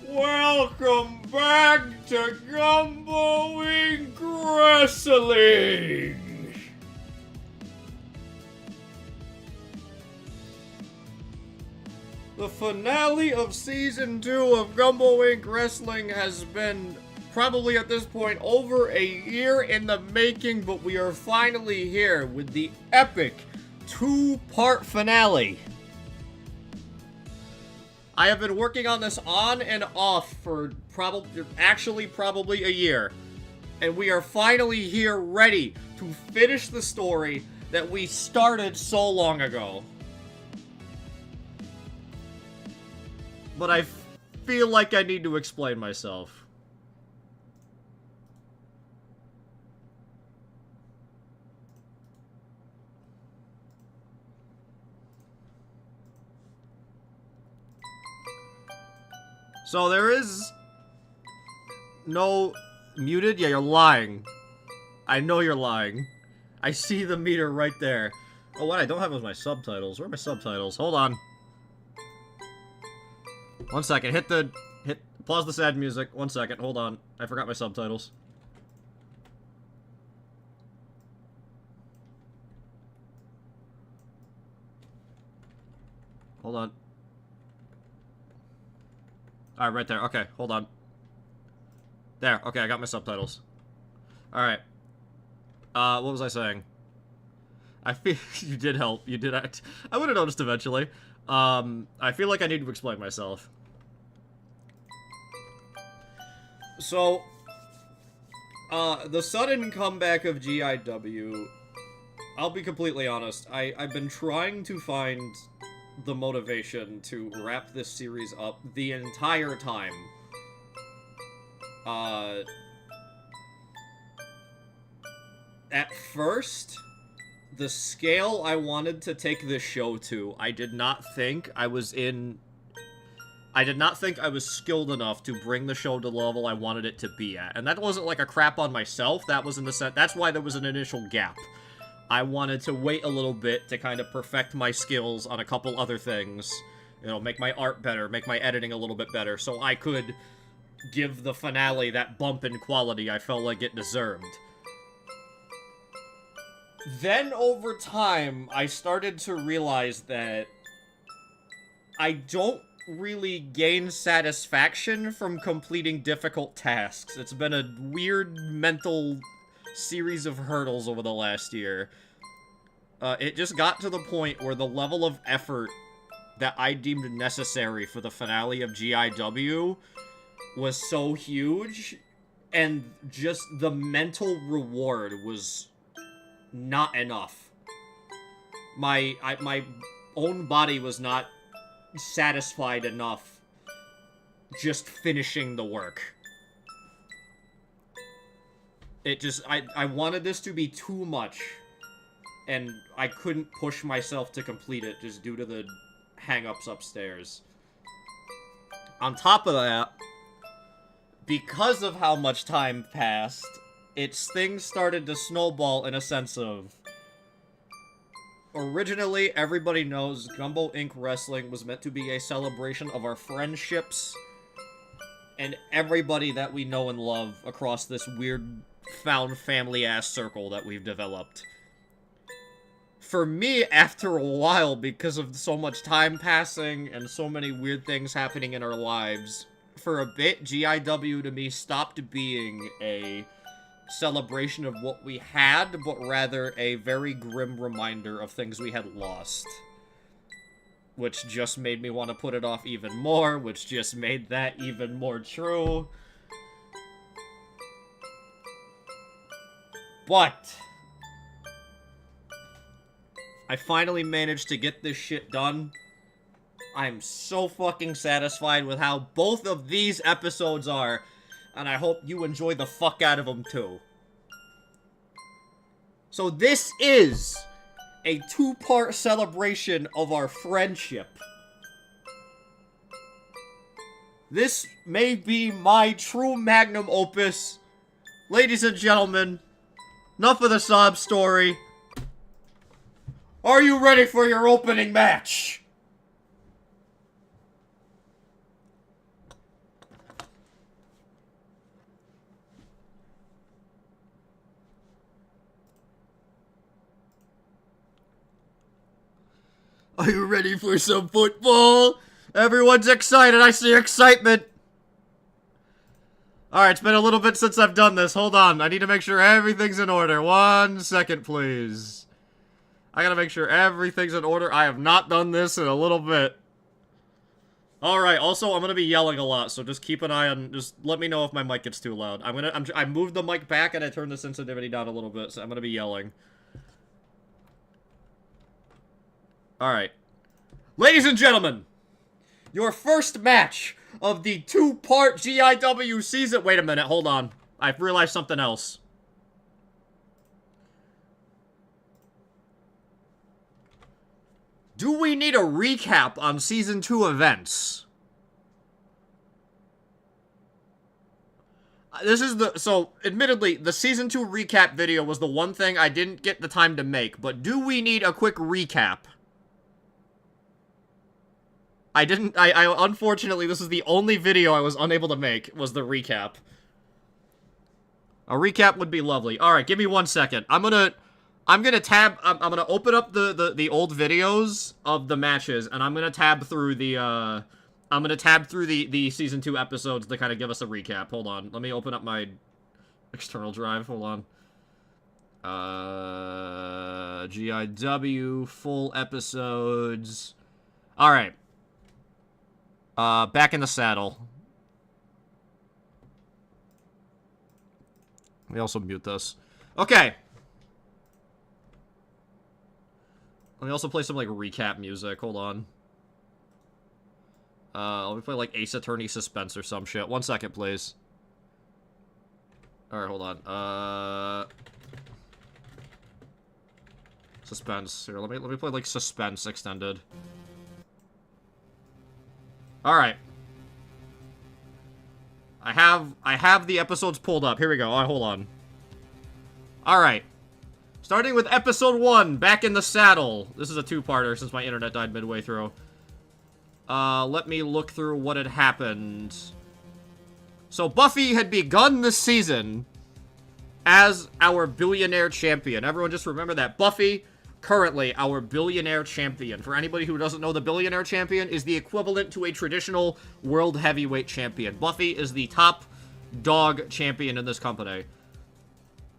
Welcome back to GUMBO Wrestling! The finale of Season 2 of GUMBO Wrestling has been probably at this point over a year in the making, but we are finally here with the epic two-part finale. I have been working on this on and off for probably a year. And we are finally here ready to finish the story that we started so long ago. But I feel like I need to explain myself. So there is no muted? Yeah, you're lying. I know you're lying. I see the meter right there. Oh, what I don't have is my subtitles. Where are my subtitles? Hold on. 1 second. Pause the sad music. 1 second. Hold on. I forgot my subtitles. hold on. Alright, right there. Okay, hold on. There, okay, I got my subtitles. Alright. What was I saying? I feel you did help. You did act. I would have noticed eventually. I feel like I need to explain myself. So, the sudden comeback of GIW, I'll be completely honest, I've been trying to find the motivation to wrap this series up the entire time. At first, the scale I wanted to take this show to, I did not think I was skilled enough to bring the show to the level I wanted it to be at. And that wasn't like a crap on myself, that was in the sense, that's why there was an initial gap. I wanted to wait a little bit to kind of perfect my skills on a couple other things. You know, make my art better, make my editing a little bit better, so I could give the finale that bump in quality I felt like it deserved. Then, over time, I started to realize that I don't really gain satisfaction from completing difficult tasks. It's been a weird mental series of hurdles over the last year. It just got to the point where the level of effort that I deemed necessary for the finale of GIW was so huge, and just the mental reward was not enough. My own body was not satisfied enough just finishing the work. It just, I wanted this to be too much, and I couldn't push myself to complete it just due to the hang-ups upstairs. On top of that, because of how much time passed, things started to snowball in a sense of... Originally, everybody knows Gumbo Inc. Wrestling was meant to be a celebration of our friendships and everybody that we know and love across this weird found family-ass circle that we've developed. For me, after a while, because of so much time passing and so many weird things happening in our lives, for a bit, GIW to me stopped being a celebration of what we had, but rather a very grim reminder of things we had lost. Which just made me want to put it off even more, which just made that even more true. But I finally managed to get this shit done. I'm so fucking satisfied with how both of these episodes are, and I hope you enjoy the fuck out of them too. So this is a two-part celebration of our friendship. This may be my true magnum opus. Ladies and gentlemen, enough of the sob story. Are you ready for your opening match? Are you ready for some football? Everyone's excited. I see excitement. Alright, it's been a little bit since I've done this. Hold on. I need to make sure everything's in order. 1 second, please. I gotta make sure everything's in order. I have not done this in a little bit. Alright, also, I'm gonna be yelling a lot, so just keep an eye on... Just let me know if my mic gets too loud. I moved the mic back and I turned the sensitivity down a little bit, so I'm gonna be yelling. Alright. Ladies and gentlemen, your first match of the two-part GIW season... Wait a minute, hold on. I've realized something else. Do we need a recap on Season 2 events? This is the... So, admittedly, the Season 2 recap video was the one thing I didn't get the time to make, but do we need a quick recap? I unfortunately, this is the only video I was unable to make, was the recap. A recap would be lovely. Alright, give me 1 second. I'm gonna I'm gonna tab, I'm gonna open up the old videos of the matches, and I'm gonna tab through the, the Season 2 episodes to kind of give us a recap. Hold on, let me open up my external drive, hold on. GIW, full episodes. Alright. Back in the saddle. Let me also mute this. Okay. Let me also play some, like, recap music. Hold on. Let me play, like, Ace Attorney Suspense or some shit. 1 second, please. Alright, hold on. Suspense. Here, let me play, like, Suspense Extended. Alright. I have the episodes pulled up. Here we go. Alright, hold on. Alright. Starting with episode 1, Back in the Saddle. This is a two-parter since my internet died midway through. Let me look through what had happened. So Buffy had begun this season as our billionaire champion. Everyone just remember that. Buffy, currently our billionaire champion. For anybody who doesn't know, the billionaire champion is the equivalent to a traditional world heavyweight champion. Buffy is the top dog champion in this company.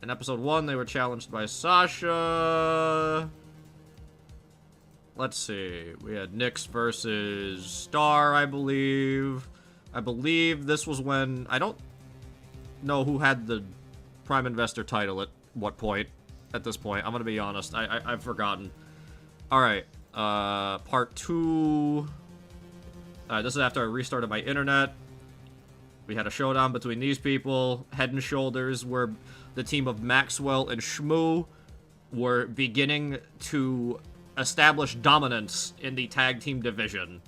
In episode 1, they were challenged by Sasha. Let's see. We had Nyx versus Star, I believe. I believe this was when... I don't know who had the Prime Investor title at what point. At this point. I'm gonna be honest. I've forgotten. Alright. Part 2. Alright, this is after I restarted my internet. We had a showdown between these people. Head and Shoulders were the team of Maxwell and Shmoo were beginning to establish dominance in the tag team division.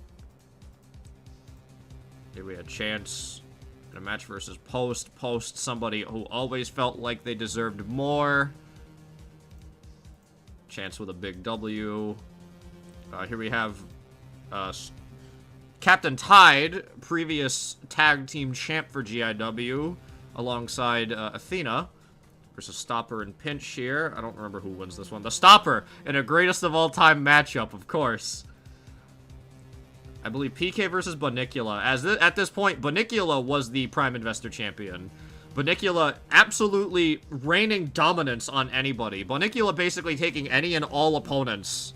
Here we had Chance in a match versus Post. Post, somebody who always felt like they deserved more. Chance with a big W. Here we have Captain Tide, previous tag team champ for GIW, alongside Athena, versus Stopper and Pinch here. I don't remember who wins this one. The Stopper, in a greatest of all time matchup, of course. I believe PK versus Bunnicula. At this point, Bunnicula was the Prime Investor champion. Bunnicula absolutely reigning dominance on anybody. Bunnicula basically taking any and all opponents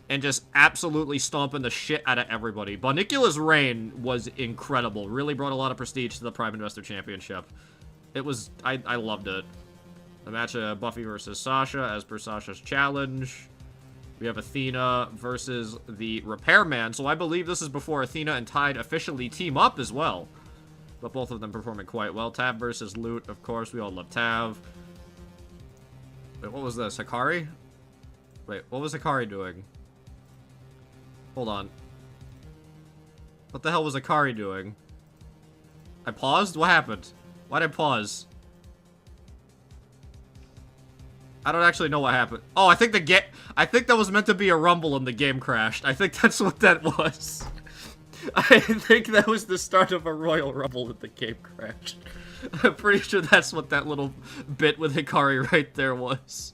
and just absolutely stomping the shit out of everybody. Bunnicula's reign was incredible. Really brought a lot of prestige to the Prime Investor Championship. It was... I loved it. The match of Buffy versus Sasha, as per Sasha's challenge. We have Athena versus the Repairman. So I believe this is before Athena and Tide officially team up as well. But both of them performing quite well. Tav versus Loot, of course. We all love Tav. Wait, what was this? Hikari? Wait, what was Hikari doing? Hold on. What the hell was Hikari doing? I paused? What happened? Why'd I pause? I don't actually know what happened. Oh, I think that was meant to be a rumble and the game crashed. I think that's what that was. I think that was the start of a Royal Rumble and the game crashed. I'm pretty sure that's what that little bit with Hikari right there was.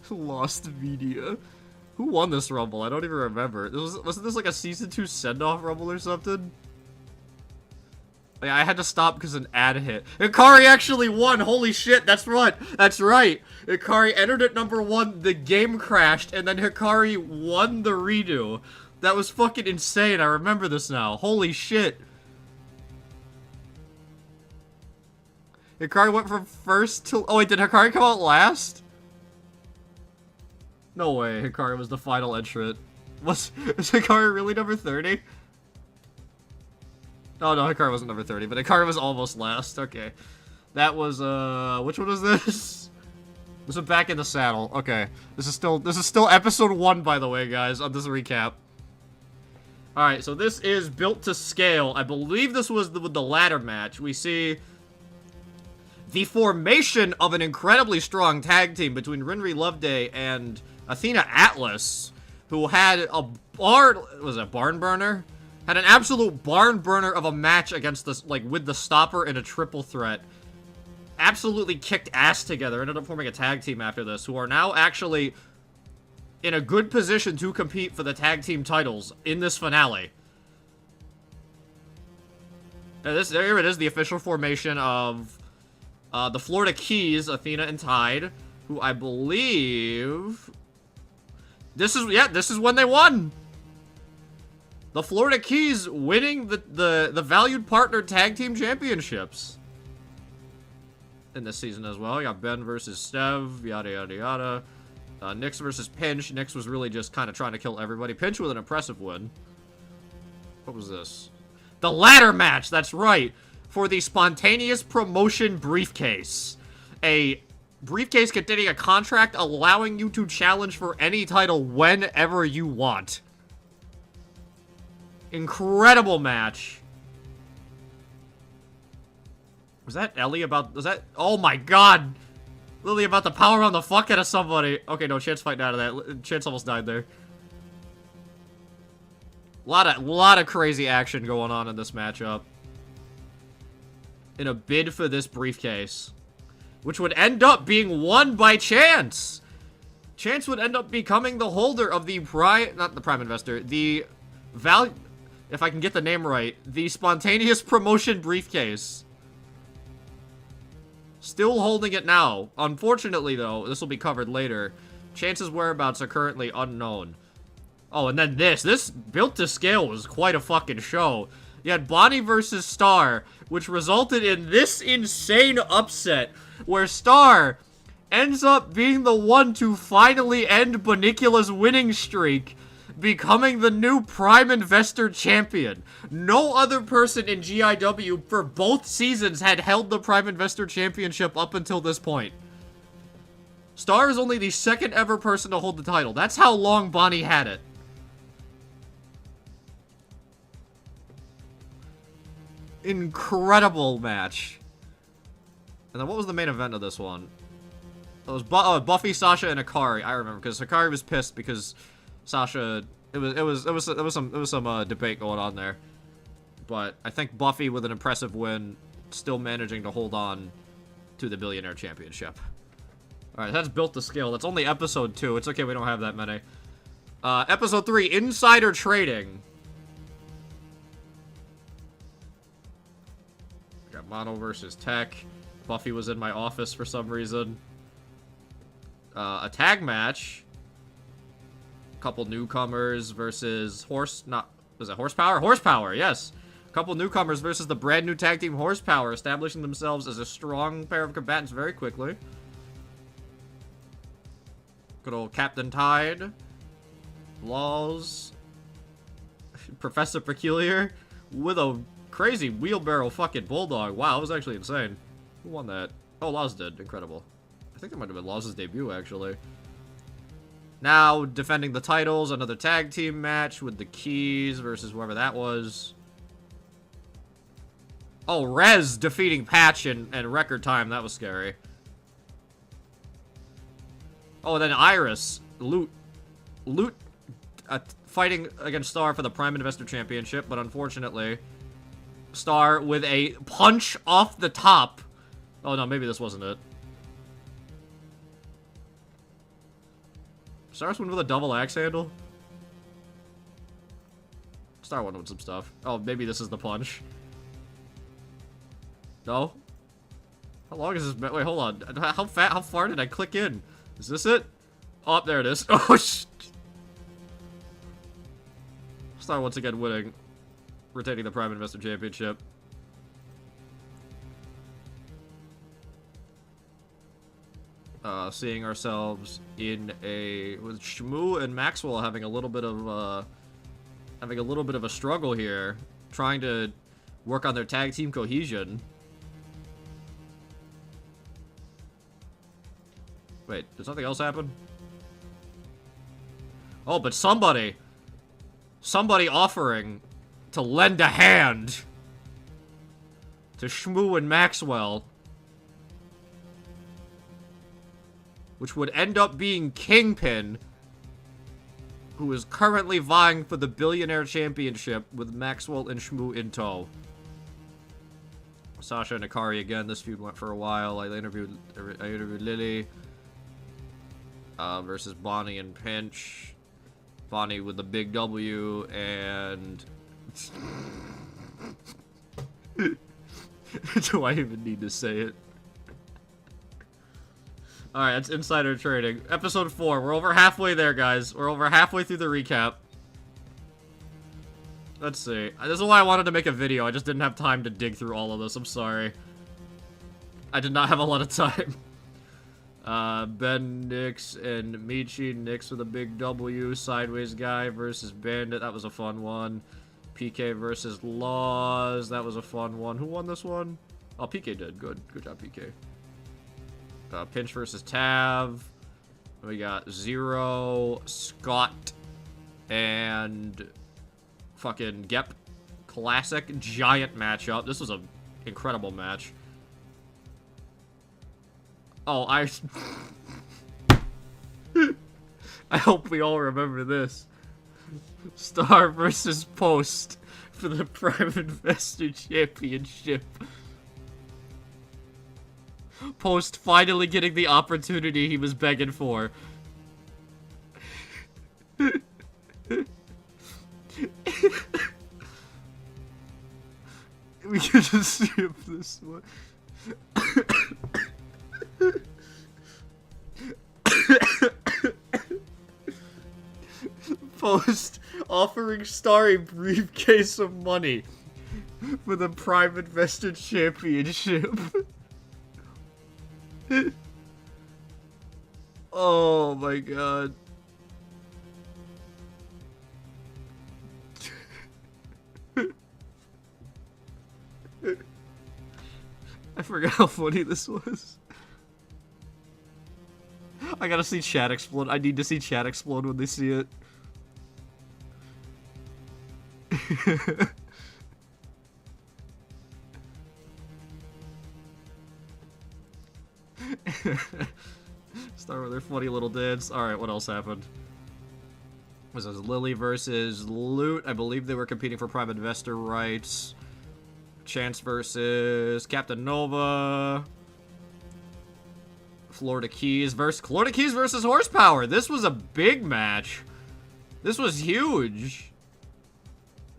Lost media. Who won this Rumble? I don't even remember. Wasn't this like a Season 2 send-off Rumble or something? Like, I had to stop because an ad hit. Hikari actually won! Holy shit, that's right! That's right! Hikari entered at number 1, the game crashed, and then Hikari won the redo. That was fucking insane, I remember this now. Holy shit. Hikari went from first to... Oh wait, did Hikari come out last? No way, Hikari was the final entrant. Is Hikari really number 30? Oh no, Hikari wasn't number 30, but Hikari was almost last. Okay. That was, which one was this? This was Back in the Saddle. Okay. This is still episode 1, by the way, guys, on this recap. Alright, so this is built to scale. I believe this was the ladder match. We see the formation of an incredibly strong tag team between Rinri Loveday and Athena Atlas, who had a barn... Was it a barn burner? Had an absolute barn burner of a match against this, like, with the stopper in a triple threat. Absolutely kicked ass together. Ended up forming a tag team after this, who are now actually in a good position to compete for the tag team titles in this finale. Now there it is, the official formation of the Florida Keys, Athena and Tide, who I believe... This is when they won! The Florida Keys winning the Valued Partner Tag Team Championships. In this season as well. You got Ben versus Stev, yada yada yada. Nyx versus Pinch. Nyx was really just kind of trying to kill everybody. Pinch with an impressive win. What was this? The ladder match, that's right. For the spontaneous promotion briefcase. A briefcase containing a contract allowing you to challenge for any title whenever you want. Incredible match. Was that Ellie about... Was that... Oh my god! Lily about to power on the fuck out of somebody. Okay, no, Chance fighting out of that. Chance almost died there. Lot of crazy action going on in this matchup. In a bid for this briefcase. Which would end up being won by Chance! Chance would end up becoming the holder of the not the prime investor, the value... If I can get the name right, the spontaneous promotion briefcase. Still holding it now. Unfortunately, though, this will be covered later. Chance's whereabouts are currently unknown. Oh, and then this. This built to scale was quite a fucking show. You had Bonnie versus Star, which resulted in this insane upset, where Star ends up being the one to finally end Bonicula's winning streak, becoming the new Prime Investor champion. No other person in GIW for both seasons had held the Prime Investor championship up until this point. Star is only the second ever person to hold the title. That's how long Bonnie had it. Incredible match. And then what was the main event of this one? It was Buffy, Sasha, and Hikari. I remember because Hikari was pissed because Sasha. It was some debate going on there. But I think Buffy with an impressive win, still managing to hold on to the Billionaire Championship. All right, that's built to scale. That's only episode 2. It's okay, we don't have that many. Episode 3, Insider Trading. Got Mono versus Tech. Buffy was in my office for some reason. A tag match. Couple newcomers versus was it Horsepower? Horsepower, yes. Couple newcomers versus the brand new tag team Horsepower, establishing themselves as a strong pair of combatants very quickly. Good old Captain Tide. Laws. Professor Peculiar. With a crazy wheelbarrow fucking bulldog. Wow, that was actually insane. Who won that? Oh, Laws did. Incredible. I think that might have been Laws' debut, actually. Now, defending the titles, another tag team match with the Keys versus whoever that was. Oh, Rez defeating Patch in record time. That was scary. Oh, and then Iris. Loot fighting against Star for the Prime Investor Championship, but unfortunately, Star with a punch off the top. Oh, no, maybe this wasn't it. Star's one with a double axe handle? Star won with some stuff. Oh, maybe this is the punch. No? How long is this? Wait, hold on. How far did I click in? Is this it? Oh, there it is. Oh, shit. Star once again winning. Retaining the Prime Investor Championship. Seeing ourselves in with Shmoo and Maxwell having a little bit of a struggle here, trying to work on their tag team cohesion. Wait, did something else happen? Oh, but somebody offering to lend a hand to Shmoo and Maxwell. Which would end up being Kingpin. who is currently vying for the Billionaire Championship with Maxwell and Shmoo in tow. Sasha and Akari again. This feud went for a while. I interviewed Lily versus Bonnie and Pinch. Bonnie with the big W, and do I even need to say it? Alright, that's insider trading. Episode 4. We're over halfway there, guys. We're over halfway through the recap. Let's see. This is why I wanted to make a video. I just didn't have time to dig through all of this. I'm sorry. I did not have a lot of time. Ben, Nix, and Michi. Nix with a big W. Sideways guy versus Bandit. That was a fun one. PK versus Laws. That was a fun one. Who won this one? Oh, PK did. Good. Good job, PK. Pinch versus Tav. We got Zero, Scott, and fucking Gep. Classic giant matchup. This was an incredible match. Oh, I hope we all remember this. Star versus Post for the Prime Investor Championship. Post finally getting the opportunity he was begging for. We can just skip this one. Post offering Star a briefcase of money for the Prime Investor Championship. Oh my god. I forgot how funny this was. I gotta see chat explode. I need to see chat explode when they see it. Start with their funny little dance. Alright, what else happened? This is Lily versus Loot. I believe they were competing for Prime Investor rights. Chance versus Captain Nova. Florida Keys versus Horsepower. This was a big match. This was huge.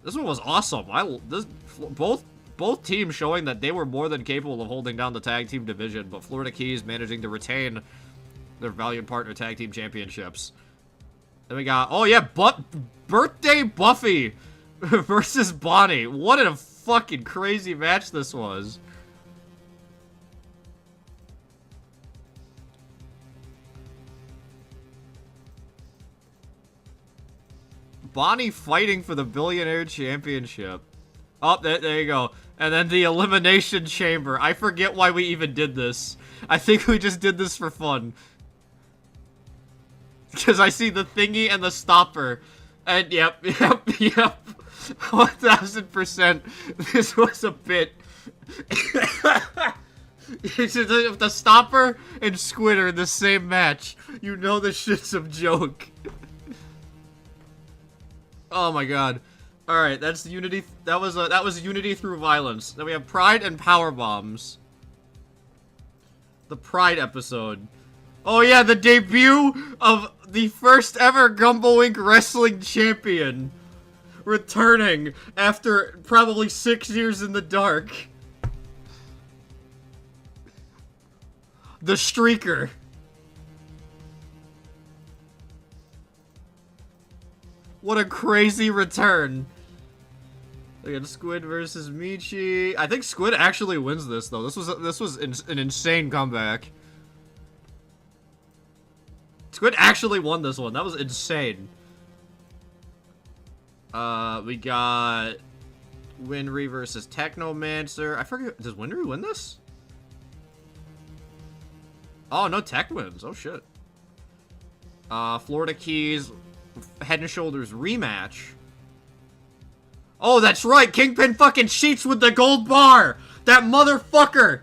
This one was awesome. Both teams showing that they were more than capable of holding down the tag team division, but Florida Keys managing to retain their Valiant Partner Tag Team Championships. Then we got, oh yeah, Birthday Buffy versus Bonnie. What a fucking crazy match this was. Bonnie fighting for the Billionaire Championship. Oh, there you go. And then the Elimination Chamber. I forget why we even did this. I think we just did this for fun. Because I see the thingy and the stopper. And yep. 1000%. This was a bit. If the stopper and Squid are in the same match, you know this shit's a joke. Oh my god. Alright, that's Unity. That was Unity through violence. Then we have Pride and Power Bombs. The Pride episode. Oh yeah, the debut of the first ever Gumbo Inc. Wrestling Champion. Returning after probably 6 years in the dark. The Streaker. What a crazy return. We got Squid versus Michi. I think Squid actually wins this though. This was an insane comeback. Squid actually won this one. That was insane. We got Winry versus Technomancer. I forget. Does Winry win this? Oh, no, Tech wins. Oh shit. Florida Keys Head and Shoulders rematch. Oh, that's right. Kingpin fucking cheats with the gold bar. That motherfucker.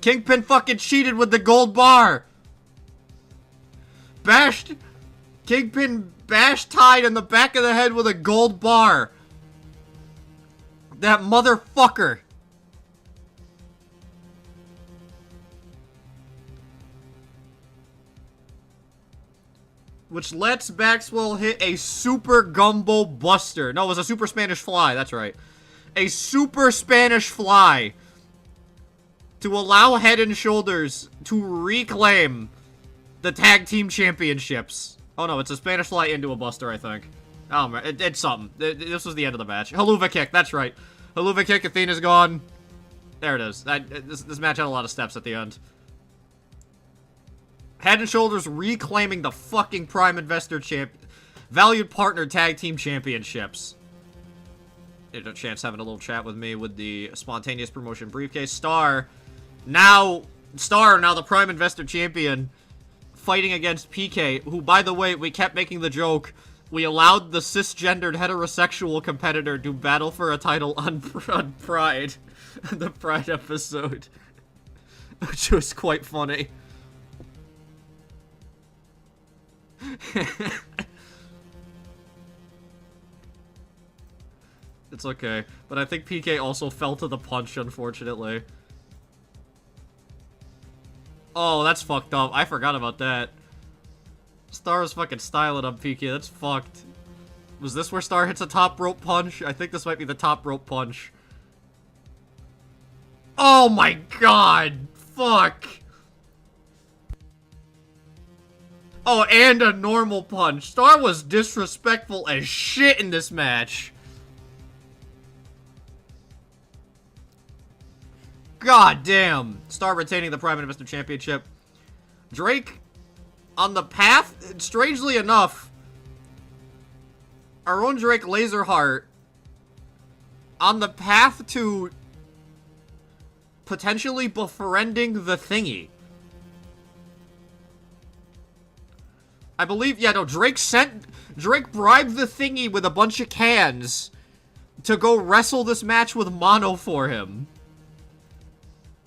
Kingpin fucking cheated with the gold bar. bashed... Kingpin bashed Tide in the back of the head with a gold bar. That motherfucker. Which lets Maxwell hit a super gumbo buster. No, it was a super Spanish fly, that's right. A super Spanish fly. To allow Head and Shoulders to reclaim the tag team championships. Oh no, it's a Spanish fly into a buster, I think. Oh man, it's something. This was the end of the match. Haluva kick, that's right. Haluva kick, Athena's gone. There it is. This match had a lot of steps at the end. Head and Shoulders reclaiming the fucking Prime Investor Valued Partner Tag Team Championships. There's a chance having a little chat with me with the Spontaneous Promotion Briefcase. Star, now the Prime Investor Champion, fighting against PK, who, by the way, we kept making the joke, we allowed the cisgendered heterosexual competitor to battle for a title on Pride, the Pride episode, which was quite funny. It's okay, but I think PK also fell to the punch, unfortunately. Oh, that's fucked up. I forgot about that. Star was fucking styling up PK. That's fucked. Was this where Star hits a top rope punch? I think this might be the top rope punch. Oh my god! Fuck! Oh, and a normal punch. Star was disrespectful as shit in this match. God damn. Star retaining the Prime Investor Championship. Drake on the path, strangely enough, our own Drake Laserheart on the path to potentially befriending the Thingy. I believe, yeah, no, Drake bribed the Thingy with a bunch of cans to go wrestle this match with Mono for him.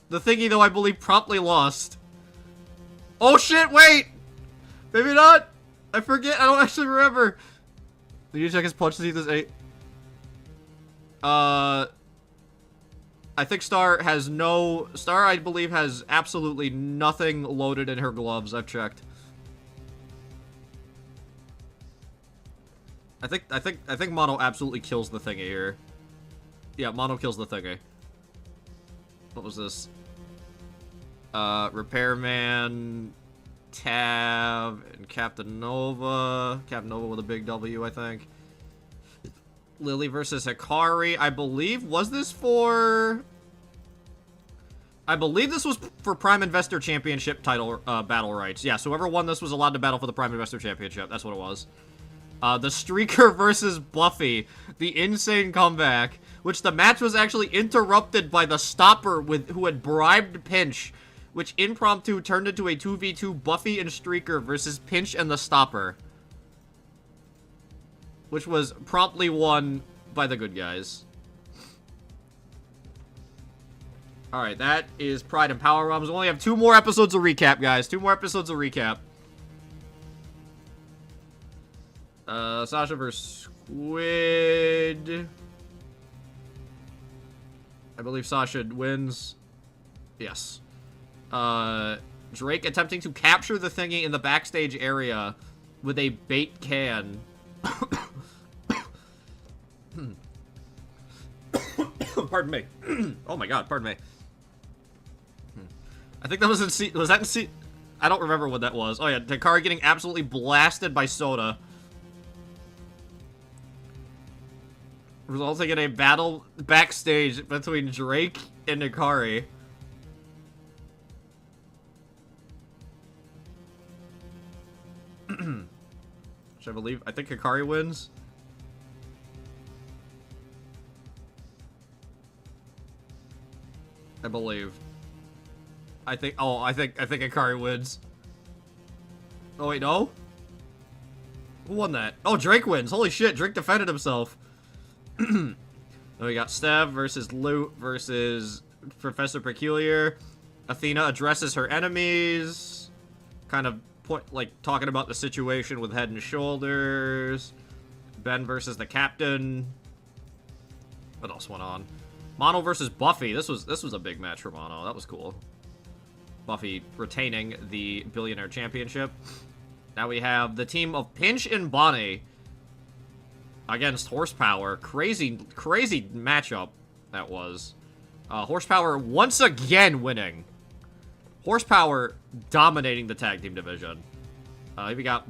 The Thingy, though, I believe, promptly lost. Oh shit, wait! Maybe not! I forget, I don't actually remember. Did you check his punch to see if there's 8? I think Star, I believe, has absolutely nothing loaded in her gloves. I've checked. I think Mono absolutely kills the Thingy here. Yeah, Mono kills the Thingy. What was this? Repairman, Tab, and Captain Nova. Captain Nova with a big W, I think. Lily versus Hikari. I believe, was this for... I believe this was for Prime Investor Championship title battle rights. Yeah, so whoever won this was allowed to battle for the Prime Investor Championship. That's what it was. The Streaker versus Buffy. The insane comeback. Which the match was actually interrupted by the Stopper who had bribed Pinch. Which impromptu turned into a 2v2 Buffy and Streaker versus Pinch and the Stopper. Which was promptly won by the good guys. Alright, that is Pride and Power Rums. We only have 2 more episodes of recap, guys. 2 more episodes of recap. Sasha versus Squid. I believe Sasha wins. Yes. Drake attempting to capture the Thingy in the backstage area with a bait can. Pardon me. Oh my god, pardon me. I think that was in C. Was that in C? I don't remember what that was. Oh yeah, Hikari getting absolutely blasted by Soda. Resulting in a battle backstage between Drake and Hikari. Which I think Hikari wins. I believe. I think Hikari wins. Oh wait, no? Who won that? Oh, Drake wins. Holy shit, Drake defended himself. Then we got Stev versus Loot versus Professor Peculiar. Athena addresses her enemies. Kind of talking about the situation with Head and Shoulders. Ben versus the Captain. What else went on? Mono versus Buffy. This was a big match for Mono. That was cool. Buffy retaining the Billionaire Championship. Now we have the team of Pinch and Bonnie against Horsepower. Crazy matchup that was. Horsepower once again winning. Horsepower dominating the tag team division. We got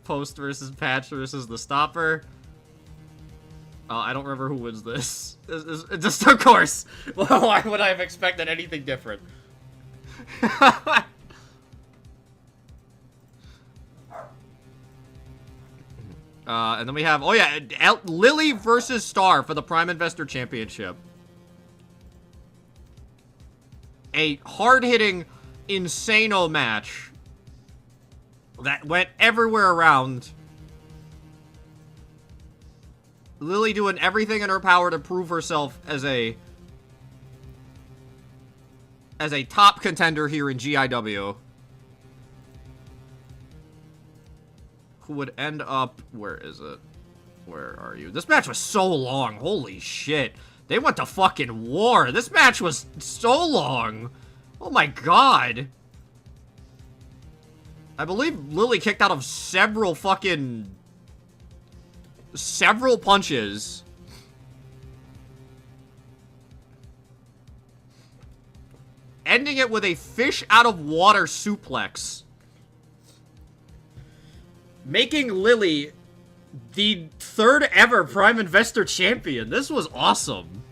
Post versus Patch versus the Stopper. I don't remember who wins this. Just, of course. Well, why would I have expected anything different? And then we have, oh yeah, Lily versus Star for the Prime Investor Championship. A hard-hitting, insano match that went everywhere around. Lily doing everything in her power to prove herself as a top contender here in GIW. Who would end up... Where is it? Where are you? This match was so long. Holy shit. They went to fucking war. This match was so long. Oh my god. I believe Lily kicked out of several punches. Ending it with a fish out of water suplex. Making Lily the third ever Prime Investor Champion. This was awesome.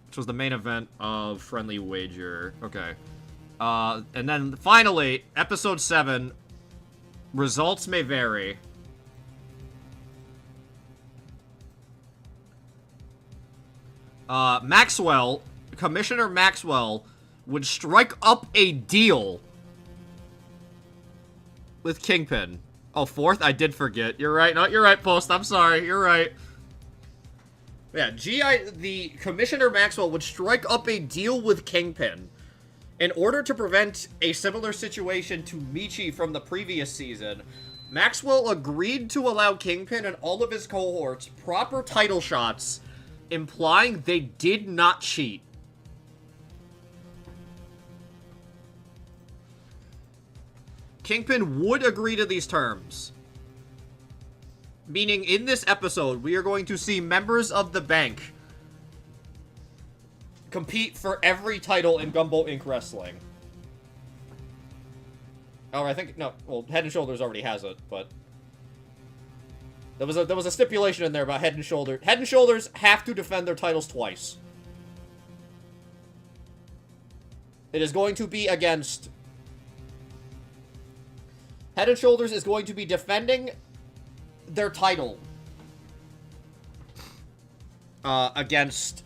Which was the main event of Friendly Wager. Okay. And then finally, episode 7. Results may vary. Maxwell, Commissioner Maxwell, would strike up a deal with Kingpin. Oh, 4th? I did forget. You're right. No, you're right, Post. I'm sorry. You're right. Yeah, the Commissioner Maxwell would strike up a deal with Kingpin in order to prevent a similar situation to Michi from the previous season. Maxwell agreed to allow Kingpin and all of his cohorts proper title shots, implying they did not cheat. Kingpin would agree to these terms. Meaning, in this episode, we are going to see members of the bank compete for every title in Gumbo Inc. Wrestling. Oh, I think, no, well, Head and Shoulders already has it, but there was a stipulation in there about Head and Shoulders. Head and Shoulders have to defend their titles twice. It is going to be against... Head and Shoulders is going to be defending their title against,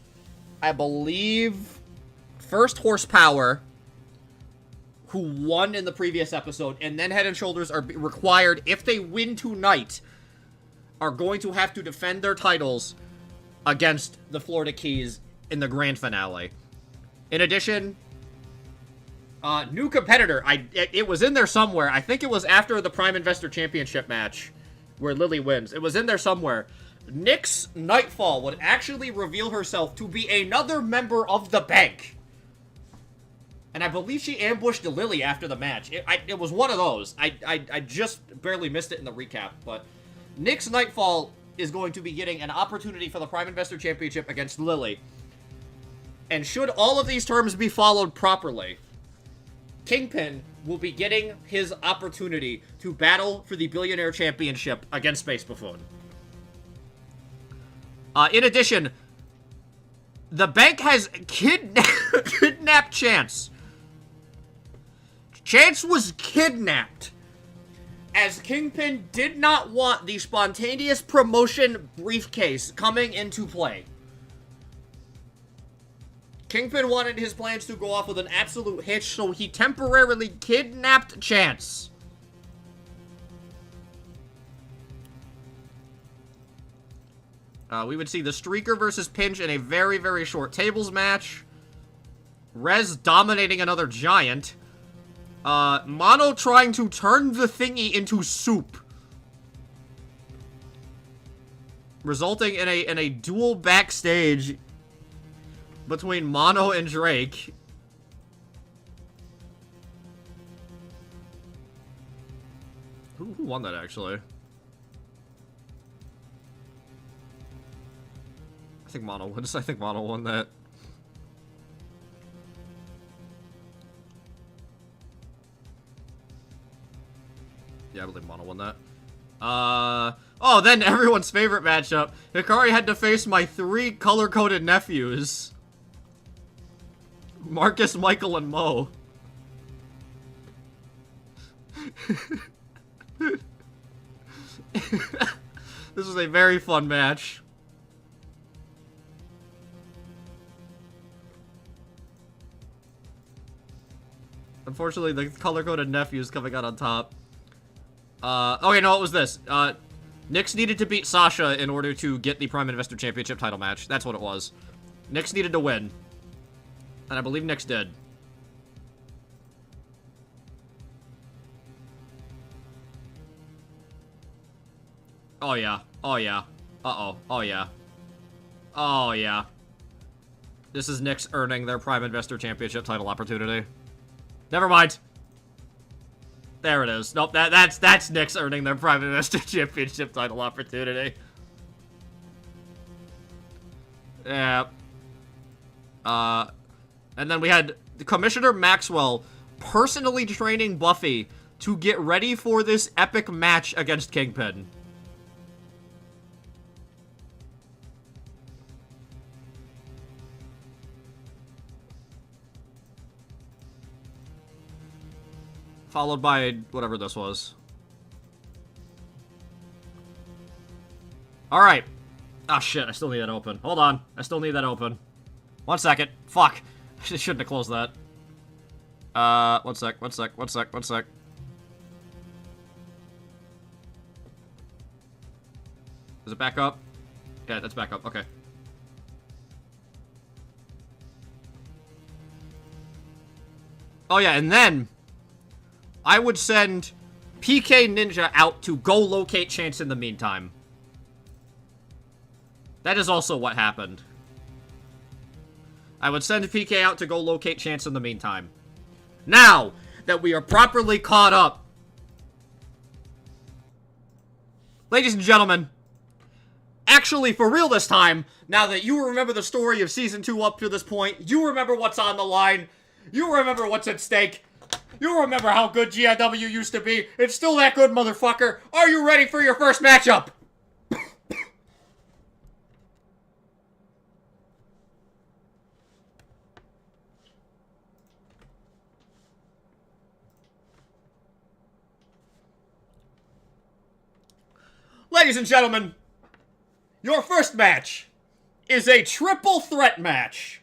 I believe, first Horsepower, who won in the previous episode, and then Head and Shoulders are required, if they win tonight, are going to have to defend their titles against the Florida Keys in the grand finale. In addition, new competitor, it was in there somewhere. I think it was after the Prime Investor Championship match where Lily wins. It was in there somewhere. Nyx Nightfall would actually reveal herself to be another member of the bank. And I believe she ambushed Lily after the match. It was one of those. I just barely missed it in the recap. But Nyx Nightfall is going to be getting an opportunity for the Prime Investor Championship against Lily. And should all of these terms be followed properly, Kingpin will be getting his opportunity to battle for the Billionaire Championship against Space Buffoon. In addition, the bank has kidnapped Chance. Chance was kidnapped, as Kingpin did not want the spontaneous promotion briefcase coming into play. Kingpin wanted his plans to go off with an absolute hitch, so he temporarily kidnapped Chance. We would see the Streaker versus Pinch in a very, very short tables match. Rez dominating another Giant. Mono trying to turn the thingy into soup. Resulting in a duel backstage between Mono and Drake. Who won that, actually? I think Mono won. I think Mono won that. Yeah, I believe Mono won that. Oh, then everyone's favorite matchup. Hikari had to face my 3 color-coded nephews. Marcus, Michael, and Mo. This was a very fun match. Unfortunately, the color-coded nephews coming out on top. Okay, no, what was this? Nyx needed to beat Sasha in order to get the Prime Investor Championship title match. That's what it was. Nyx needed to win. And I believe Nyx did. Oh, yeah. Oh, yeah. Uh-oh. Oh, yeah. Oh, yeah. This is Nyx earning their Prime Investor Championship title opportunity. Never mind. There it is. Nope, that's Nyx earning their Prime Investor Championship title opportunity. Yeah. And then we had Commissioner Maxwell personally training Buffy to get ready for this epic match against Kingpin. Followed by whatever this was. Alright. Oh shit, I still need that open. Hold on. I still need that open. 1 second. Fuck. I shouldn't have closed that. 1 sec, 1 sec, 1 sec, 1 sec. Is it back up? Yeah, that's back up. Okay. Oh yeah, and then I would send PK Ninja out to go locate Chance in the meantime. That is also what happened. I would send PK out to go locate Chance in the meantime. Now that we are properly caught up, ladies and gentlemen, actually for real this time, now that you remember the story of Season 2 up to this point, you remember what's on the line, you remember what's at stake, you remember how good GIW used to be, it's still that good, motherfucker. Are you ready for your first matchup? Ladies and gentlemen, your first match is a triple threat match.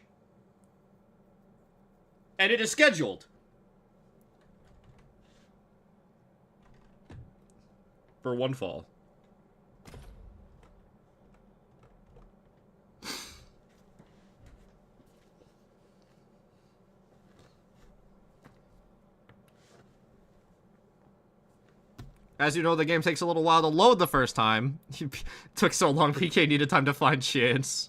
And it is scheduled for one fall. As you know, the game takes a little while to load the first time. It took so long, PK needed time to find Chance.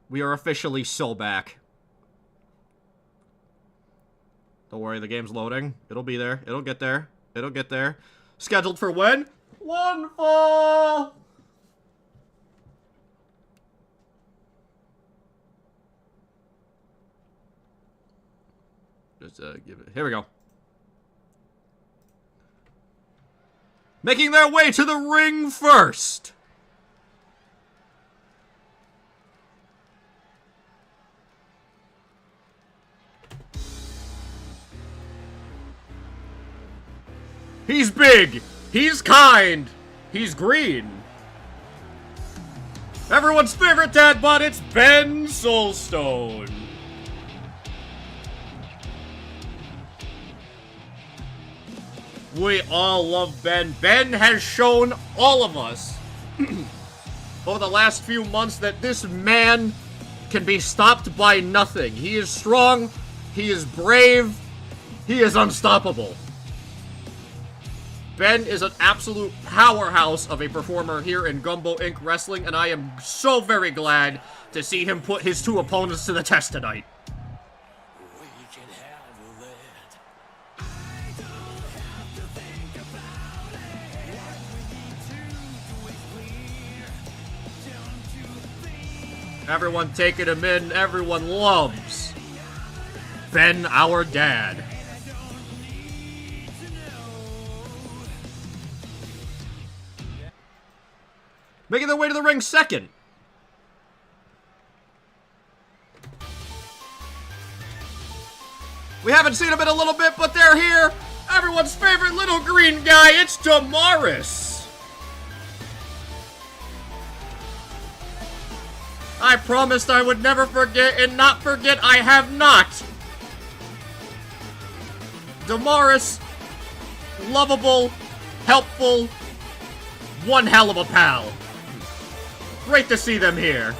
We are officially so back. Don't worry, the game's loading. It'll be there. It'll get there. It'll get there. Scheduled for when? One fall! Just give it. Here we go. Making their way to the ring first. He's big. He's kind. He's green. Everyone's favorite dad bod, it's Ben Soulstone. We all love Ben. Ben has shown all of us over the last few months that this man can be stopped by nothing. He is strong, he is brave, he is unstoppable. Ben is an absolute powerhouse of a performer here in Gumbo Inc. Wrestling, and I am so very glad to see him put his two opponents to the test tonight. Everyone taking him in, everyone loves Ben, our dad. Making their way to the ring second. We haven't seen them in a little bit, but they're here. Everyone's favorite little green guy, it's Damaris. I promised I would never forget, and not forget I have not. Damaris, lovable, helpful, one hell of a pal. Great to see them here.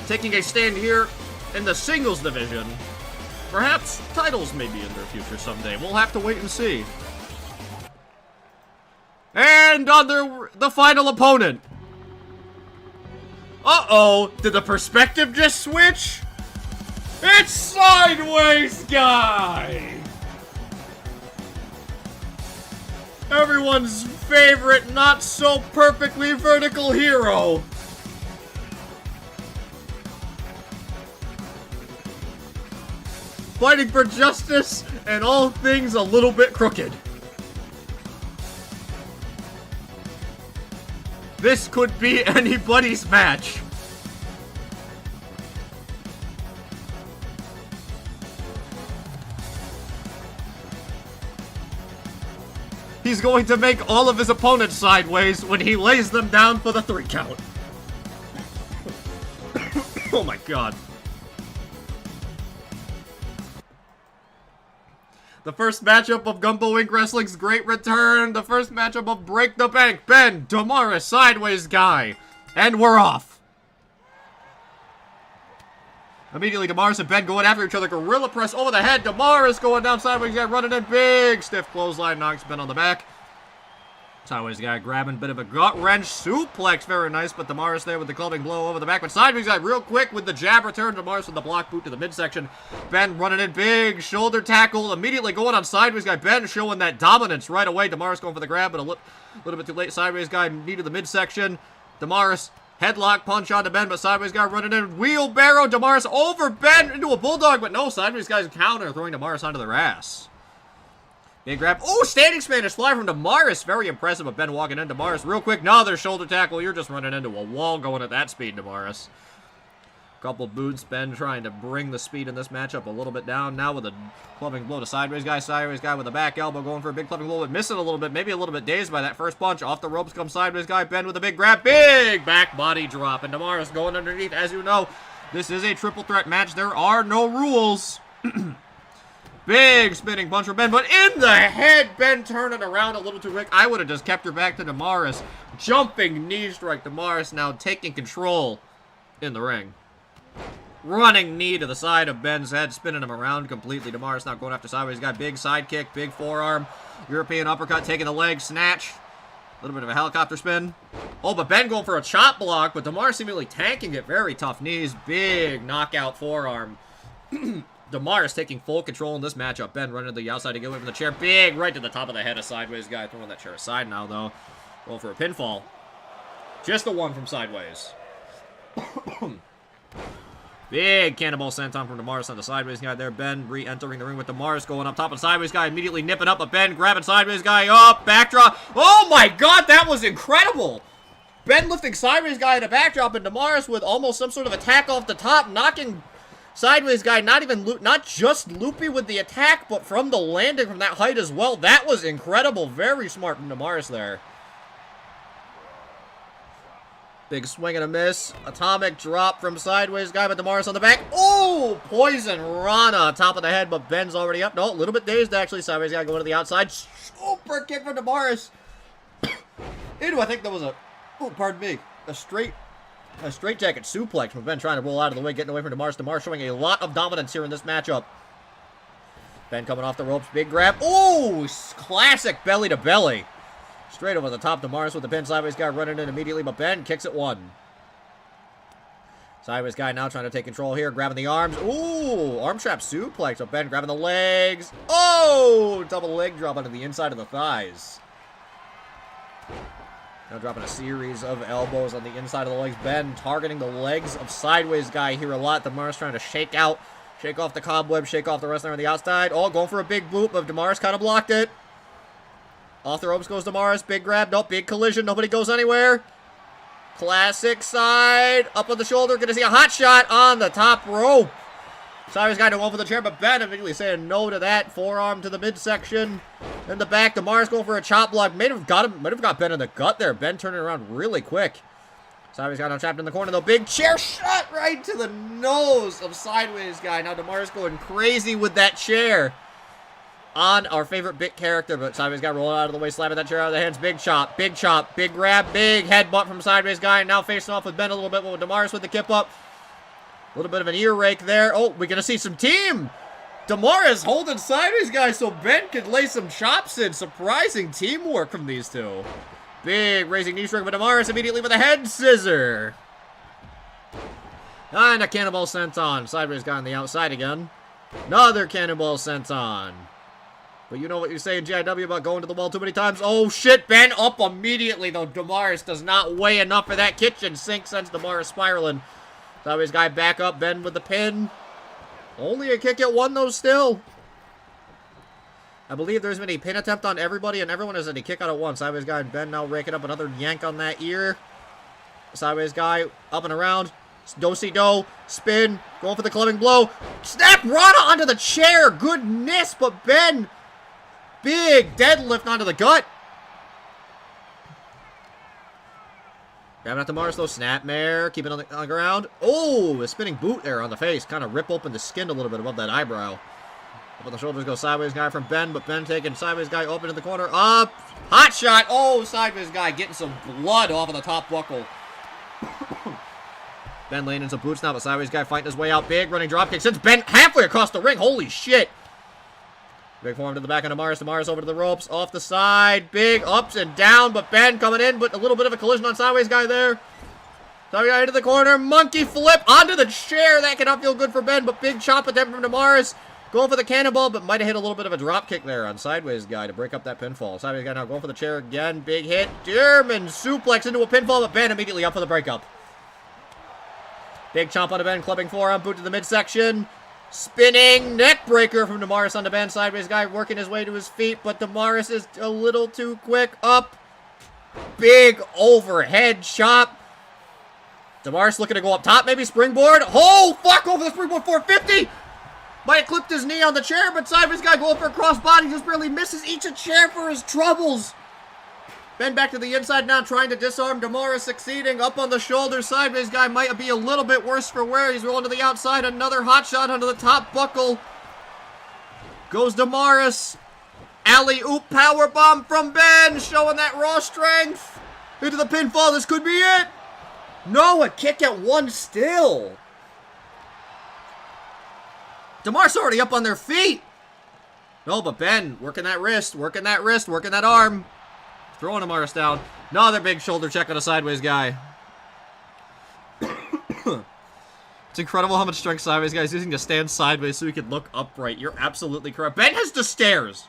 Taking a stand here in the singles division. Perhaps titles may be in their future someday. We'll have to wait and see. And on the final opponent. Uh-oh, did the perspective just switch? It's Sideways Guy! Everyone's favorite, not so perfectly vertical hero. Fighting for justice and all things a little bit crooked. This could be anybody's match. He's going to make all of his opponents sideways when he lays them down for the 3 count. Oh my god. The first matchup of Gumbo Inc. Wrestling's Great Return. The first matchup of Break the Bank. Ben, Damaris, Sideways Guy. And we're off. Immediately, Damaris and Ben going after each other. Gorilla press over the head. Damaris going down. Sideways Guy running in. Big stiff clothesline. Knocks Ben on the back. Sideways Guy grabbing. Bit of a gut wrench. Suplex. Very nice. But Damaris there with the clubbing blow over the back. But Sideways Guy real quick with the jab return. Damaris with the block boot to the midsection. Ben running in. Big shoulder tackle. Immediately going on Sideways Guy. Ben showing that dominance right away. Damaris going for the grab. But a little bit too late. Sideways Guy needed the midsection. Damaris headlock punch onto Ben. But Sideways Guy running in. Wheelbarrow. Damaris over Ben into a bulldog. But no. Sideways Guy's counter. Throwing Damaris onto their ass. Big grab. Oh, standing Spanish fly from Damaris. Very impressive of Ben walking in. Damaris real quick. No, there's shoulder tackle. You're just running into a wall going at that speed, Damaris. Couple boots. Ben trying to bring the speed in this matchup a little bit down. Now with a clubbing blow to Sideways Guy. Sideways Guy with a back elbow going for a big clubbing blow. But missing a little bit. Maybe a little bit dazed by that first punch. Off the ropes comes Sideways Guy. Ben with a big grab. Big back body drop. And Damaris going underneath. As you know, this is a triple threat match. There are no rules. Big spinning punch from Ben, but in the head, Ben turning around a little too quick. I would have just kept her back to Damaris. Jumping knee strike. Damaris now taking control in the ring. Running knee to the side of Ben's head, spinning him around completely. Damaris now going after Sideways Guy. Big side kick, big forearm. European uppercut, taking the leg, snatch. A little bit of a helicopter spin. Oh, but Ben going for a chop block, but Damaris seemingly tanking it. Very tough knees. Big knockout forearm. Damaris taking full control in this matchup. Ben running to the outside to get away from the chair. Big right to the top of the head of Sideways Guy. Throwing that chair aside now, though. Going for a pinfall. Just the one from Sideways. Big cannonball senton from Damaris on the Sideways Guy there. Ben re-entering the ring with Damaris going up top of Sideways Guy. Immediately nipping up, but Ben grabbing Sideways Guy up. Backdrop. Oh my god, that was incredible. Ben lifting Sideways Guy in a backdrop, and Damaris with almost some sort of attack off the top, knocking Sideways Guy not just loopy with the attack, but from the landing from that height as well. That was incredible. Very smart from Damaris there. Big swing and a miss. Atomic drop from Sideways Guy, but Damaris on the back. Oh, poison Rana, top of the head, but Ben's already up. No, a little bit dazed, actually. Sideways Guy going to the outside. Super kick from Damaris. Ew, I think that was a, oh, pardon me, a straight jacket suplex from Ben trying to roll out of the way, getting away from Damaris. Damaris showing a lot of dominance here in this matchup. Ben coming off the ropes, big grab. Ooh, classic belly to belly. Straight over the top, Damaris with the pin. Sideways guy running in immediately, but Ben kicks it one. Sideways guy now trying to take control here, grabbing the arms. Ooh, arm trap suplex. So Ben grabbing the legs. Oh, double leg drop onto the inside of the thighs. Now dropping a series of elbows on the inside of the legs. Ben targeting the legs of Sideways guy here a lot. Damaris trying to shake off the cobweb, shake off the wrestler on the outside. Oh, going for a big boot, but Damaris kind of blocked it. Off the ropes goes Damaris. Big grab. Nope, big collision. Nobody goes anywhere. Classic side. Up on the shoulder. Gonna see a hot shot on the top rope. Sideways guy to one for the chair, but Ben immediately saying no to that. Forearm to the midsection. In the back, Damaris going for a chop block. Might have got Ben in the gut there. Ben turning around really quick. Sideways guy now trapped in the corner, though. Big chair shot right to the nose of Sideways guy. Now Damaris going crazy with that chair on our favorite bit character, but Sideways guy rolling out of the way, slapping that chair out of the hands. Big chop, big grab, big headbutt from Sideways guy. Now facing off with Ben a little bit, with Damaris with the kip up. A little bit of an ear rake there. Oh, we're going to see some team. Damaris holding Sideways guy so Ben could lay some chops in. Surprising teamwork from these two. Big raising knee strike, but Damaris immediately with a head scissor. And a cannonball sent on. Sideways guy on the outside again. Another cannonball sent on. But you know what you say in GIW about going to the wall too many times. Oh shit, Ben up immediately though. Damaris does not weigh enough for that kitchen sink, sends Damaris spiraling. Sideways guy back up, Ben with the pin. Only a kick at one though still. I believe there's been a pin attempt on everybody and everyone has had a kick out at one. Sideways guy and Ben now raking up another yank on that ear. Sideways guy up and around. Do-si-do, spin, going for the clubbing blow. Snap Rana onto the chair. Goodness, but Ben, big deadlift onto the gut. Grabbing at Damaris though, snapmare, keeping on the ground. Oh, a spinning boot there on the face. Kind of rip open the skin a little bit above that eyebrow. Up on the shoulders goes Sideways guy from Ben, but Ben taking Sideways guy open in the corner. Up, hot shot. Oh, Sideways guy getting some blood off of the top buckle. Ben laying in some boots now, but Sideways guy fighting his way out. Big running dropkick. Sends Ben halfway across the ring. Holy shit. Big forearm to the back of Damaris. Damaris over to the ropes. Off the side. Big ups and down, but Ben coming in, but a little bit of a collision on Sideways guy there. Sideways guy into the corner. Monkey flip onto the chair. That cannot feel good for Ben, but big chop attempt from Damaris. Going for the cannonball, but might have hit a little bit of a drop kick there on Sideways guy to break up that pinfall. Sideways guy now going for the chair again. Big hit. German suplex into a pinfall, but Ben immediately up for the breakup. Big chomp on the Ben, clubbing forearm, boot to the midsection. Spinning neck breaker from Damaris on the Ben. Sideways guy working his way to his feet, but Damaris is a little too quick. Up. Big overhead chop. Damaris looking to go up top, maybe springboard. Oh, fuck, over the springboard 450. Might have clipped his knee on the chair, but Sideways guy going for a crossbody, just barely misses. Eats a chair for his troubles. Ben back to the inside now, trying to disarm. Damaris succeeding. Up on the shoulder. Sideways guy might be a little bit worse for wear. He's rolling to the outside. Another hot shot onto the top buckle. Goes Damaris. Alley-oop powerbomb from Ben. Showing that raw strength. Into the pinfall. This could be it. No, a kick at one still. Damaris already up on their feet. No, but Ben working that wrist, working that arm. Throwing Damaris down. Another big shoulder check on a Sideways guy. It's incredible how much strength Sideways guy is using to stand sideways so he can look upright. You're absolutely correct. Ben has the stairs.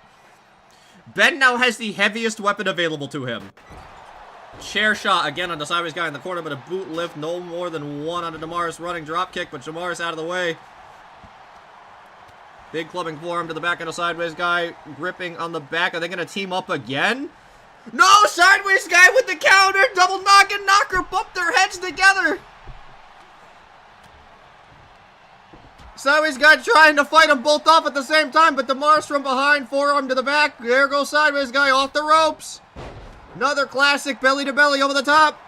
Ben now has the heaviest weapon available to him. Chair shot again on the Sideways guy in the corner, but a boot lift. No more than one on a Damaris running drop kick, but Damaris out of the way. Big clubbing forearm to the back of the Sideways guy. Gripping on the back. Are they going to team up again? No! Sideways guy with the counter! Double knock and knocker! Bump their heads together! Sideways guy trying to fight them both off at the same time, but Damaris from behind, forearm to the back. There goes Sideways guy off the ropes. Another classic belly to belly over the top.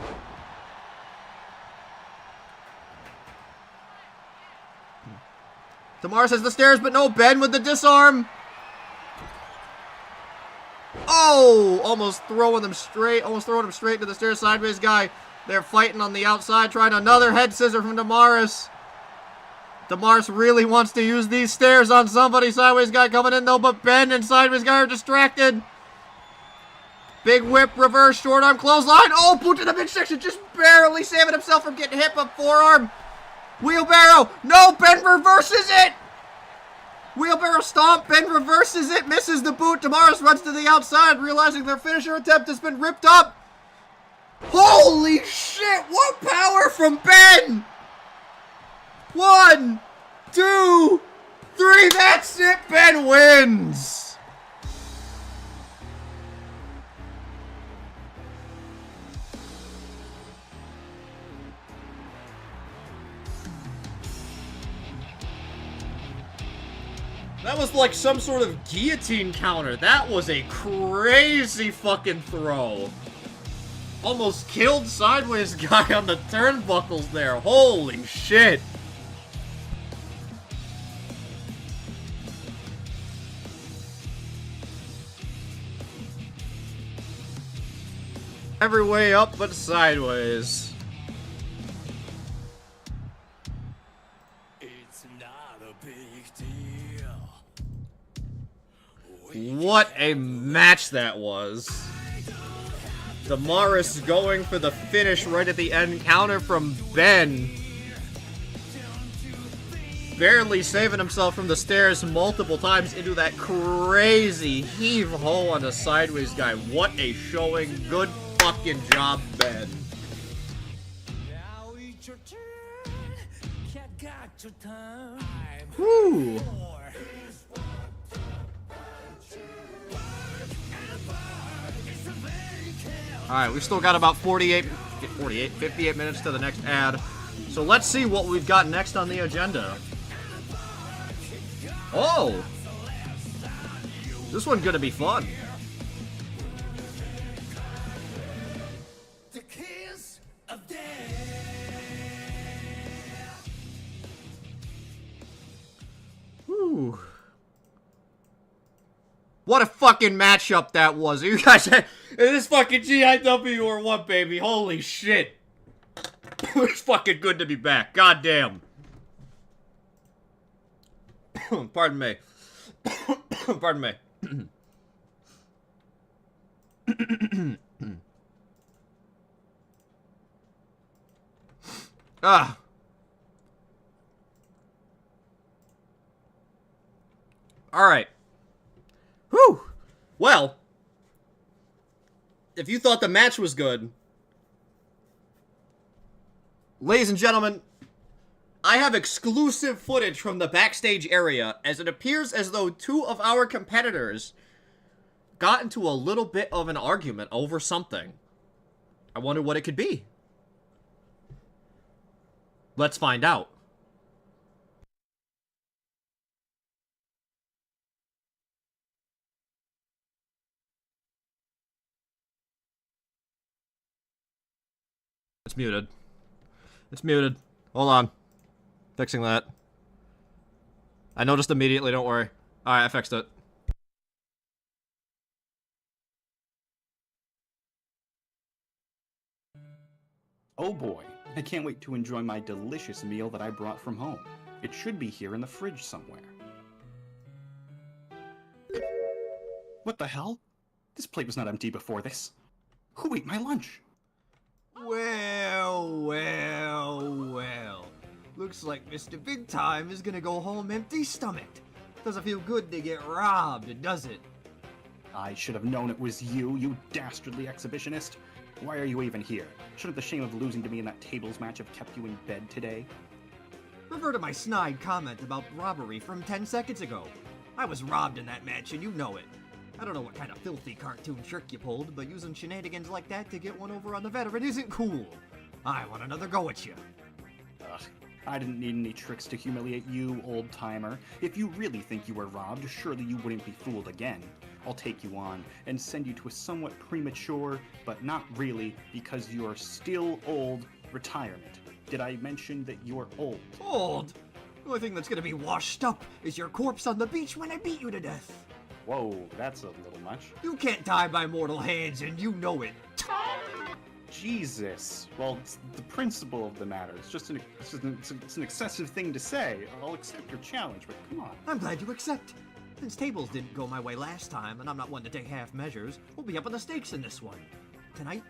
Damaris has the stairs, but no, Ben with the disarm. Oh! Almost throwing them straight into the stairs. Sideways guy. They're fighting on the outside, trying another head scissor from Damaris. Damaris really wants to use these stairs on somebody. Sideways guy coming in though, but Ben and Sideways guy are distracted. Big whip, reverse, short arm, clothesline. Oh, boot to the midsection, just barely saving himself from getting hit, but forearm. Wheelbarrow. No, Ben reverses it. Wheelbarrow stomp. Ben reverses it, misses the boot. Damaris runs to the outside, realizing their finisher attempt has been ripped up. Holy shit, what power from Ben! 1, 2, 3, that's it, Ben wins! That was like some sort of guillotine counter. That was a crazy fucking throw. Almost killed Sideways guy on the turnbuckles there. Holy shit. Every way up but sideways. It's not a big deal. What a match that was. Damaris going for the finish right at the end. Counter from Ben. Barely saving himself from the stairs multiple times into that crazy heave-ho on the Sideways guy. What a showing. Good fucking job, Ben. Now it's your turn. Cat got your time. Woo! Alright, we've still got about 58 58 minutes to the next ad. So let's see what we've got next on the agenda. Oh! This one's gonna be fun. The kiss of death. Whew. What a fucking matchup that was. You guys, this fucking GIW or what, baby? Holy shit. It's fucking good to be back. God damn. Pardon me. Pardon me. Ah. Alright. Whew. Well, if you thought the match was good, ladies and gentlemen, I have exclusive footage from the backstage area, as it appears as though two of our competitors got into a little bit of an argument over something. I wonder what it could be. Let's find out. It's muted. It's muted. Hold on. Fixing that. I noticed immediately, don't worry. Alright, I fixed it. Oh boy, I can't wait to enjoy my delicious meal that I brought from home. It should be here in the fridge somewhere. What the hell? This plate was not empty before this. Who ate my lunch? Well, well, well. Looks like Mr. Big Time is gonna go home empty-stomached. Doesn't feel good to get robbed, does it? I should have known it was you, you dastardly exhibitionist. Why are you even here? Shouldn't the shame of losing to me in that tables match have kept you in bed today? Refer to my snide comment about robbery from 10 seconds ago. I was robbed in that match and you know it. I don't know what kind of filthy cartoon trick you pulled, but using shenanigans like that to get one over on the veteran isn't cool. I want another go at you. Ugh, I didn't need any tricks to humiliate you, old-timer. If you really think you were robbed, surely you wouldn't be fooled again. I'll take you on and send you to a somewhat premature, but not really, because you're still old, retirement. Did I mention that you're old? Old? The only thing that's gonna be washed up is your corpse on the beach when I beat you to death. Whoa, that's a little much. You can't die by mortal hands, and you know it. Jesus. Well, it's the principle of the matter. It's an excessive thing to say. I'll accept your challenge, but come on. I'm glad you accept. Since tables didn't go my way last time, and I'm not one to take half measures, we'll be up on the stakes in this one. Tonight,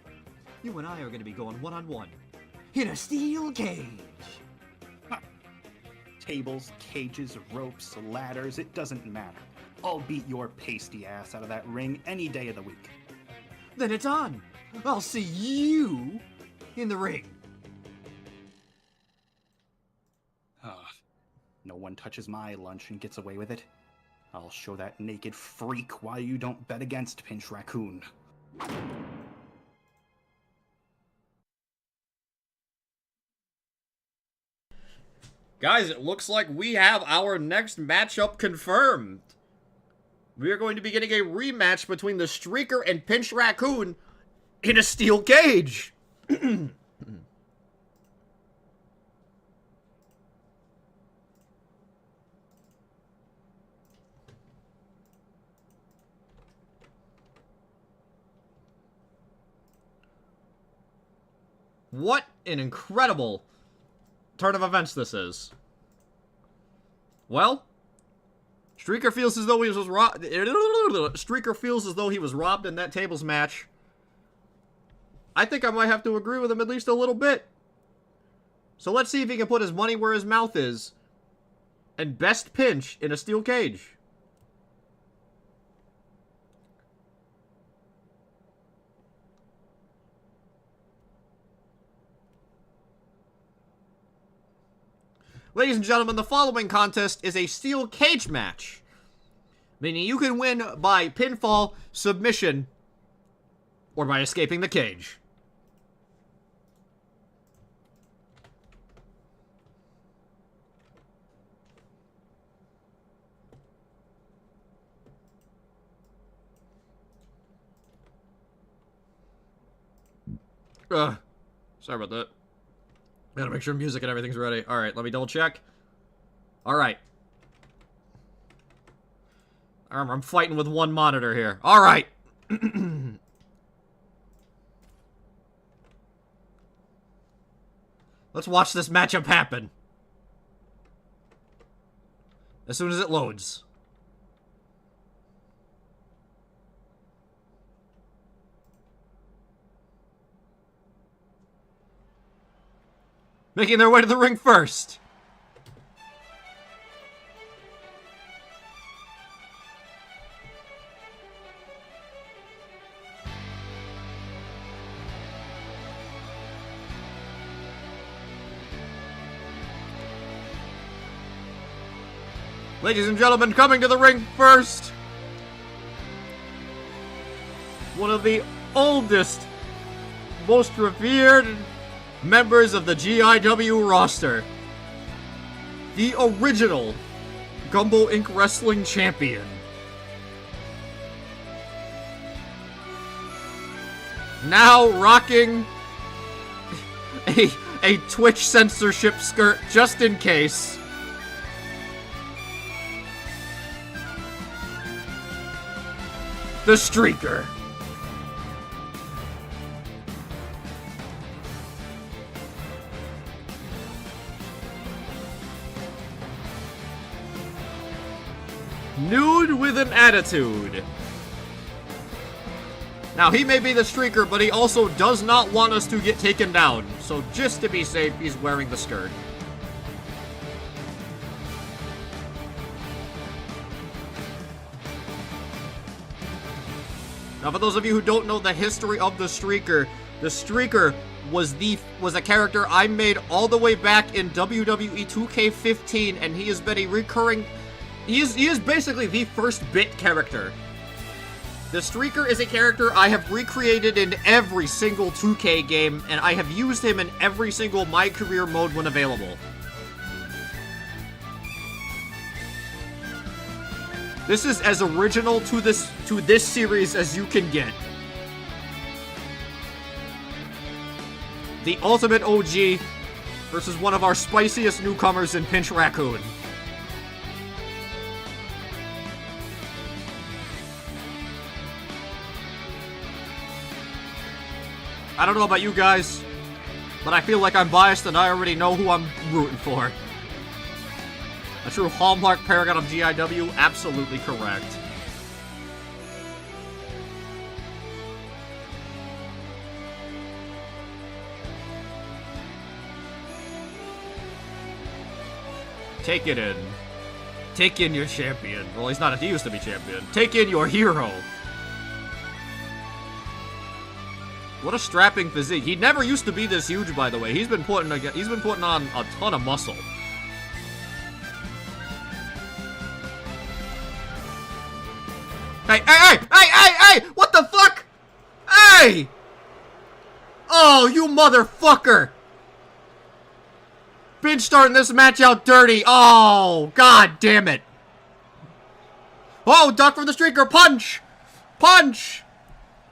you and I are going to be going one-on-one. In a steel cage. Huh. Tables, cages, ropes, ladders, it doesn't matter. I'll beat your pasty ass out of that ring any day of the week. Then it's on. I'll see you in the ring. No one touches my lunch and gets away with it. I'll show that naked freak why you don't bet against Pinch Raccoon. Guys, it looks like we have our next matchup confirmed. We are going to be getting a rematch between the Streaker and Pinch Raccoon in a steel cage. What an incredible turn of events this is. Well, Streaker feels as though he was robbed. Streaker feels as though he was robbed in that tables match. I think I might have to agree with him at least a little bit. So let's see if he can put his money where his mouth is and best Pinch in a steel cage. Ladies and gentlemen, the following contest is a steel cage match, meaning you can win by pinfall, submission, or by escaping the cage. Sorry about that. Gotta make sure music and everything's ready. Alright, let me double check. Alright. I'm fighting with one monitor here. Alright. Let's watch this matchup happen. As soon as it loads. Making their way to the ring first. Ladies and gentlemen, coming to the ring first. One of the oldest, most revered members of the GIW roster. The original Gumbo Inc. Wrestling Champion. Now rocking a Twitch censorship skirt just in case. The Streaker. Nude with an attitude. Now, he may be the Streaker, but he also does not want us to get taken down. So just to be safe, he's wearing the skirt. Now, for those of you who don't know the history of the Streaker was a character I made all the way back in WWE 2K15, and he has been a recurring... He is basically the first bit character. The Streaker is a character I have recreated in every single 2K game, and I have used him in every single My Career mode when available. This is as original to this series as you can get. The ultimate OG versus one of our spiciest newcomers in Pinch Raccoon. I don't know about you guys, but I feel like I'm biased and I already know who I'm rooting for. A true hallmark paragon of GIW, absolutely correct. Take it in. Take in your champion. Well, he's not. He used to be champion. Take in your hero. What a strapping physique. He never used to be this huge, by the way. He's been putting on a ton of muscle. Hey, hey, hey, hey, hey, hey! What the fuck? Hey! Oh, you motherfucker! Been starting this match out dirty. Oh, god damn it. Oh, duck from the streaker. Punch! Punch!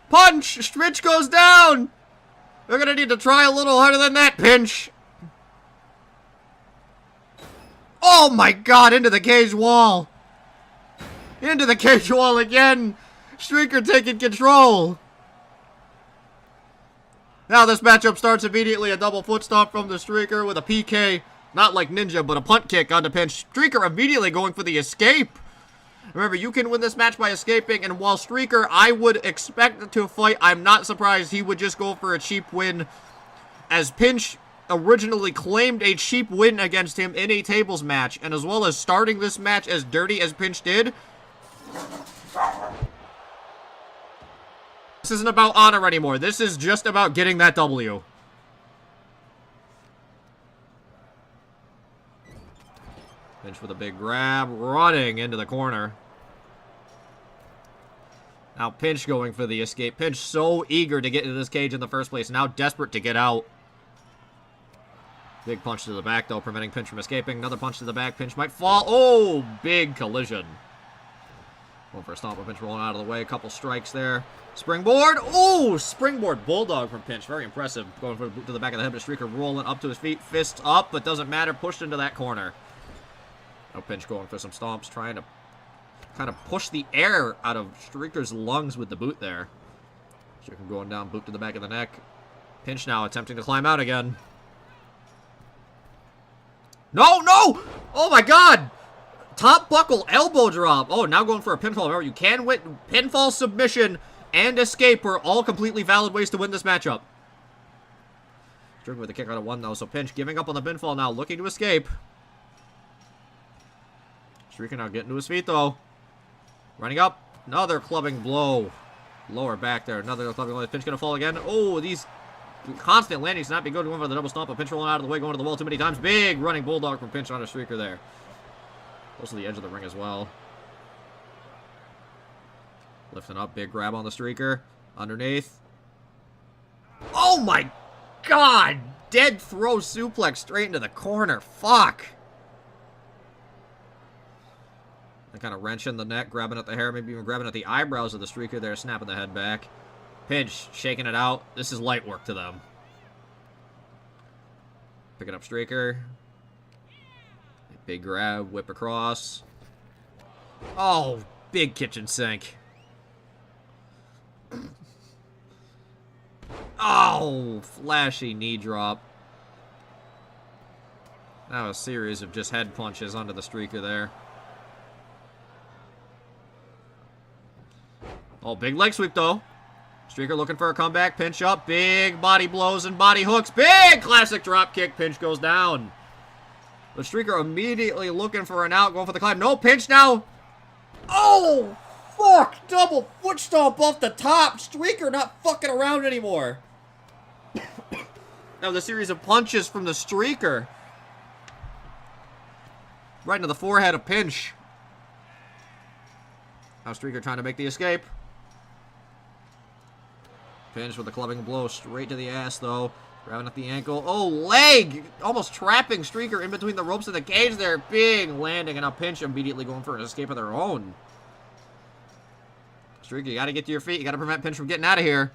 Punch! Stritch goes down! We're gonna need to try a little harder than that, Pinch. Oh my god, into the cage wall. Into the cage wall again. Streaker taking control. Now this matchup starts immediately. A double foot stomp from the Streaker with a PK. Not like Ninja, but a punt kick onto Pinch. Streaker immediately going for the escape. Remember, you can win this match by escaping, and while Streaker, I would expect to fight, I'm not surprised he would just go for a cheap win, as Pinch originally claimed a cheap win against him in a tables match, and as well as starting this match as dirty as Pinch did. This isn't about honor anymore. This is just about getting that W. Pinch with a big grab, running into the corner. Now Pinch going for the escape. Pinch so eager to get into this cage in the first place, now desperate to get out. Big punch to the back, though, preventing Pinch from escaping. Another punch to the back. Pinch might fall. Oh, big collision. Going for a stomp, Pinch rolling out of the way. A couple strikes there. Springboard. Oh, springboard bulldog from Pinch. Very impressive. Going to the back of the head, but Streaker rolling up to his feet. Fist up, but doesn't matter. Pushed into that corner. Now Pinch going for some stomps, trying to kind of push the air out of Streaker's lungs with the boot there. Streaker going down, boot to the back of the neck. Pinch now attempting to climb out again. No, no! Oh my god! Top buckle, elbow drop. Oh, now going for a pinfall. Remember, you can win pinfall, submission, and escape are all completely valid ways to win this matchup. Streaker with a kick out of one, though, so Pinch giving up on the pinfall now, looking to escape. Streaker now getting to his feet, though. Running up. Another clubbing blow. Lower back there. Another clubbing blow. Pinch gonna fall again. Oh, these constant landings not be good. Going for the double stomp. Pinch rolling out of the way. Going to the wall too many times. Big running bulldog from Pinch on a Streaker there. Close to the edge of the ring as well. Lifting up. Big grab on the Streaker. Underneath. Oh my god! Dead throw suplex straight into the corner. Fuck! Kind of wrenching the neck, grabbing at the hair, maybe even grabbing at the eyebrows of the Streaker there, snapping the head back. Pinch, shaking it out. This is light work to them. Picking up Streaker. Big grab, whip across. Oh, big kitchen sink. Oh, flashy knee drop. Now a series of just head punches onto the Streaker there. Oh, big leg sweep, though. Streaker looking for a comeback. Pinch up. Big body blows and body hooks. Big classic drop kick. Pinch goes down. The Streaker immediately looking for an out. Going for the climb. No, Pinch now. Oh, fuck. Double foot stomp off the top. Streaker not fucking around anymore. Now the series of punches from the Streaker. Right into the forehead of Pinch. Now Streaker trying to make the escape. Pinch with a clubbing blow straight to the ass, though. Grabbing at the ankle. Oh, leg! Almost trapping Streaker in between the ropes of the cage there. Big landing, and now Pinch immediately going for an escape of their own. Streaker, you gotta get to your feet. You gotta prevent Pinch from getting out of here.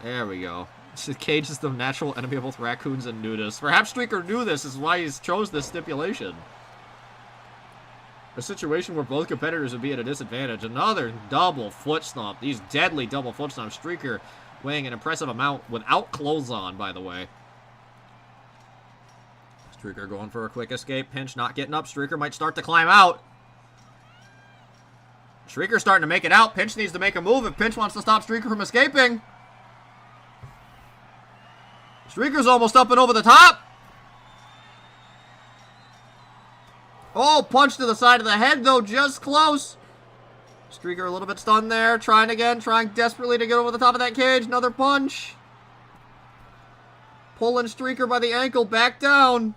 There we go. The cage is the natural enemy of both raccoons and nudists. Perhaps Streaker knew this. Is why he chose this stipulation. A situation where both competitors would be at a disadvantage. Another double foot stomp. These deadly double foot stomps. Streaker Weighing an impressive amount without clothes on, by the way. Streaker going for a quick escape. Pinch not getting up. Streaker might start to climb out. Streaker's starting to make it out. Pinch needs to make a move if Pinch wants to stop Streaker from escaping. Streaker's almost up and over the top. Oh, punch to the side of the head, though. Just close. Streaker a little bit stunned there. Trying again. Trying desperately to get over the top of that cage. Another punch. Pulling Streaker by the ankle. Back down.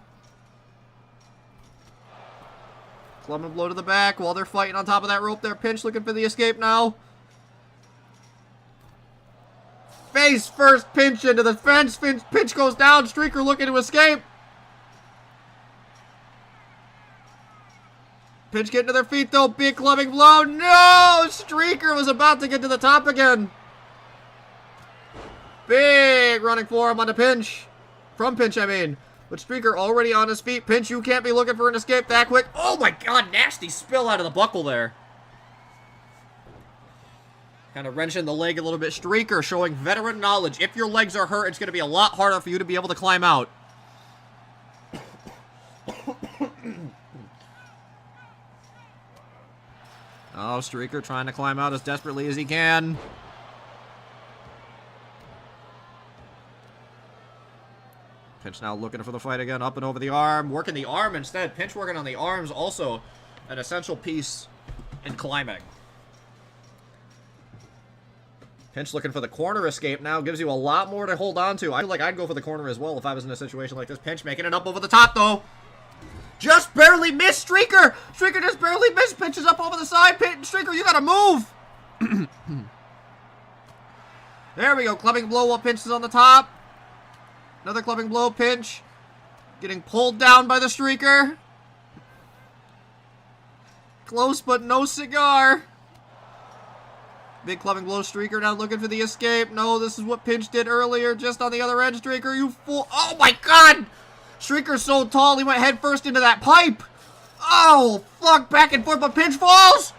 Club and blow to the back while they're fighting on top of that rope there. Pinch looking for the escape now. Face first, Pinch into the fence. Pinch goes down. Streaker looking to escape. Pinch getting to their feet though. Big clubbing blow. No! Streaker was about to get to the top again. Big running forearm on the Pinch. From Pinch, I mean. But Streaker already on his feet. Pinch, you can't be looking for an escape that quick. Oh my god, nasty spill out of the buckle there. Kind of wrenching the leg a little bit. Streaker showing veteran knowledge. If your legs are hurt, it's going to be a lot harder for you to be able to climb out. Oh, Streaker trying to climb out as desperately as he can. Pinch now looking for the fight again, up and over the arm. Working the arm instead. Pinch working on the arms, also an essential piece in climbing. Pinch looking for the corner escape now. Gives you a lot more to hold on to. I feel like I'd go for the corner as well if I was in a situation like this. Pinch making it up over the top, though. Just barely missed Streaker. Streaker just barely missed. Pinch is up over the side. Streaker, you gotta move. There we go. Clubbing blow while Pinch is on the top. Another clubbing blow. Pinch getting pulled down by the Streaker. Close, but no cigar. Big clubbing blow. Streaker now looking for the escape. No, this is what Pinch did earlier. Just on the other end. Streaker, you fool. Oh my god. Streaker's so tall, he went head first into that pipe. Oh, fuck, back and forth, but Pinch falls.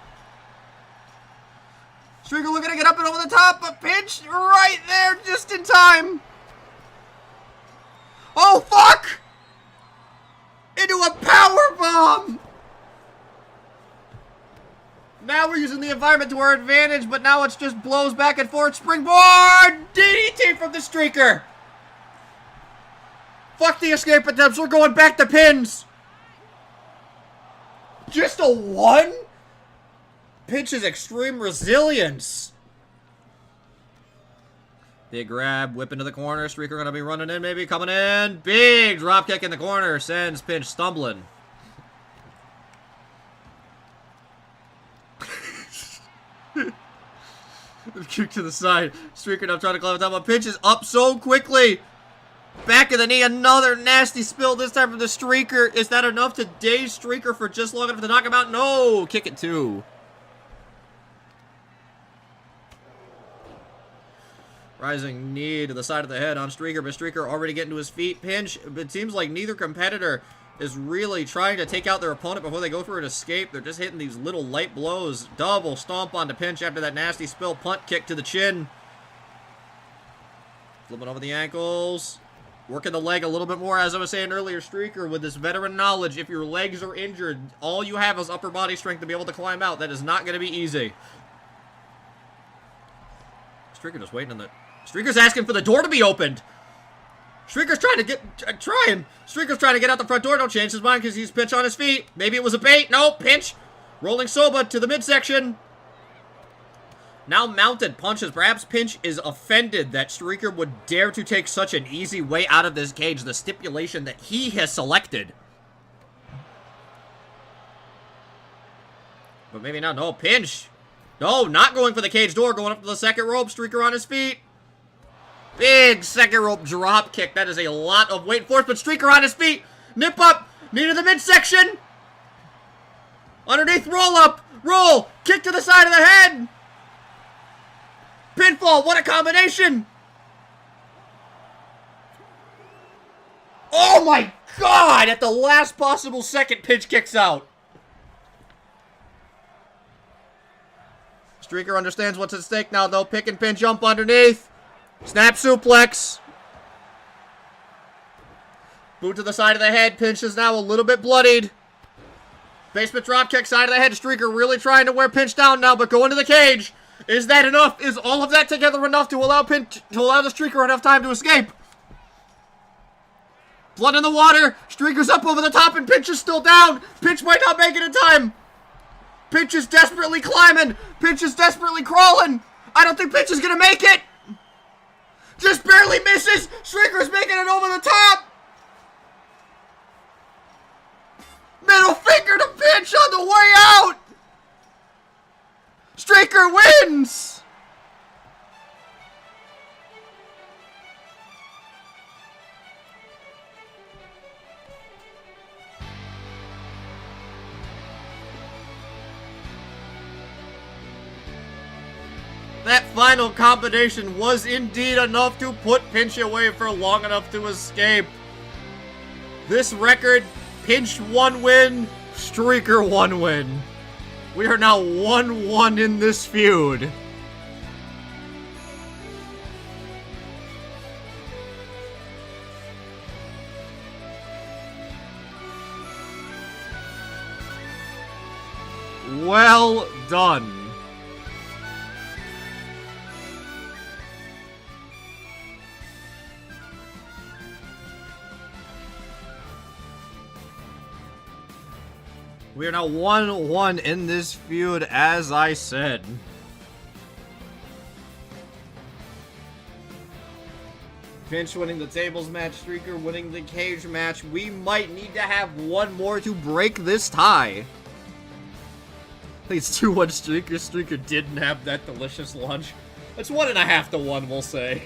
Streaker looking to get up and over the top, but Pinch right there just in time. Oh, fuck! Into a power bomb! Now we're using the environment to our advantage, but now it's just blows back and forth. Springboard! DDT from the Streaker! Fuck the escape attempts, we're going back to pins! Just a one? Pinch's extreme resilience. Big grab, whip into the corner. Streaker gonna be running in, maybe coming in. Big drop kick in the corner, sends Pinch stumbling. Kick to the side. Streaker now trying to climb on top, but Pinch is up so quickly. Back of the knee, another nasty spill, this time from the Streaker. Is that enough to daze Streaker for just long enough to knock him out? No! Kick it too. Rising knee to the side of the head on Streaker, but Streaker already getting to his feet. Pinch, it seems like neither competitor is really trying to take out their opponent before they go for an escape. They're just hitting these little light blows. Double stomp onto Pinch after that nasty spill. Punt kick to the chin. Flipping over the ankles. Working the leg a little bit more, as I was saying earlier. Streaker, with this veteran knowledge, if your legs are injured, all you have is upper body strength to be able to climb out. That is not going to be easy. Streaker just waiting on the... Streaker's asking for the door to be opened. Streaker's trying to get... Streaker's trying to get out the front door. Don't change his mind because he's Pinch on his feet. Maybe it was a bait. No, Pinch. Rolling Soba to the midsection. Now mounted punches. Perhaps Pinch is offended that Streaker would dare to take such an easy way out of this cage. The stipulation that he has selected. But maybe not. No, Pinch. No, not going for the cage door. Going up to the second rope. Streaker on his feet. Big second rope drop kick. That is a lot of weight force, but Streaker on his feet. Nip up. Knee to the midsection. Underneath roll up. Roll. Kick to the side of the head. Pinfall. What a combination. Oh my god. At the last possible second, Pinch kicks out. Streaker understands what's at stake now, though. Pick and pin jump underneath. Snap suplex. Boot to the side of the head. Pinch is now a little bit bloodied. Basement dropkick, side of the head. Streaker really trying to wear Pinch down now, but going to the cage. Is that enough? Is all of that together enough to allow the Streaker enough time to escape? Blood in the water. Streaker's up over the top, and Pinch is still down. Pinch might not make it in time. Pinch is desperately climbing. Pinch is desperately crawling. I don't think Pinch is gonna make it. Just barely misses. Streaker's making it over the top. Middle finger to Pinch on the way out. Streaker wins. That final combination was indeed enough to put Pinch away for long enough to escape. This record, Pinch 1 win, Streaker 1 win. We are now 1-1 in this feud. Well done. We are now 1-1 in this feud, as I said. Pinch winning the tables match, Streaker winning the cage match. We might need to have one more to break this tie. I think it's 2-1 Streaker. Streaker didn't have that delicious lunch. It's 1.5 to 1, we'll say.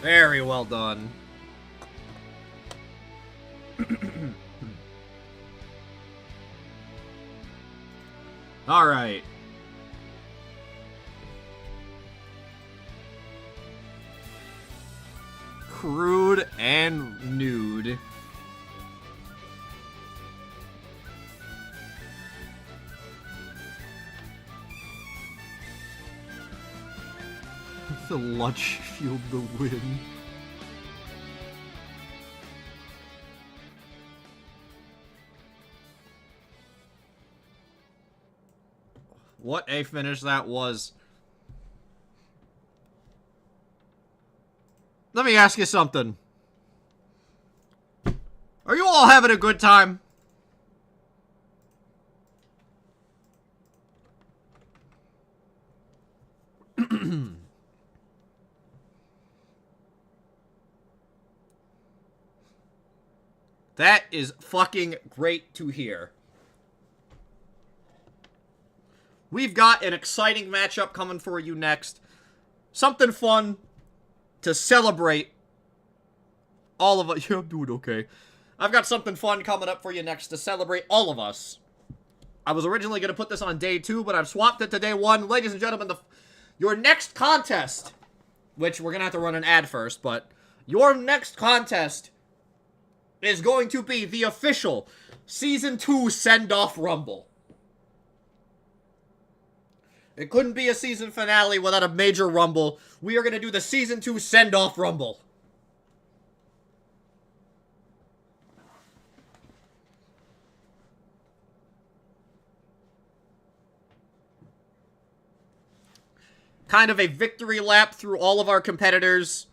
Very well done. All right. Crude and nude. The lunch fueled the win. What a finish that was. Let me ask you something. Are you all having a good time? That is fucking great to hear. We've got an exciting matchup coming for you next. Something fun to celebrate all of us. Yeah, I'm doing okay. I've got something fun coming up for you next to celebrate all of us. I was originally going to put this on day 2, but I've swapped it to day 1. Ladies and gentlemen, your next contest, which we're going to have to run an ad first, but your next contest is going to be the official Season 2 Send-Off Rumble. It couldn't be a season finale without a major rumble. We are going to do the Season 2 Send-Off Rumble. Kind of a victory lap through all of our competitors.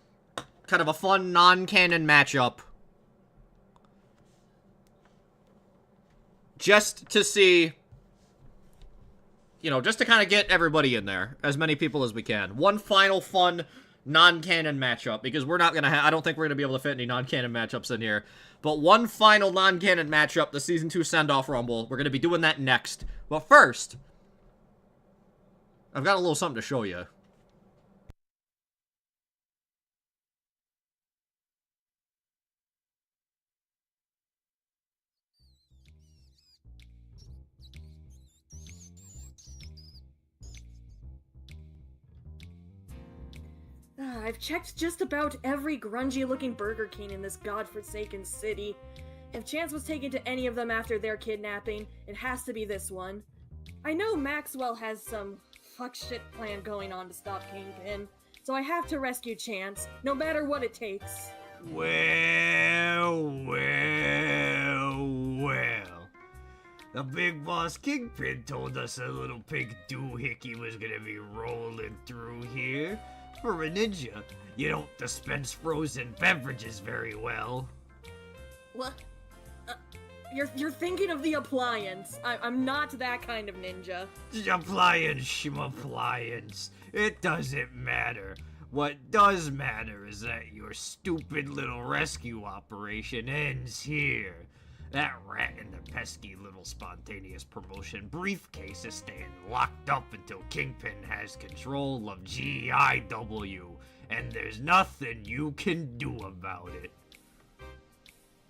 Kind of a fun non-canon matchup. Just to see... You know, just to kind of get everybody in there. As many people as we can. One final fun non-canon matchup. Because we're not going to have... I don't think we're going to be able to fit any non-canon matchups in here. But one final non-canon matchup. The Season 2 Send-Off Rumble. We're going to be doing that next. But first... I've got a little something to show you. I've checked just about every grungy-looking Burger King in this godforsaken city. If Chance was taken to any of them after their kidnapping, it has to be this one. I know Maxwell has some fuck shit plan going on to stop Kingpin, so I have to rescue Chance, no matter what it takes. Well. The big boss Kingpin told us a little pink doohickey was gonna be rolling through here. For a ninja, you don't dispense frozen beverages very well. What? You're thinking of the appliance. I'm not that kind of ninja. Appliance. It doesn't matter. What does matter is that your stupid little rescue operation ends here. That rat in the pesky little spontaneous promotion briefcase is staying locked up until Kingpin has control of GIW, and there's nothing you can do about it.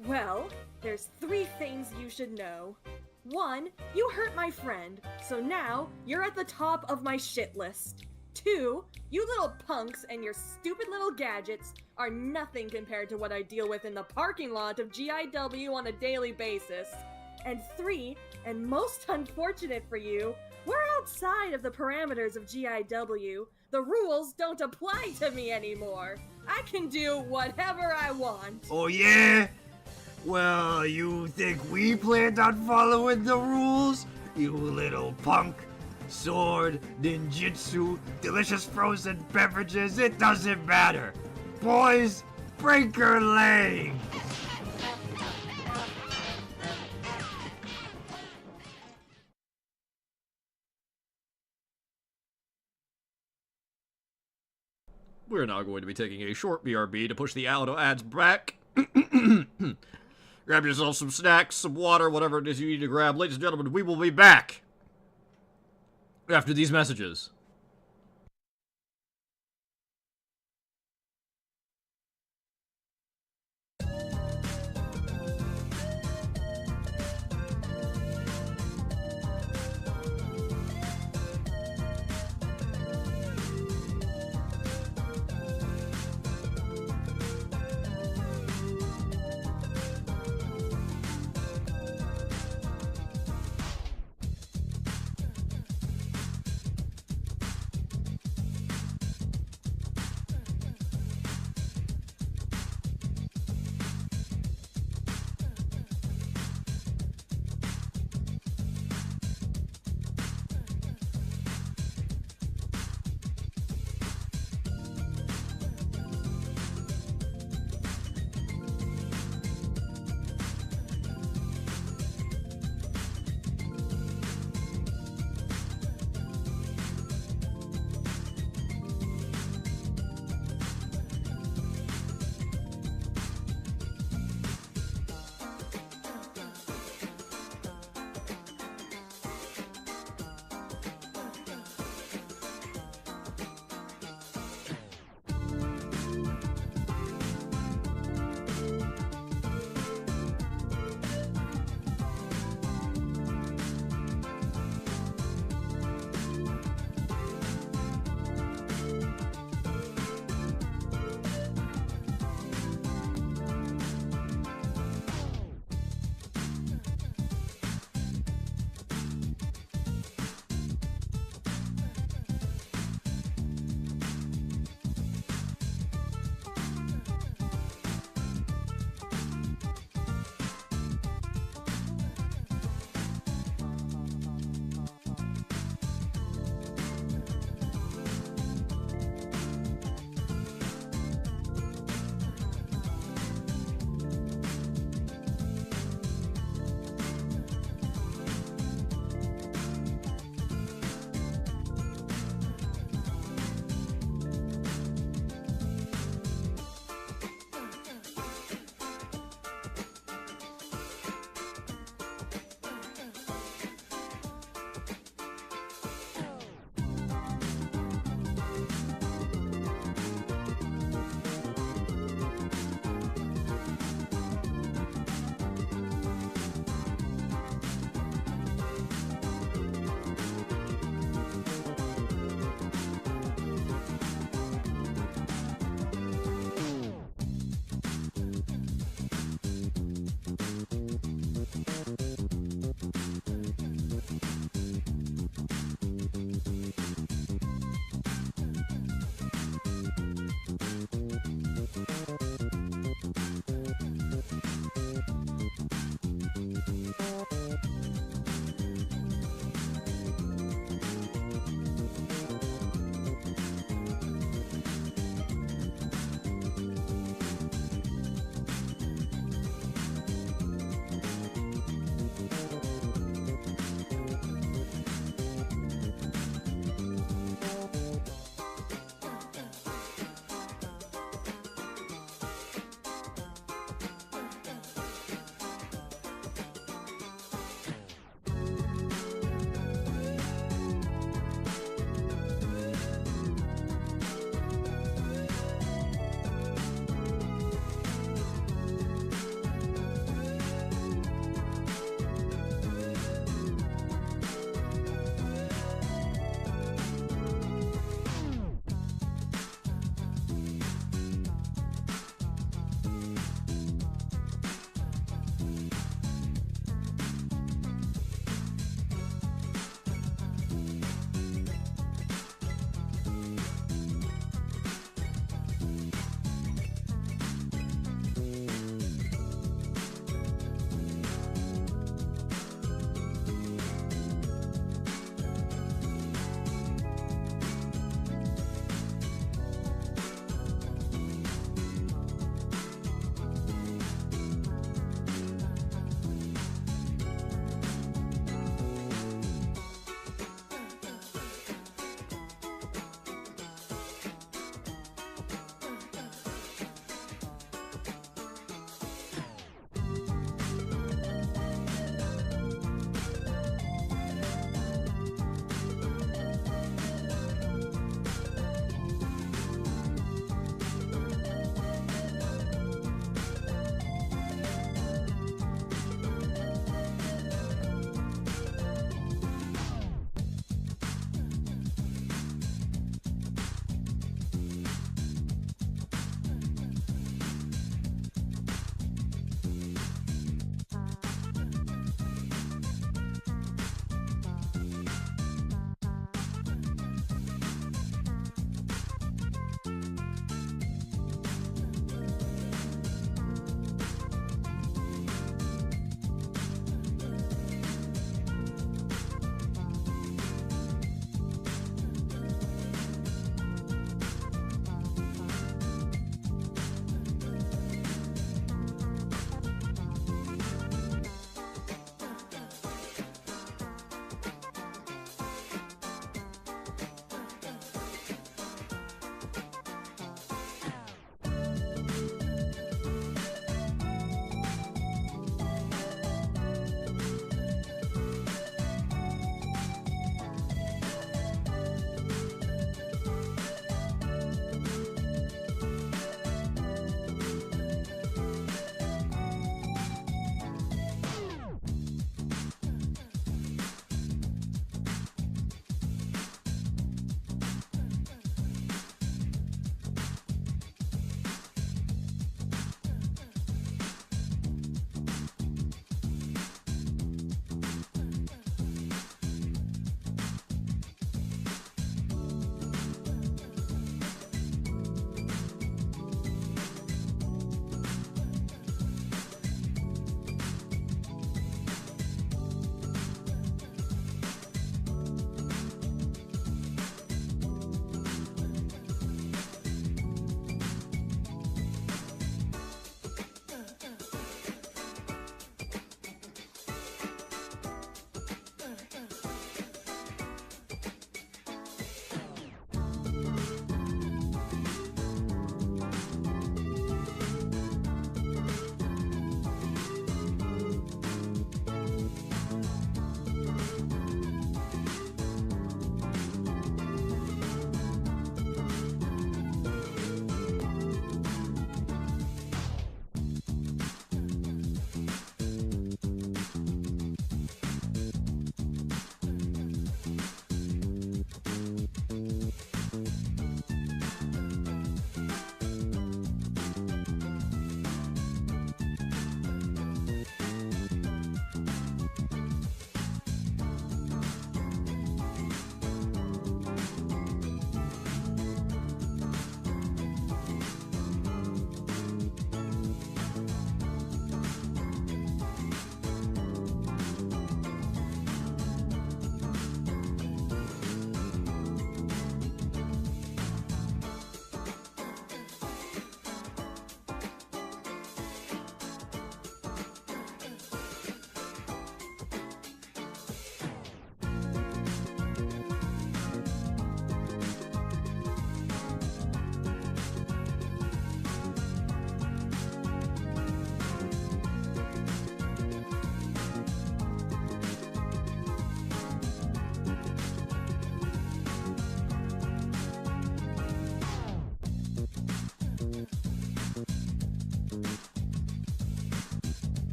Well, there's 3 things you should know. 1, you hurt my friend, so now you're at the top of my shit list. 2, you little punks and your stupid little gadgets are nothing compared to what I deal with in the parking lot of GIW on a daily basis. And 3, and most unfortunate for you, we're outside of the parameters of GIW. The rules don't apply to me anymore. I can do whatever I want. Oh yeah? Well, you think we planned on following the rules? You little punk. Sword, ninjutsu, delicious frozen beverages, it doesn't matter. Boys, break her leg! We're now going to be taking a short BRB to push the auto ads back. Grab yourself some snacks, some water, whatever it is you need to grab. Ladies and gentlemen, we will be back after these messages.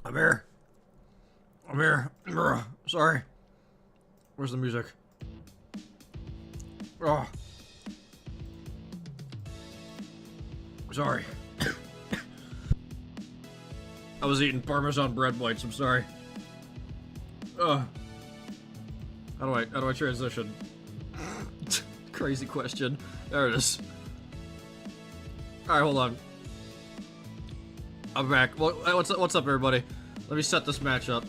I'm here. I'm here. Ugh, sorry. Where's the music? Oh. Sorry. I was eating Parmesan bread bites, I'm sorry. Ugh. How do I transition? Crazy question. There it is. Alright, hold on. I'm back. Well, what's up, everybody? Let me set this match up.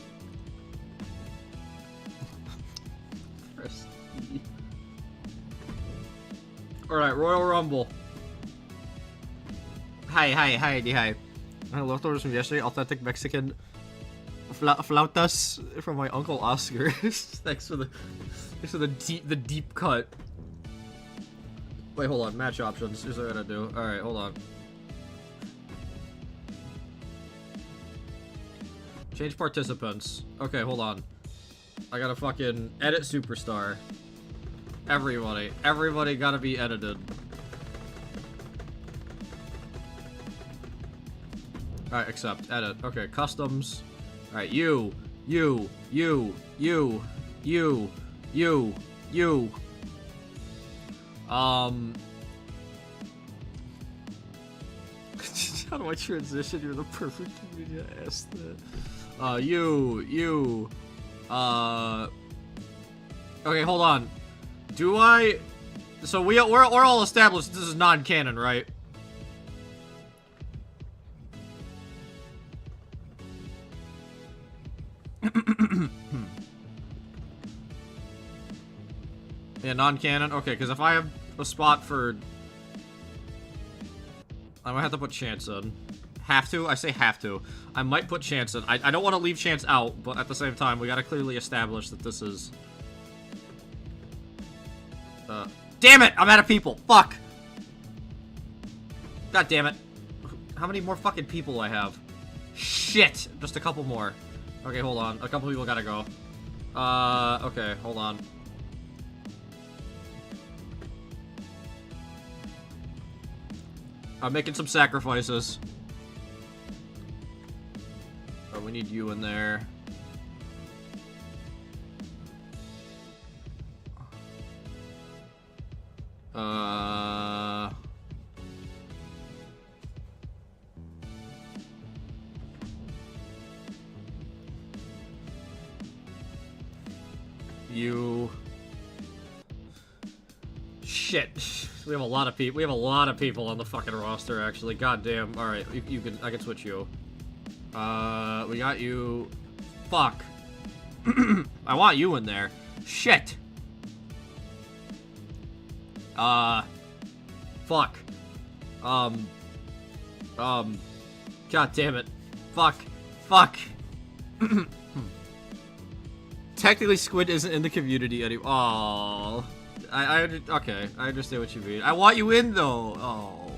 Alright, Royal Rumble. Hi. I leftovers from yesterday. Authentic Mexican flautas from my Uncle Oscar. Thanks for the deep cut. Wait, hold on. Match options. Here's what I gotta do. Alright, hold on. Change participants. Okay, hold on. I gotta fucking edit Superstar. Everybody gotta be edited. Alright, accept. Edit. Okay, customs. Alright, you. How do I transition? You're the perfect media ask that. Okay, hold on. Do I? So we're all established this is non-canon, right? Yeah, non-canon. Okay, because if I have a spot for, I might have to put Chance in. Have to? I say have to. I might put Chance in. I don't want to leave Chance out, but at the same time, we gotta clearly establish that this is. Damn it! I'm out of people. Fuck. God damn it. How many more fucking people do I have? Shit. Just a couple more. Okay, hold on. A couple people gotta go. Okay, hold on. I'm making some sacrifices. Oh, we need you in there. You. Shit. We have a lot of people. We have a lot of people on the fucking roster, actually. God damn. All right, you can. I can switch you. We got you. Fuck. I want you in there. Shit. Fuck. God damn it. Fuck. Technically, Squid isn't in the community anymore. Aww. Okay, I understand what you mean. I want you in, though. Oh,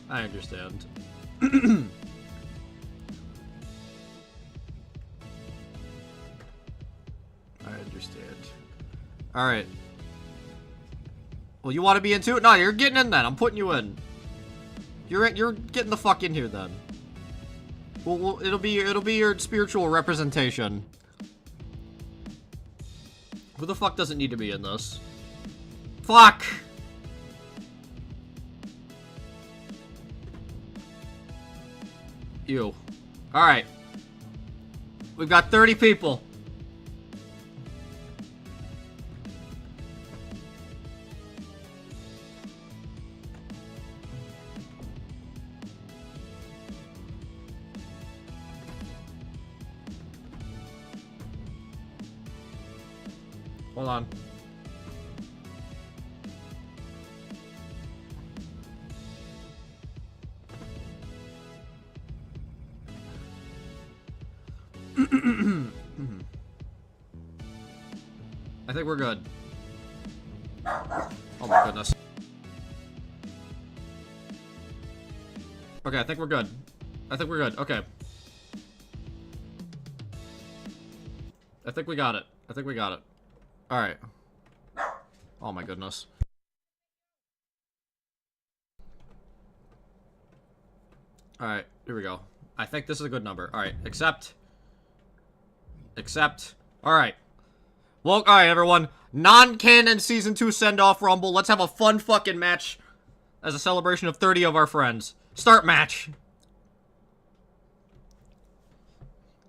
I understand. I understand. Alright. Well, you want to be in too? No, you're getting in then. I'm putting you in. You're getting the fuck in here then. Well, it'll be your spiritual representation. Who the fuck doesn't need to be in this? Fuck! You. Alright. We've got 30 people. Hold on. I think we're good. Oh my goodness. Okay, I think we're good. Okay. I think we got it. Alright. Oh my goodness. Alright, here we go. I think this is a good number. Alright, accept. Accept. Alright. Well, alright, everyone. Non-canon Season 2 send-off Rumble. Let's have a fun fucking match as a celebration of 30 of our friends. Start match.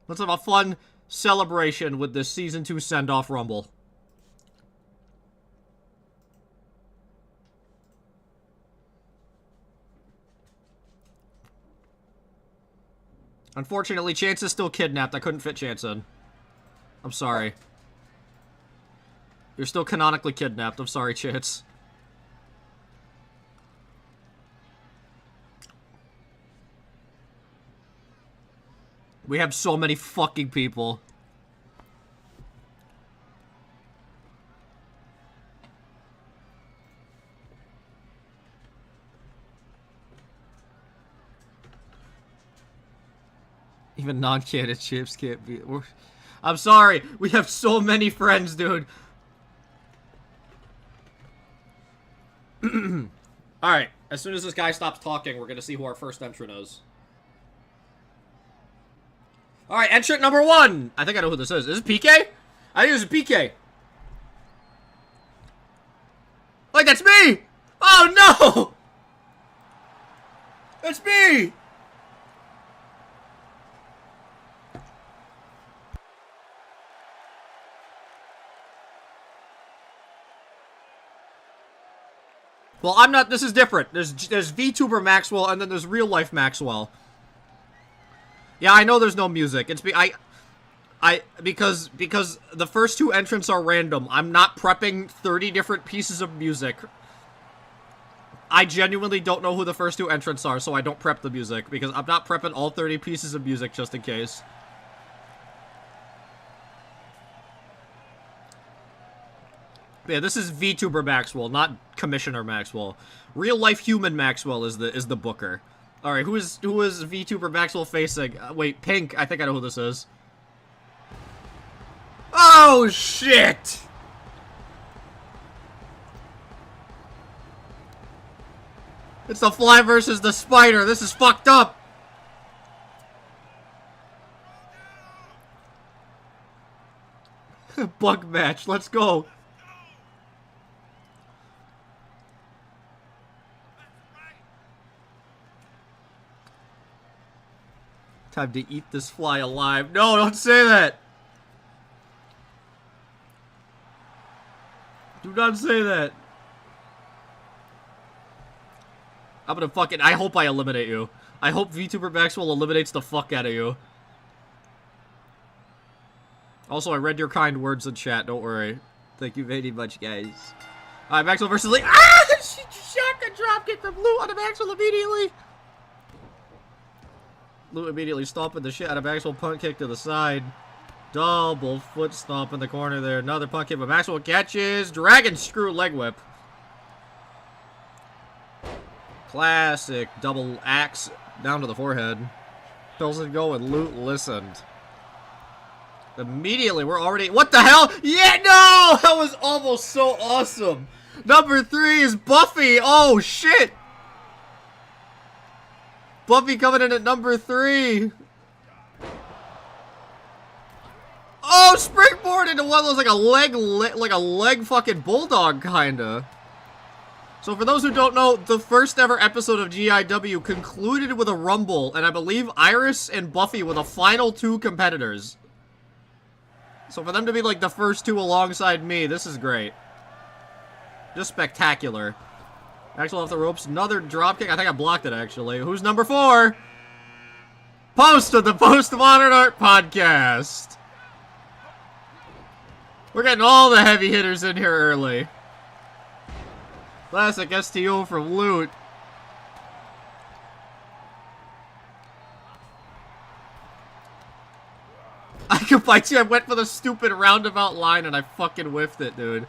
Let's have a fun celebration with this Season 2 send-off Rumble. Unfortunately, Chance is still kidnapped. I couldn't fit Chance in. I'm sorry. You're still canonically kidnapped. I'm sorry, Chance. We have so many fucking people. Even non-canon chips can't be... I'm sorry. We have so many friends, dude. Alright. As soon as this guy stops talking, we're gonna see who our first entrant is. Alright, entrant number 1! I think I know who this is. Is this PK? I think this is PK. Like, that's me! Oh, no! That's me! Well, I'm not. This is different. There's VTuber Maxwell, and then there's real life Maxwell. Yeah, I know there's no music. It's because the first 2 entrants are random. I'm not prepping 30 different pieces of music. I genuinely don't know who the first 2 entrants are, so I don't prep the music because I'm not prepping all 30 pieces of music just in case. Yeah, this is VTuber Maxwell, not Commissioner Maxwell. Real life human Maxwell is the booker. All right, who is VTuber Maxwell facing? Wait, Pink. I think I know who this is. Oh shit! It's the fly versus the spider. This is fucked up. Bug match. Let's go. Time to eat this fly alive. No, don't say that. Do not say that. I'm gonna fucking... I hope I eliminate you. I hope VTuber Maxwell eliminates the fuck out of you. Also, I read your kind words in chat. Don't worry. Thank you very much, guys. Alright, Maxwell versus Lee. Ah! Shotgun dropkick from Lou on Maxwell immediately. Lou immediately stomping the shit out of Maxwell, punt kick to the side. Double foot stomp in the corner there. Another punt kick, but Maxwell catches. Dragon screw leg whip. Classic double axe down to the forehead. Doesn't go and Loot listened. Immediately, we're already... What the hell? Yeah, no! That was almost so awesome. Number 3 is Buffy. Oh, shit. Buffy coming in at number 3. Oh, springboard into one of those like a leg fucking bulldog kinda. So for those who don't know, the first ever episode of GIW concluded with a rumble, and I believe Iris and Buffy were the final 2 competitors. So for them to be like the first 2 alongside me, this is great. Just spectacular. Maxwell off the ropes. Another dropkick. I think I blocked it, actually. Who's number 4? Post of the Post-Modern Art Podcast. We're getting all the heavy hitters in here early. Classic STO from Loot. I went for the stupid roundabout line and I fucking whiffed it, dude.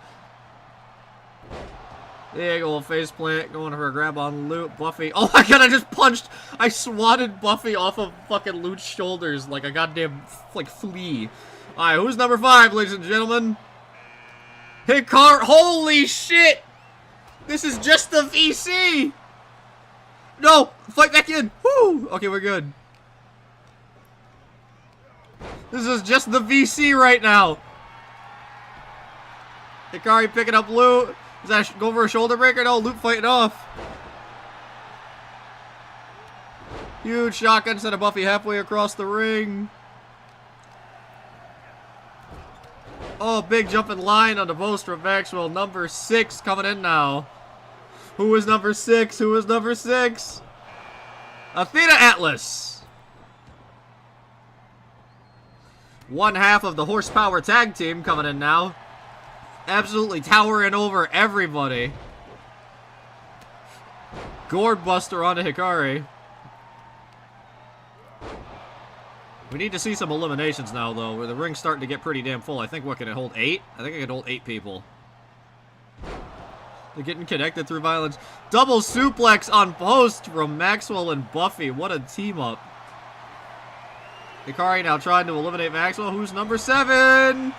Big old faceplant, going for a grab on Loot. Buffy. Oh my god, I just punched. I swatted Buffy off of fucking Loot's shoulders like a goddamn, like, flea. Alright, who's number 5, ladies and gentlemen? Hikar. Holy shit! This is just the VC! No! Fight back in! Woo! Okay, we're good. This is just the VC right now. Hikari picking up loot. Does that go for a shoulder breaker? No, loot fighting off. Huge shotgun sent a Buffy halfway across the ring. Oh, big jumping line on the post from Maxwell. Number 6 coming in now. Who is number 6? Who is number 6? Athena Atlas. One half of the horsepower tag team coming in now. Absolutely towering over everybody. Gourd Buster onto Hikari. We need to see some eliminations now, though, where the ring's starting to get pretty damn full. I think, what, can it hold 8? I think it can hold 8 people. They're getting connected through violence. Double suplex on post from Maxwell and Buffy. What a team up. Hikari now trying to eliminate Maxwell. Who's number 7?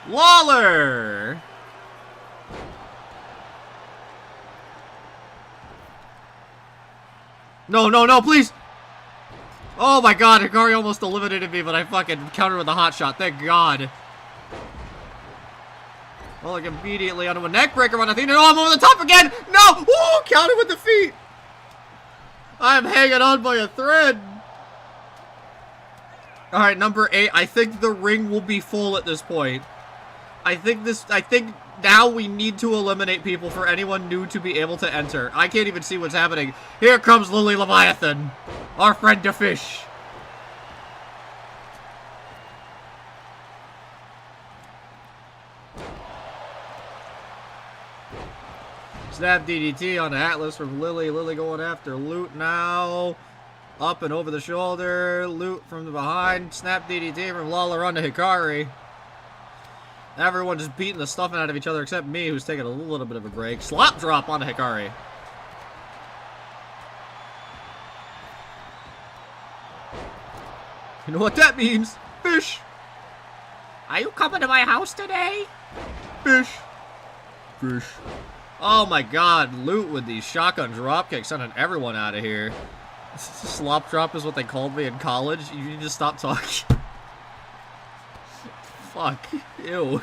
Lawler! No, no, no, please! Oh my god, Hikari almost eliminated me, but I fucking countered with a hot shot. Thank god. Well, like immediately onto a neck breaker on Athena. No, I'm over the top again! No! Woo! Counter with the feet! I'm hanging on by a thread. Alright, number 8. I think the ring will be full at this point. I think now we need to eliminate people for anyone new to be able to enter. I can't even see what's happening. Here comes Lily Leviathan, our friend to fish. Snap DDT on the Atlas from Lily. Lily going after Loot now. Up and over the shoulder. Loot from the behind. Snap DDT from Lawler onto Hikari. Everyone just beating the stuffing out of each other except me, who's taking a little bit of a break. Slop drop onto Hikari. You know what that means? Fish. Are you coming to my house today? Fish. Fish. Oh my god, Loot with these shotgun dropkicks sending everyone out of here. Slop drop is what they called me in college. You need to stop talking. Fuck. Ew.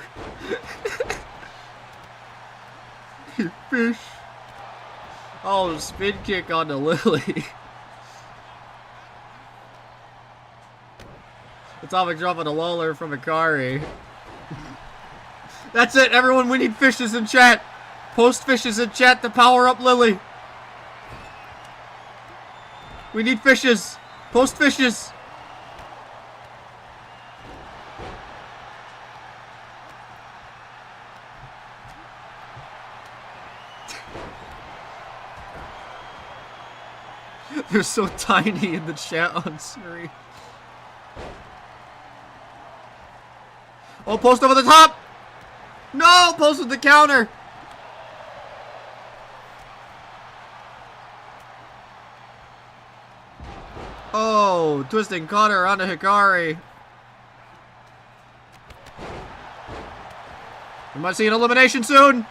Fish. Oh, spin kick onto Lily. Atomic drop on a Lawler from Hikari. That's it, everyone. We need fishes in chat. Post fishes in chat to power up Lily. We need fishes. Post fishes. They're so tiny in the chat on screen. Oh, post over the top! No! Post with the counter! Oh, twisting cutter onto Hikari. We might see an elimination soon.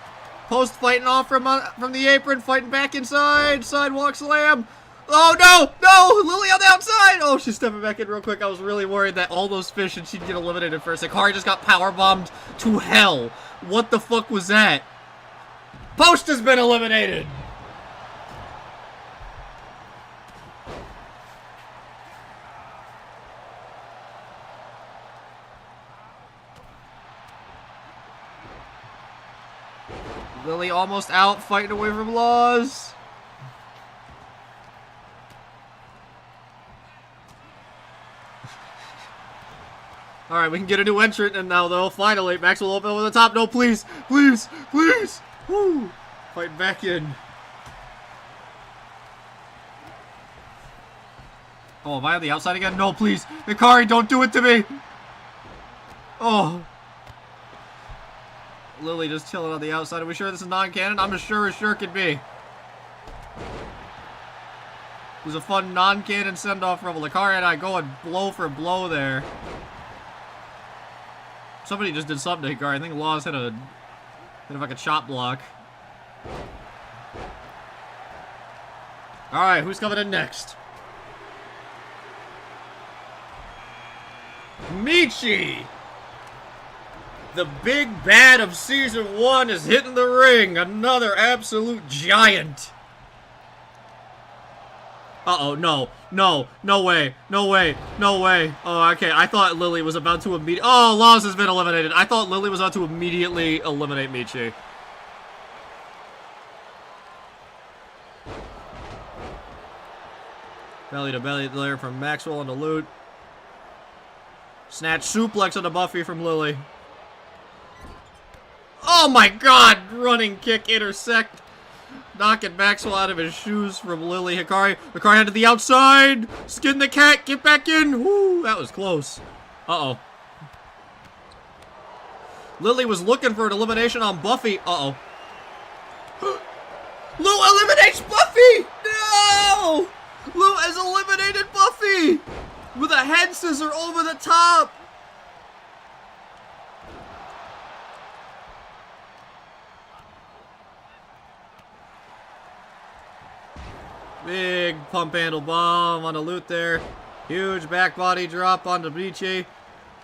Post fighting off from the apron, fighting back inside. Sidewalk slam. Oh no! No! Lily on the outside! Oh, she's stepping back in real quick. I was really worried that all those fish and she'd get eliminated first. Hikari just got powerbombed to hell. What the fuck was that? Post has been eliminated! Lily almost out, fighting away from Laws. Alright, we can get a new entrant in now, though. Finally, Maxwell open over the top. No, please. Please. Please. Woo. Fighting back in. Oh, am I on the outside again? No, please. Hikari, don't do it to me. Oh. Lily just chilling on the outside. Are we sure this is non-canon? I'm as sure can be. It was a fun non-canon send-off from Hikari and I going blow for blow there. Somebody just did something to Hikari. I think Laws hit a like a chop block. Alright, who's coming in next? Michi! The big bad of Season 1 is hitting the ring. Another absolute giant. Uh-oh, no. No. No way. No way. No way. Oh, okay. I thought Lily was about to immediately... Oh, Laws has been eliminated. I thought Lily was about to immediately eliminate Michi. Belly to belly there from Maxwell and the loot. Snatch suplex on the Buffy from Lily. Oh my god! Running kick intersect. Knocking Maxwell out of his shoes from Lily. Hikari. Hikari head to the outside. Skin the cat. Get back in. Woo! That was close. Uh-oh. Lily was looking for an elimination on Buffy. Uh-oh. Lou eliminates Buffy! No! Lou has eliminated Buffy! With a head scissor over the top! Big pump handle bomb on the loot there. Huge back body drop onto Michi.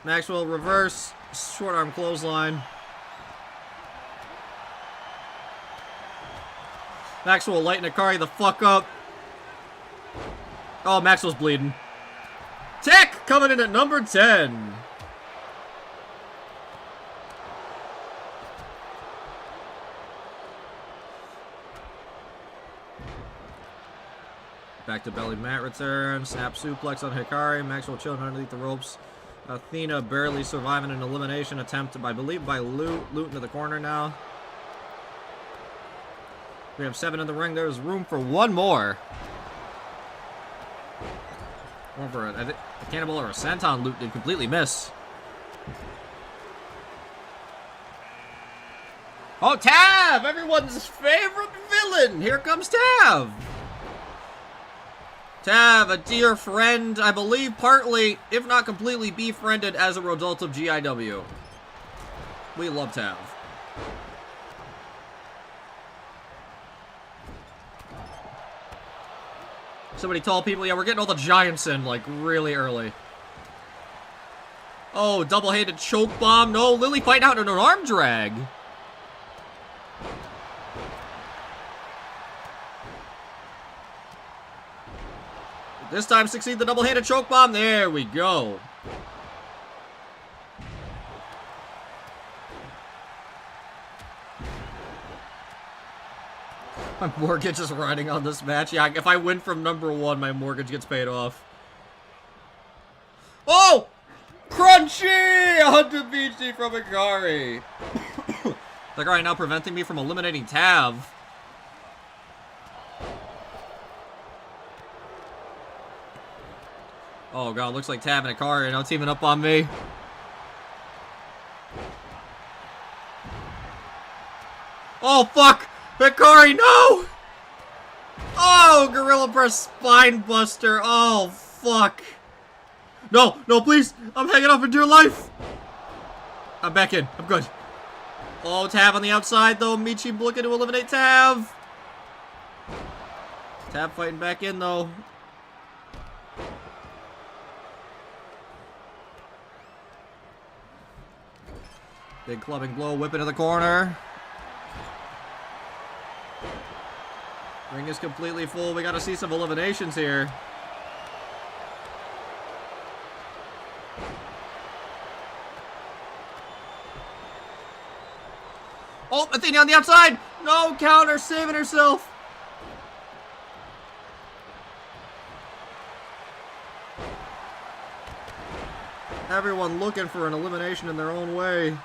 Maxwell reverse. Short arm clothesline. Maxwell lighting Hikari the fuck up. Oh, Maxwell's bleeding. Tech coming in at number 10. Back to belly mat return. Snap suplex on Hikari. Maxwell chilling underneath the ropes. Athena barely surviving an elimination attempt, I believe, by Loot. Loot into the corner now. We have 7 in the ring. There's room for one more. One for a cannibal or a senton. Loot did completely miss. Oh, Tav! Everyone's favorite villain! Here comes Tav! Tav, a dear friend, I believe partly, if not completely, befriended as a result of GIW. We love Tav. Somebody told people, yeah, we're getting all the giants in, like, really early. Oh, double-handed choke bomb. No, Lily fighting out in an arm drag. This time succeed the double-handed choke bomb. There we go. My mortgage is riding on this match. Yeah, if I win from number 1, my mortgage gets paid off. Oh! Crunchy! Onto Michi from Hikari. Hikari now preventing me from eliminating Tav. Oh god, looks like Tav and Hikari are now teaming up on me. Oh fuck! Hikari, no! Oh, Gorilla Press Spine Buster. Oh fuck. No, no, please! I'm hanging on for dear life! I'm back in. I'm good. Oh, Tav on the outside though. Michi looking to eliminate Tav. Tav fighting back in though. Big clubbing blow, whip into the corner. Ring is completely full. We gotta see some eliminations here. Oh, Athena on the outside! No, counter, saving herself! Everyone looking for an elimination in their own way.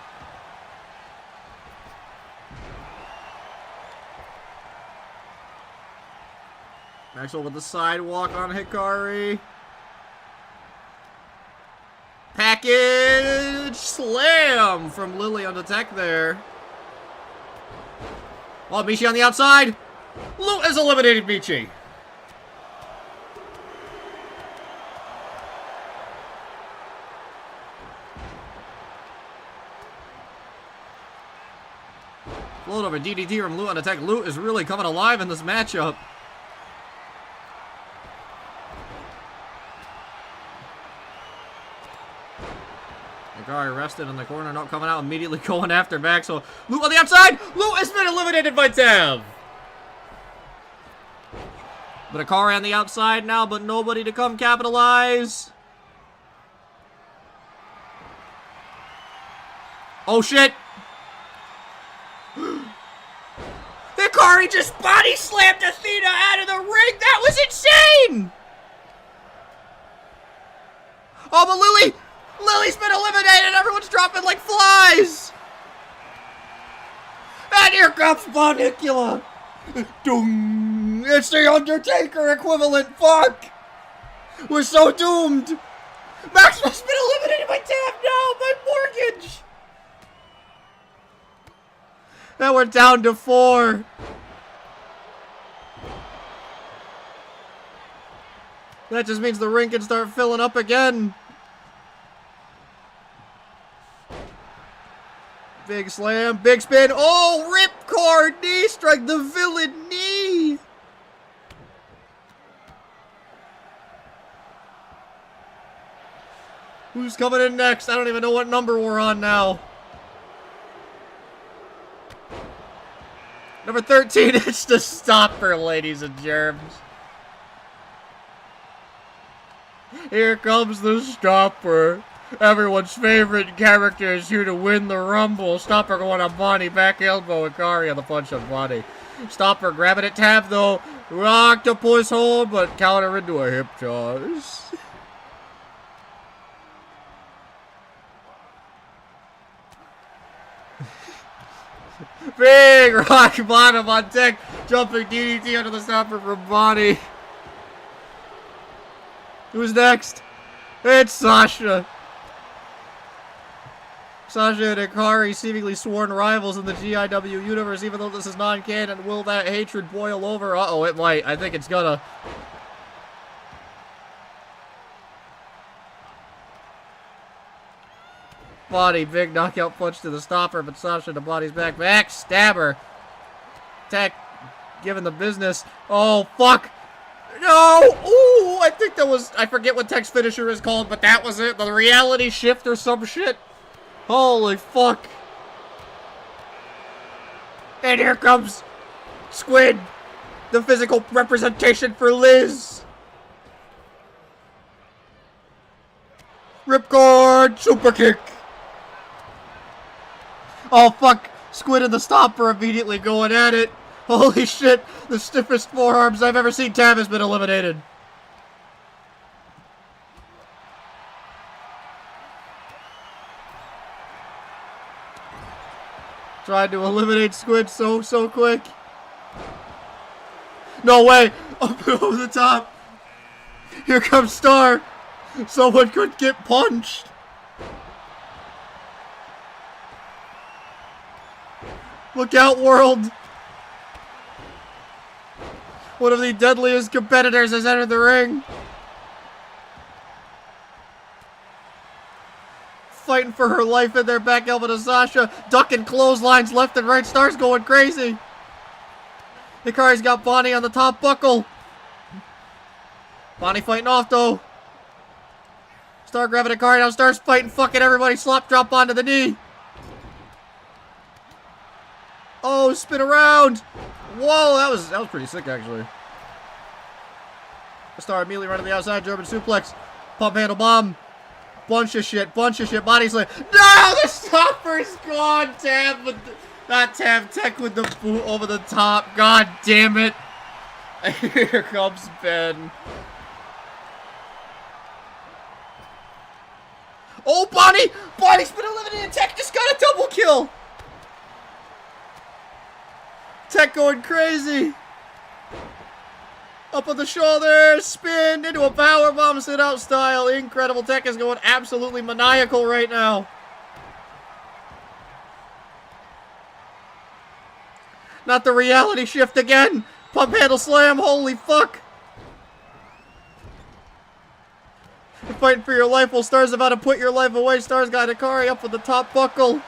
Maxwell with the sidewalk on Hikari. Package slam from Lily on the tech there. Oh, Michi on the outside. Lou has eliminated Michi. Float over DDT from Lou on attack. Lou is really coming alive in this matchup. Preston in the corner, not coming out, immediately going after Maxwell. Loot on the outside! Loot has been eliminated by Tav! But Akari on the outside now, but nobody to come capitalize. Oh shit! Akari just body slammed Athena out of the ring! That was insane! Oh, but Lily's been eliminated! Everyone's dropping like flies! And here comes Bonicula! Doom! It's the Undertaker equivalent! Fuck! We're so doomed! Maxwell's been eliminated by Tab now! My mortgage! Now we're down to 4. That just means the ring can start filling up again. Big slam, big spin. Oh, ripcord knee strike, the villain knee. Who's coming in next? I don't even know what number we're on now. Number 13, it's the stopper, ladies and germs. Here comes the stopper. Everyone's favorite character is here to win the Rumble. Stopper going on Bonnie, back elbow, Akari on the punch on Bonnie. Stopper grabbing at Tab though. Octopus hold, but counter into a hip toss. Big rock bottom on deck. Jumping DDT under the stopper from Bonnie. Who's next? It's Sasha. Sasha and Akari, seemingly sworn rivals in the GIW universe, even though this is non-canon. Will that hatred boil over? Uh-oh, it might. I think it's gonna. Body, big knockout punch to the stopper, but Sasha to Body's back. Back stabber. Tech giving the business. Oh, fuck. No! Ooh, I think that was... I forget what Tech's finisher is called, but that was it. The reality shift or some shit. Holy fuck. And here comes Squid. The physical representation for Liz. Ripcord super kick. Oh fuck. Squid and the stopper immediately going at it. Holy shit. The stiffest forearms I've ever seen. Tab has been eliminated. Tried to eliminate Squid so quick. No way! Up over the top! Here comes Star! Someone could get punched! Look out, world! One of the deadliest competitors has entered the ring! Fighting for her life in their back elbow to Sasha. Ducking clotheslines left and right. Star's going crazy. Hikari's got Bonnie on the top buckle. Bonnie fighting off though. Star grabbing Hikari now. Star's fighting fucking everybody. Slop drop onto the knee. Oh, spin around. Whoa, that was pretty sick actually. Star immediately running to the outside. German suplex. Pump handle bomb. Bunch of shit, body slam. No, the stopper's gone, Tab with the, not Tab, Tech with the boot over the top. God damn it. Here comes Ben. Oh, Bonnie's been eliminated. Tech just got a double kill. Tech going crazy. Up on the shoulder, spin into a powerbomb, sit out style. Incredible. Tech is going absolutely maniacal right now. Not the reality shift again. Pump handle slam. Holy fuck. You're fighting for your life while Star's about to put your life away. Star's got Hikari up with the top buckle.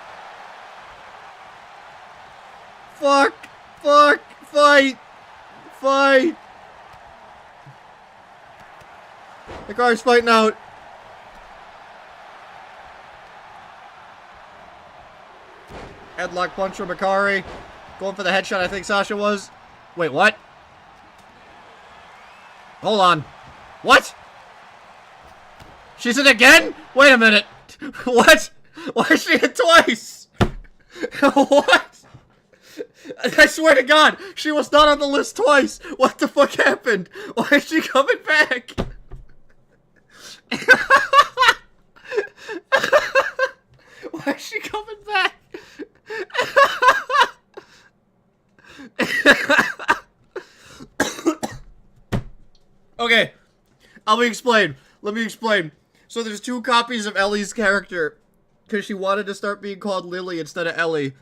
Fuck. Fight. Hikari's fighting out. Headlock punch from Hikari. Going for the headshot, I think Sasha was. Wait, what? Hold on. What? She's in again? Wait a minute. What? Why is she hit twice? What? I swear to God, she was not on the list twice. What the fuck happened? Why is she coming back? Why is she coming back? Okay, let me explain. So there's 2 copies of Ellie's character, because she wanted to start being called Lily instead of Ellie.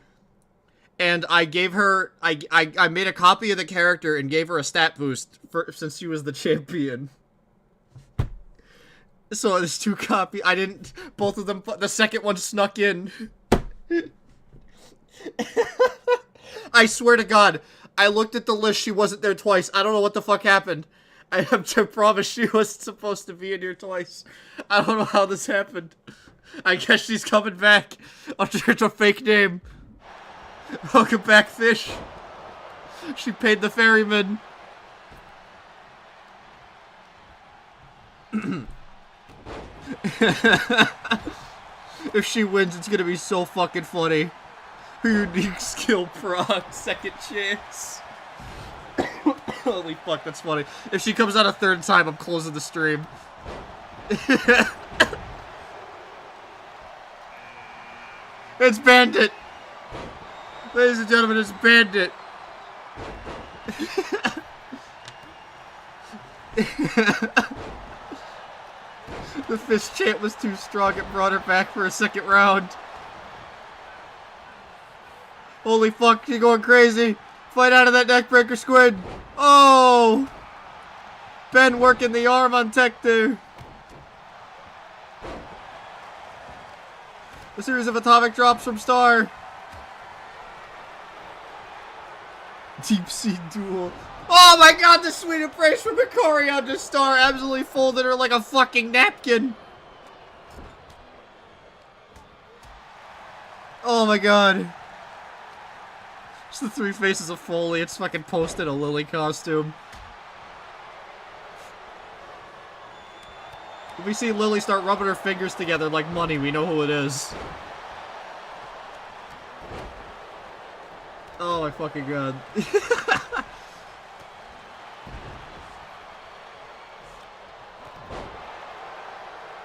And I gave her, I made a copy of the character and gave her a stat boost since she was the champion. So there's 2 copies. I didn't, both of them, the second one snuck in. I swear to God, I looked at the list, she wasn't there twice. I don't know what the fuck happened. I have to promise she wasn't supposed to be in here twice. I don't know how this happened. I guess she's coming back under a fake name. Welcome back, fish. She paid the ferryman. If she wins, it's gonna be so fucking funny. Unique skill proc, second chance. Holy fuck, that's funny. If she comes out a 3rd time, I'm closing the stream. It's Bandit! Ladies and gentlemen, it's Bandit! The fish chant was too strong, it brought her back for a 2nd round. Holy fuck, she's going crazy! Fight out of that neckbreaker, Squid! Oh! Ben working the arm on Tech there. A series of atomic drops from Star. Deep sea duel. Oh my God, the sweet embrace from Hikari on the Star absolutely folded her like a fucking napkin. Oh my God. It's the 3 faces of Foley. It's fucking posted a Lily costume. If we see Lily start rubbing her fingers together like money, we know who it is. Oh my fucking God.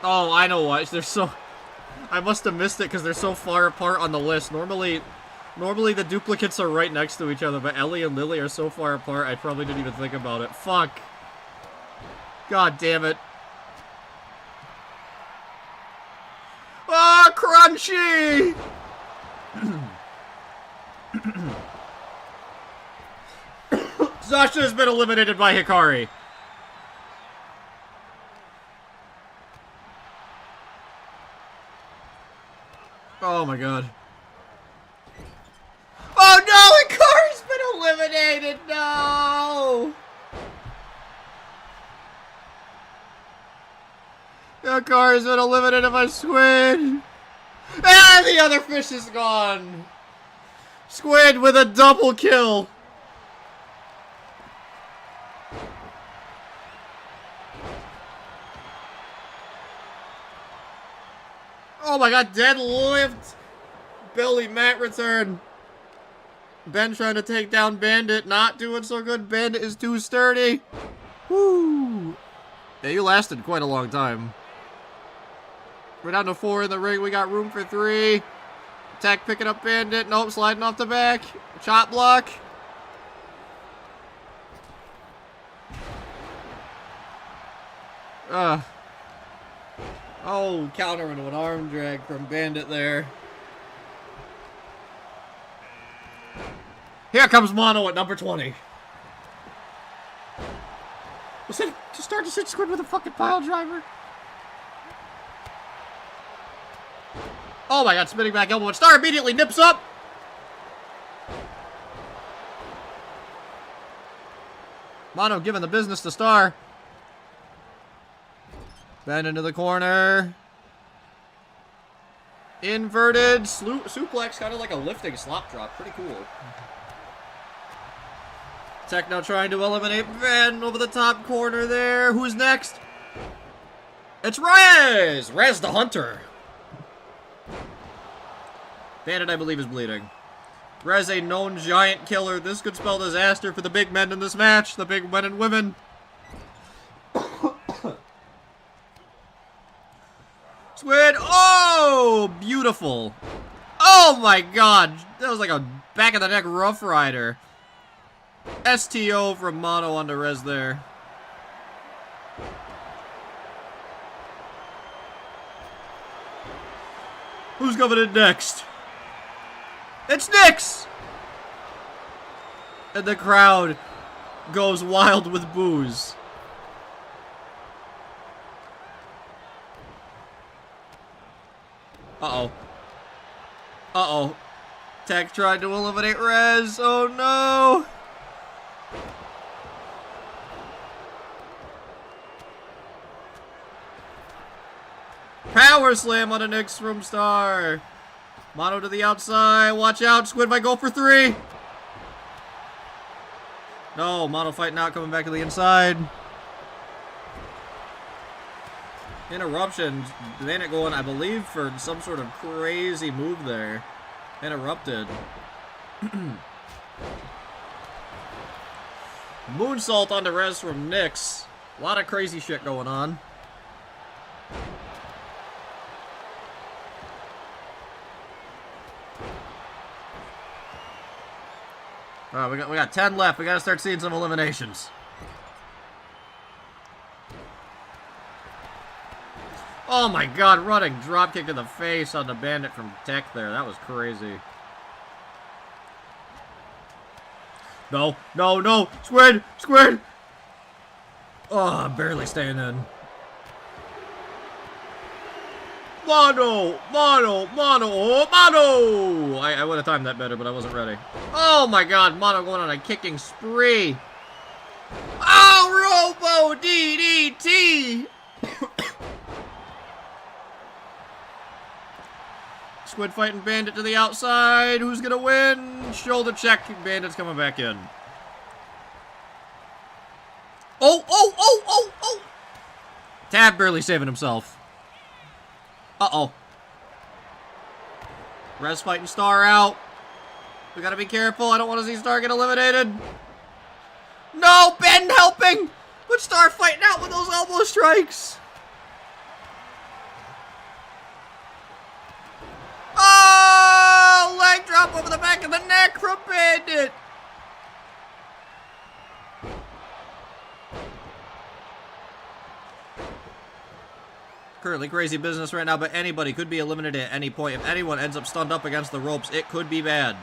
Oh, I know what. They're so... I must have missed it because they're so far apart on the list. Normally the duplicates are right next to each other, but Ellie and Lily are so far apart, I probably didn't even think about it. Fuck. God damn it. Ah, crunchy! Sasha has been eliminated by Hikari. Oh my God. Oh no, Hikari's been eliminated! No! Hikari's been eliminated by Squid! Ah, the other fish is gone! Squid with a double kill! Oh my God, deadlift! Billy Matt return. Ben trying to take down Bandit, not doing so good. Bandit is too sturdy. Woo! Yeah, you lasted quite a long time. We're down to 4 in the ring. We got room for 3. Attack picking up Bandit. Nope, sliding off the back. Chop block. Oh, counter into an arm drag from Bandit there. Here comes Mono at number 20. Was it to start to sit Squid with a fucking pile driver? Oh my God, spinning back elbow. And Star immediately nips up. Mono giving the business to Star. Ben into the corner. Inverted suplex, kind of like a lifting slop drop. Pretty cool. Tech now trying to eliminate Ben over the top corner there. Who's next? It's Rez! Rez the Hunter. Bandit, I believe, is bleeding. Rez, a known giant killer. This could spell disaster for the big men in this match. The big men and women. Squid. Oh, beautiful. Oh my god. That was like a back of the neck Rough Rider. STO from Mono onto Rez there. Who's coming in next? It's Nyx! And the crowd goes wild with boos. Uh-oh. Uh-oh. Tech tried to eliminate Rez. Oh, no. Power slam on a Nyx from Star. Mono to the outside. Watch out. Squid might go for 3. No, Mono fighting out, coming back to the inside. Interruption. Bandit going, I believe, for some sort of crazy move there. Interrupted. Moonsault onto Rez from Nyx. A lot of crazy shit going on. Alright, we got 10 left. We gotta start seeing some eliminations. Oh my god, running dropkick in the face on the Bandit from Tech there. That was crazy. No, no, no! Squid! Squid! Oh, I'm barely staying in. Mono! Mono! Mono! Oh, Mono! I would have timed that better, but I wasn't ready. Oh my god, Mono going on a kicking spree. Oh, Robo DDT! Squid fighting Bandit to the outside. Who's gonna win? Shoulder check. Bandit's coming back in. Oh, oh, oh, oh, oh! Tab barely saving himself. Uh-oh. Rez fighting Star out. We gotta be careful. I don't want to see Star get eliminated. No, Ben helping! But Star fighting out with those elbow strikes. Oh! Leg drop over the back of the neck from Bandit. Currently crazy business right now, but anybody could be eliminated at any point. If anyone ends up stunned up against the ropes, it could be bad.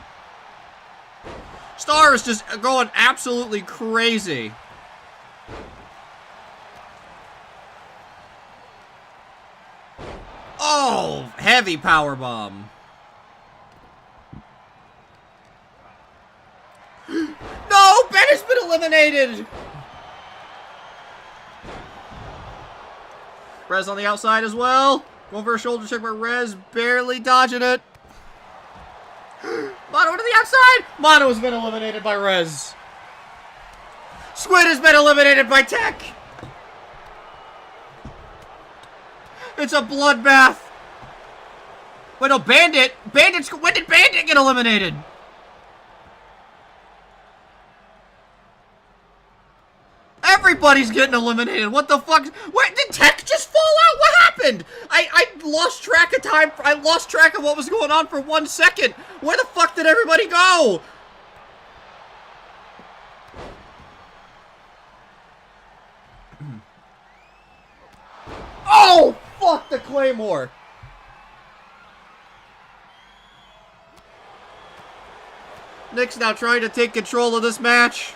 Star is just going absolutely crazy. Oh, heavy power bomb. No, Ben has been eliminated. Rez on the outside as well. Going for a shoulder check, but Rez barely dodging it. Mono to the outside. Mono has been eliminated by Rez. Squid has been eliminated by Tech. It's a bloodbath. Wait, no, Bandit. When did Bandit get eliminated? Everybody's getting eliminated. What the fuck? Wait, did Tech just fall out? What happened? I lost track of time. I lost track of what was going on for 1 second. Where the fuck did everybody go? Oh, fuck the Claymore. Nyx now trying to take control of this match.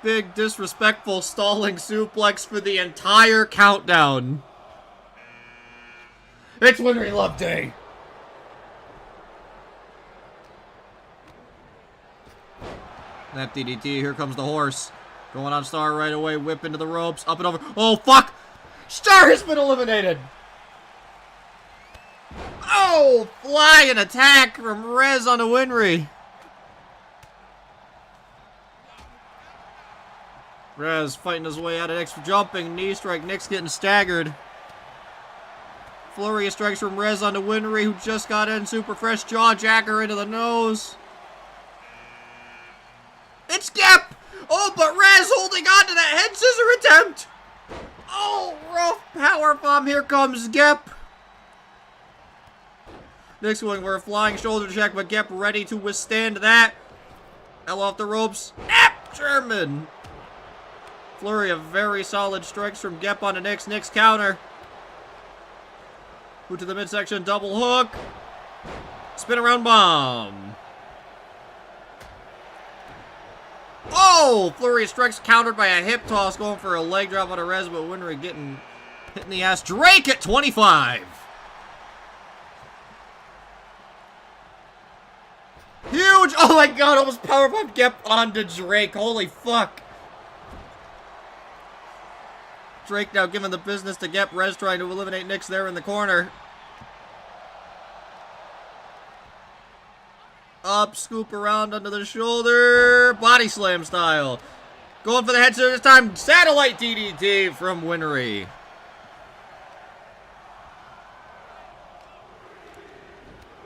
Big, disrespectful, stalling suplex for the entire countdown. It's Winry Love Day. Snap DDT, here comes the horse. Going on Star right away, whip into the ropes, up and over. Oh, fuck! Star has been eliminated! Oh! Flying attack from Rez onto Winry. Rez fighting his way out of Nick's jumping. Knee strike. Nick's getting staggered. Flurry of strikes from Rez onto Winry, who just got in. Super fresh jaw jacker into the nose. It's Gep! Oh, but Rez holding on to that head scissor attempt! Oh, rough power bomb. Here comes Gep. Nick's going for a flying shoulder check, but Gep ready to withstand that. L off the ropes. German. Flurry of very solid strikes from Gep onto Nyx. Nyx counter. Boot to the midsection, double hook. Spin around bomb. Oh! Flurry of strikes countered by a hip toss, going for a leg drop on a Rez, but Winry getting hit in the ass. Drake at 25. Huge! Oh my god, almost powerbomb Gep onto Drake. Holy fuck. Drake now giving the business to Gep. Rez trying to eliminate Nyx there in the corner. Up, scoop around under the shoulder. Body slam style. Going for the head scissors this time. Satellite DDT from Winry.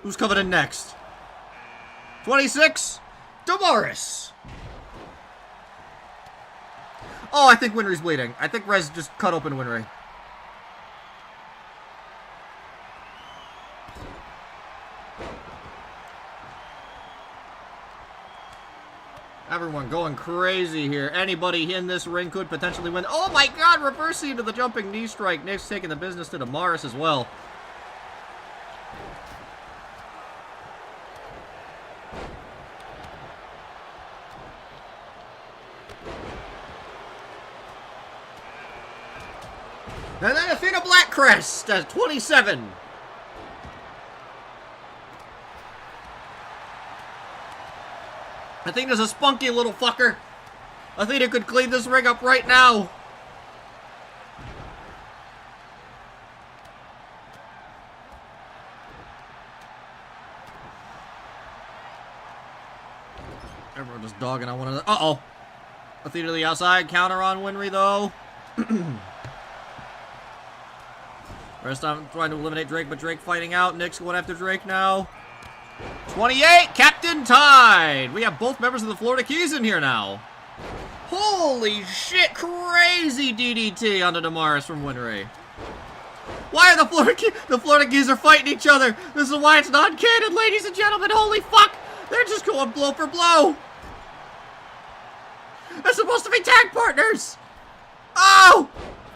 Who's coming in next? 26, Damaris. Oh, I think Winry's bleeding. I think Rez just cut open Winry. Everyone going crazy here. Anybody in this ring could potentially win. Oh my god, reversing into the jumping knee strike. Nick's taking the business to Damaris as well. And then Athena Blackcrest at 27. Athena's a spunky little fucker. Athena could clean this ring up right now. Everyone just dogging on one another. Uh-oh. Athena to the outside. Counter on Winry, though. Rest time trying to eliminate Drake, but Drake fighting out. Nyx going after Drake now. 28, Captain Tide. We have both members of the Florida Keys in here now. Holy shit, crazy DDT onto Damaris from Winry. Why are the Florida Keys are fighting each other? This is why it's non-canon, ladies and gentlemen. Holy fuck. They're just going blow for blow. They're supposed to be tag partners. Oh!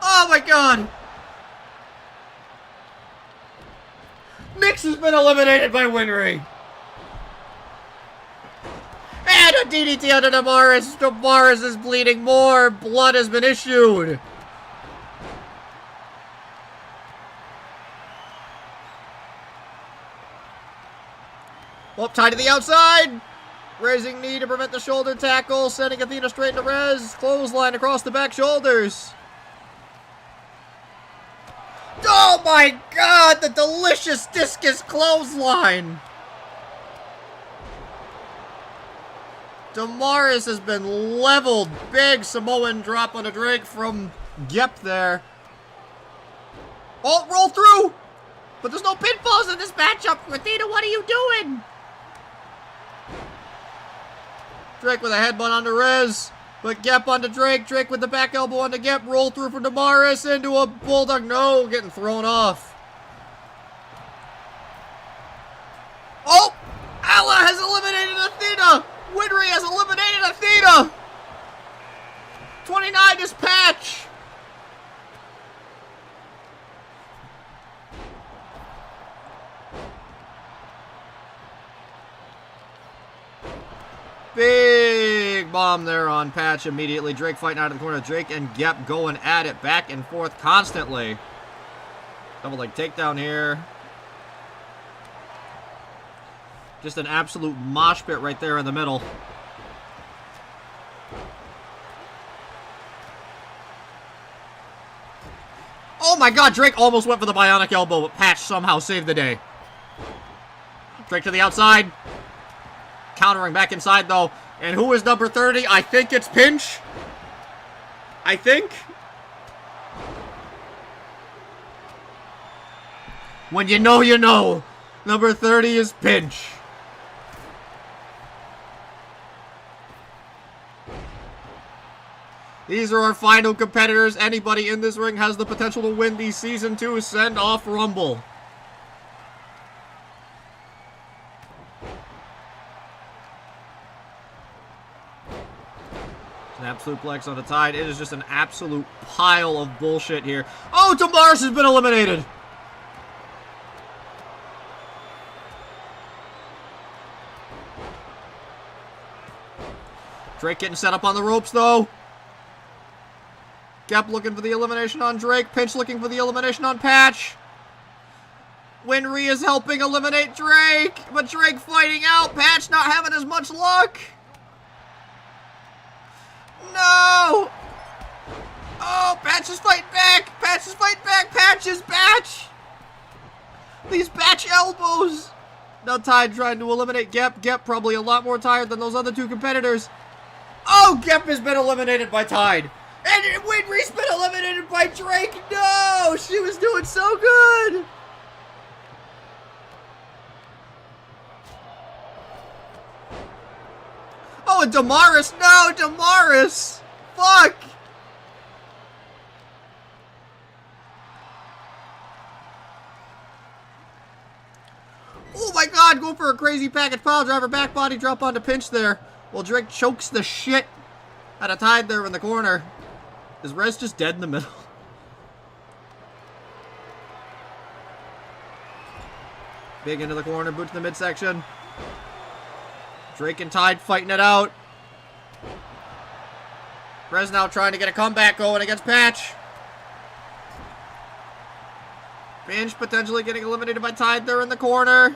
Oh my god. Nyx has been eliminated by Winry. And a DDT onto Damaris. Damaris is bleeding more. Blood has been issued. Up, tied to the outside. Raising knee to prevent the shoulder tackle. Sending Athena straight into Rez. Clothesline across the back shoulders. Oh my god, the delicious discus clothesline! Damaris has been leveled. Big Samoan drop on a Drake from Gep there. Oh, roll through! But there's no pinfalls in this matchup. Athena, what are you doing? Drake with a headbutt onto Rez. But Gep onto Drake. Drake with the back elbow onto Gep. Roll through from Damaris into a bulldog. No, getting thrown off. Oh! Alla has eliminated Athena! Winry has eliminated Athena! 29 is Patch! Big bomb there on Patch immediately. Drake fighting out of the corner. Drake and Gep going at it back and forth constantly. Double leg takedown here. Just an absolute mosh pit right there in the middle. my god, Drake almost went for the bionic elbow, but Patch somehow saved the day. Drake to the outside. Countering back inside, though. And who is number 30? I think it's Pinch. I think. When you know, you know. Number 30 is Pinch. These are our final competitors. Anybody in this ring has the potential to win the Season 2 Send-Off Rumble. Snap suplex on the Tide. It is just an absolute pile of bullshit here. Oh, Damaris has been eliminated. Drake getting set up on the ropes, though. Gap looking for the elimination on Drake. Pinch looking for the elimination on Patch. Winry is helping eliminate Drake, but Drake fighting out. Patch not having as much luck. No! Oh, Patch is fighting back. Patch is fighting back. Patch is Patch. These Patch elbows. Now Tide trying to eliminate Gep. Gep probably a lot more tired than those other two competitors. Oh, Gep has been eliminated by Tide. And Winry's been eliminated by Drake. No, she was doing so good. Oh, and Damaris. No, Damaris. Fuck. Oh my god, go for a crazy package pile driver, back body drop onto Pinch there. Well, Drake chokes the shit out of Tide there in the corner. Is Rez just dead in the middle? Big into the corner, boot to the midsection. Drake and Tide fighting it out. Rez now trying to get a comeback going against Patch. Pinch potentially getting eliminated by Tide there in the corner.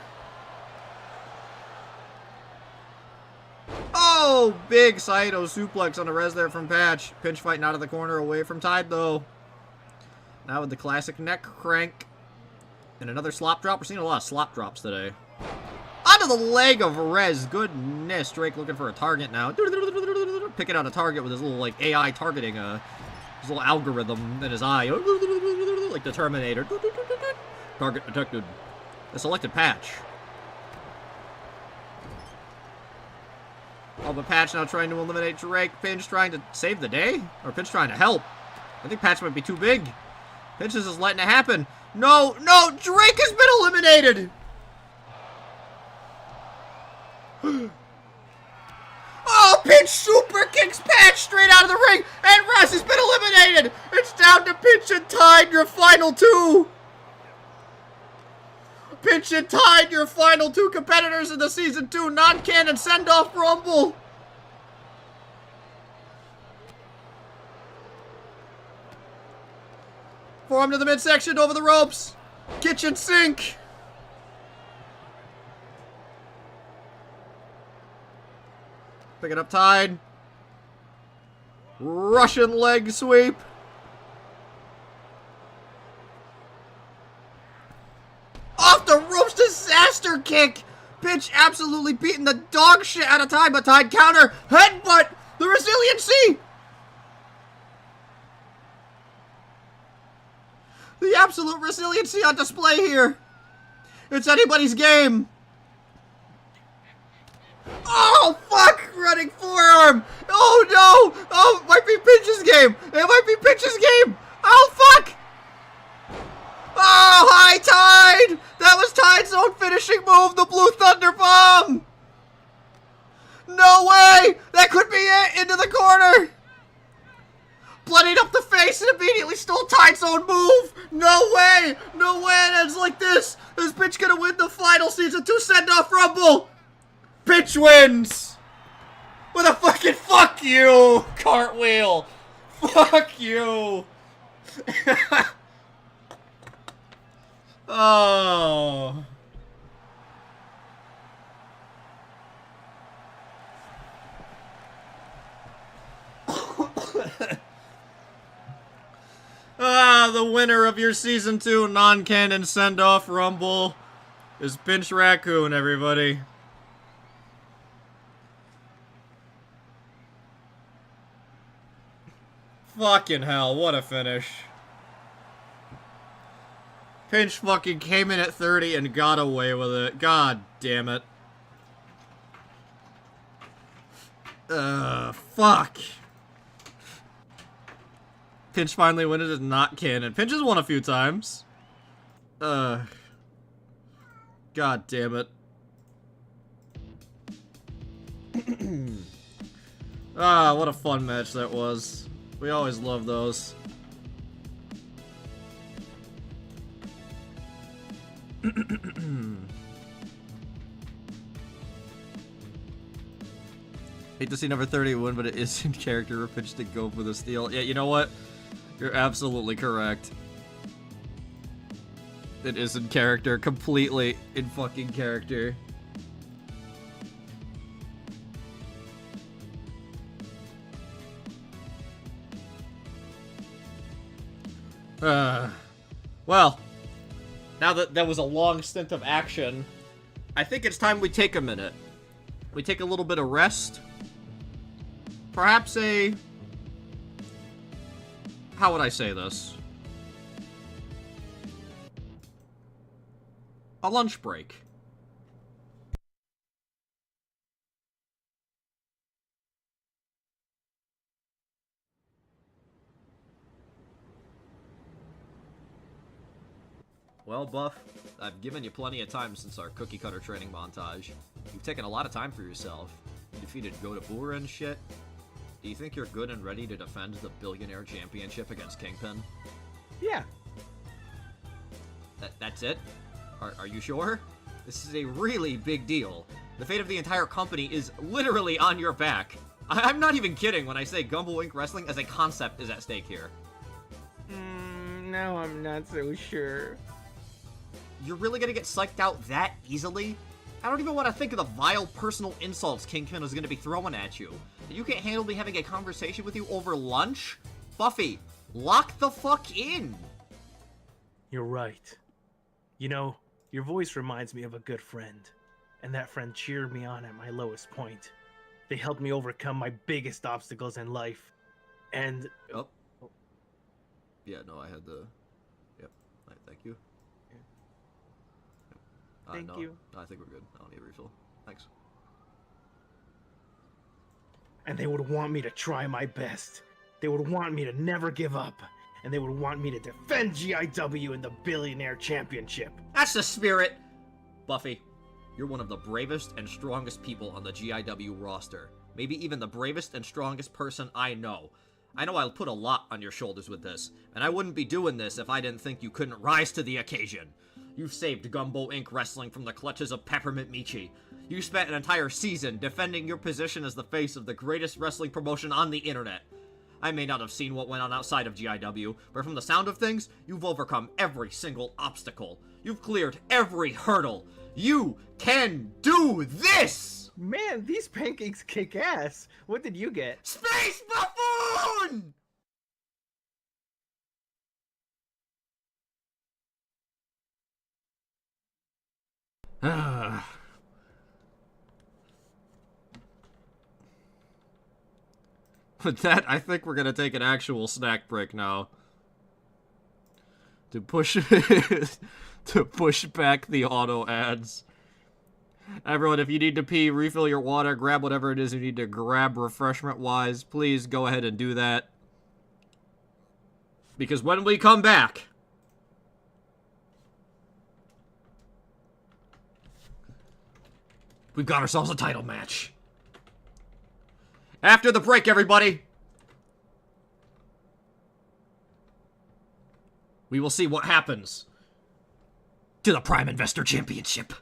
Oh, big Saito suplex on a Rez there from Patch. Pinch fighting out of the corner away from Tide, though. Now with the classic neck crank. And another slop drop. We're seeing a lot of slop drops today. Onto the leg of Rez. Goodness. Drake looking for a target now. Picking out a target with his little, like, AI targeting, his little algorithm in his eye. Like the Terminator. Target detected. The selected Patch. Oh, but Patch now trying to eliminate Drake. Pinch trying to save the day? Or Pinch trying to help? I think Patch might be too big. Pinch is just letting it happen. No, no! Drake has been eliminated! Oh, Pinch super kicks Patch straight out of the ring! And Russ has been eliminated! It's down to Pinch and Tide, your final two! Pinch and Tide, your final two competitors in the Season 2 non-canon send-off Rumble! Forearm to the midsection, over the ropes! Kitchen sink! Picking up Tide. Russian leg sweep. Off the ropes, disaster kick. Pinch absolutely beating the dog shit out of Tide, but Tide counter. Headbutt. The resiliency. The absolute resiliency on display here. It's anybody's game. Oh, fuck! Running forearm! Oh, no! Oh, it might be Pinch's game! It might be Pinch's game! Oh, fuck! Oh, high Tide! That was Tide's own finishing move, the Blue Thunder Bomb! No way! That could be it! Into the corner! Bloodied up the face and immediately stole Tide's own move! No way! No way it ends like this! Is Pinch gonna win the final Season 2 send-off Rumble? Pinch wins! With a fucking fuck you! Cartwheel! Fuck you! Oh. Ah, the winner of your Season 2 non-canon send-off rumble is Pinch Raccoon, everybody. Fucking hell, what a finish. Pinch fucking came in at 30 and got away with it. God damn it. Fuck. Pinch finally won it as not canon. Pinch has won a few times. God damn it. Ah, what a fun match that was. We always love those. Hate to see number 30 win, but it is in character for Pinch to go for the steal. Yeah, you know what? You're absolutely correct. It is in character. Completely in fucking character. Well, now that that was a long stint of action, I think it's time we take a minute. We take a little bit of rest. Perhaps a... How would I say this? A lunch break. Well, Buff, I've given you plenty of time since our cookie cutter training montage. You've taken a lot of time for yourself. You defeated Godabura and shit. Do you think you're good and ready to defend the Billionaire Championship against Kingpin? Yeah. That's it? Are you sure? This is a really big deal. The fate of the entire company is literally on your back. I'm not even kidding when I say Gumbo Inc. Wrestling as a concept is at stake here. No, I'm not so sure. You're really gonna get psyched out that easily? I don't even want to think of the vile personal insults Kingpin is gonna be throwing at you. You can't handle me having a conversation with you over lunch? Buffy, lock the fuck in! You're right. You know, your voice reminds me of a good friend. And that friend cheered me on at my lowest point. They helped me overcome my biggest obstacles in life. And... Oh. Yeah, no, I had the... Yep. Thank you. Thank you. No, I think we're good. I don't need a refill. Thanks. And they would want me to try my best. They would want me to never give up. And they would want me to defend GIW in the Billionaire Championship. That's the spirit! Buffy, you're one of the bravest and strongest people on the GIW roster. Maybe even the bravest and strongest person I know. I know I'll put a lot on your shoulders with this, and I wouldn't be doing this if I didn't think you couldn't rise to the occasion. You've saved Gumbo Inc. Wrestling from the clutches of Peppermint Michi. You spent an entire season defending your position as the face of the greatest wrestling promotion on the internet. I may not have seen what went on outside of GIW, but from the sound of things, you've overcome every single obstacle. You've cleared every hurdle. You can do this! Man, these pancakes kick ass. What did you get? Space Buffoon! With that, I think we're gonna take an actual snack break now. To push to push back the auto ads. Everyone, if you need to pee, refill your water, grab whatever it is you need to grab refreshment-wise, please go ahead and do that. Because when we come back, we've got ourselves a title match. After the break, everybody, we will see what happens to the Prime Investor Championship.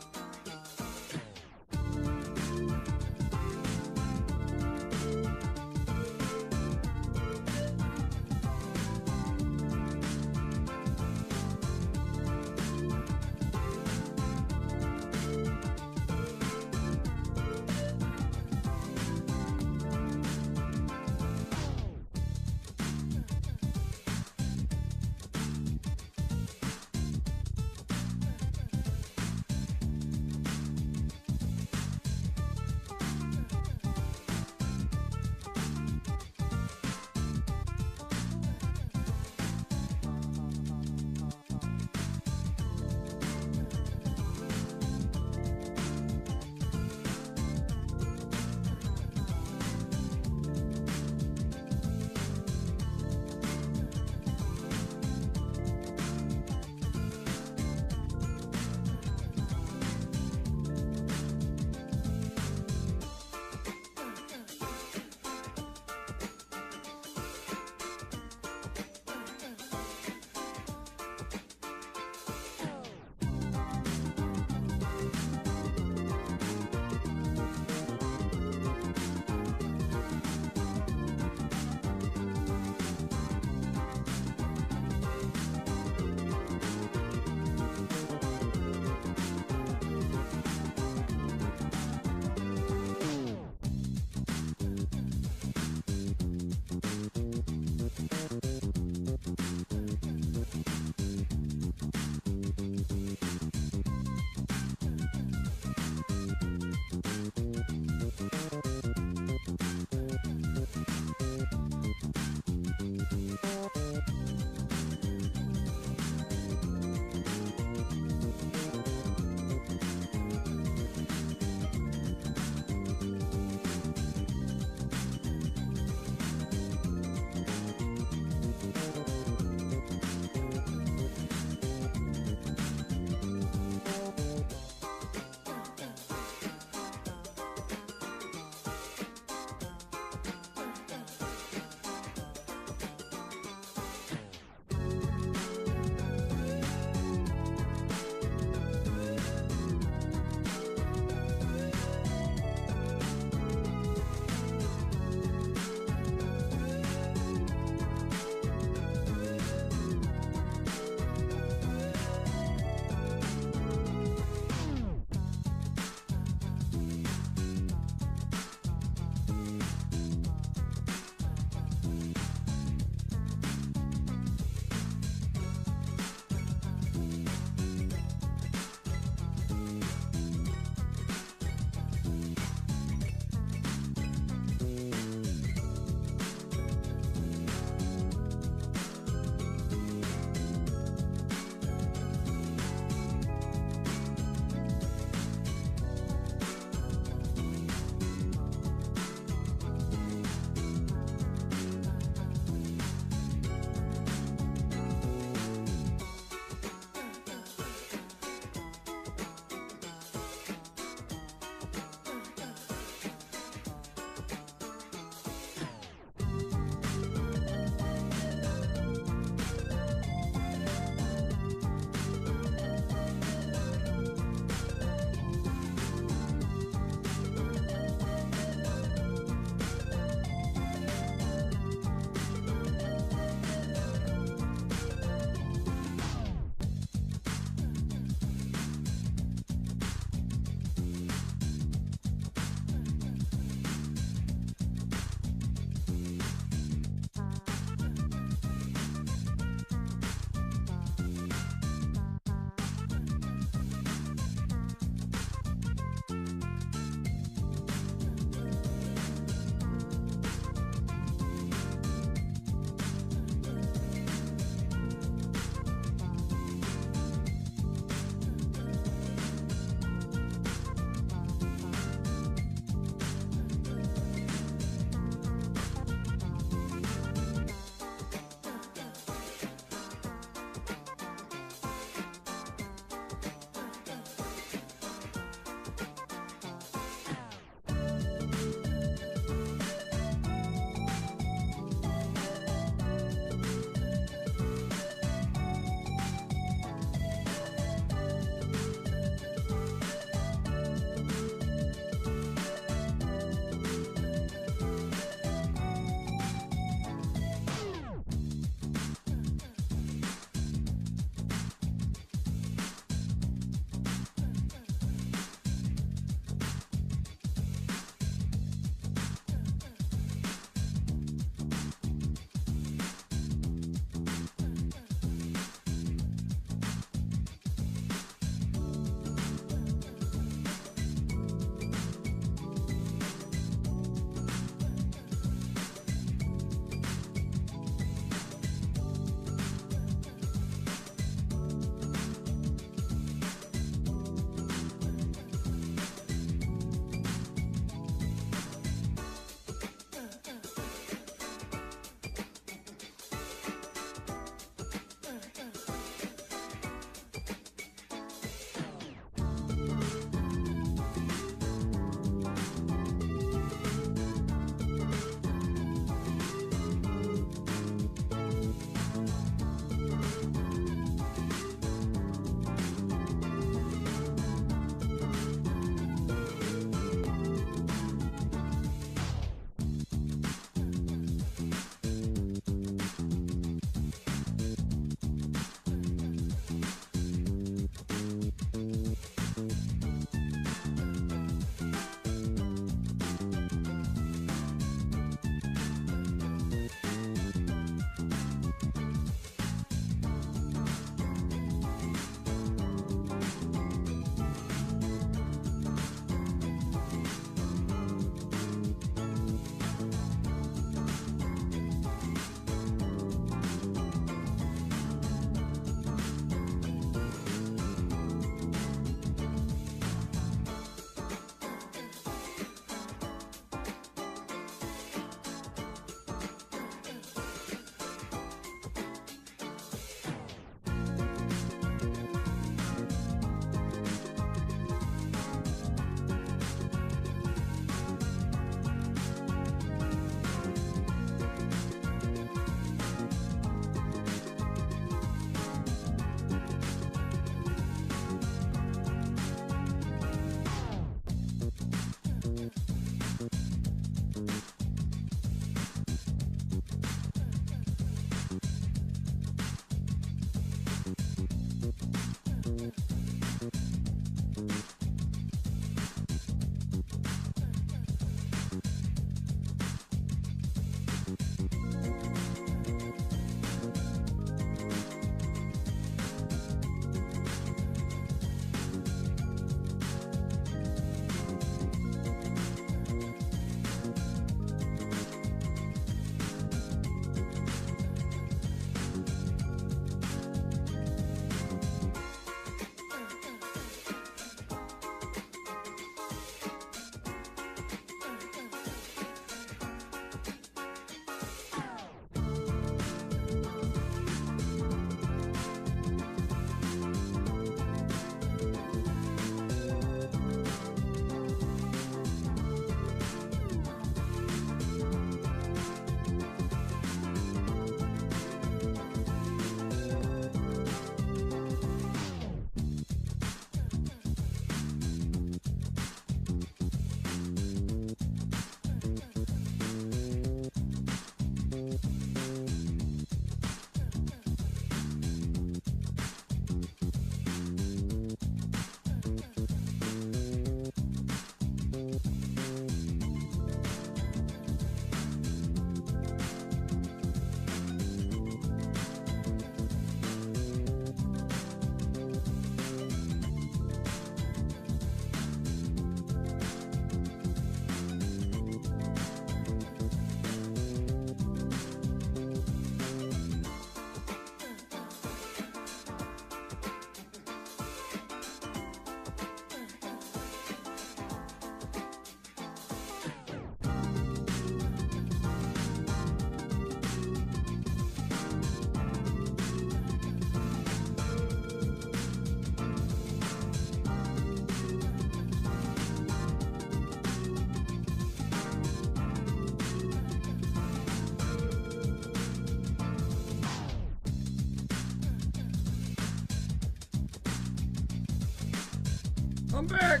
I'm back.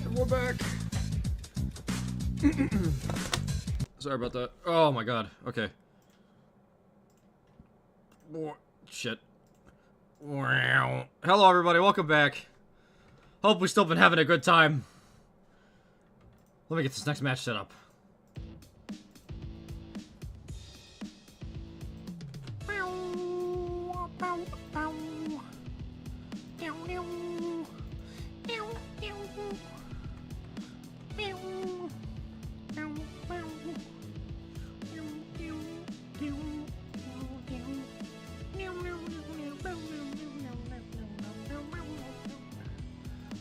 And we're back. Sorry about that. Oh my god. Okay. Shit. Hello everybody, welcome back. Hope we've still been having a good time. Let me get this next match set up.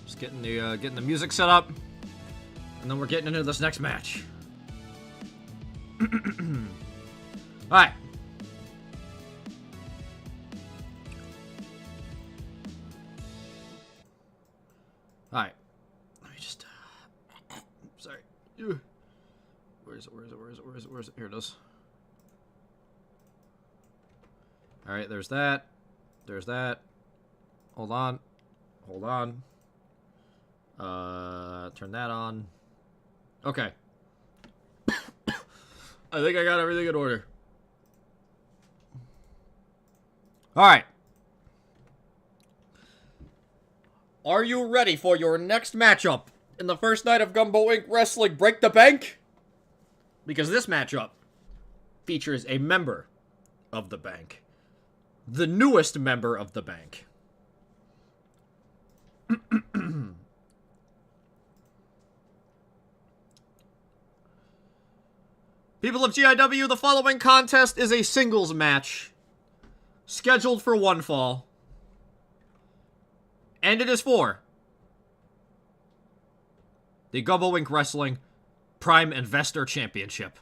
Just getting the music set up, and then we're getting into this next match. All right. All right. Let me just. Sorry. Where is it? Here it is. All right. There's that. There's that. Hold on. Turn that on. Okay. I think I got everything in order. Alright. Are you ready for your next matchup in the first night of Gumbo Inc. Wrestling Break the Bank? Because this matchup features a member of the bank. The newest member of the bank. People of GIW, the following contest is a singles match, scheduled for one fall, and it is for the Gumbo Inc. Wrestling Prime Investor Championship.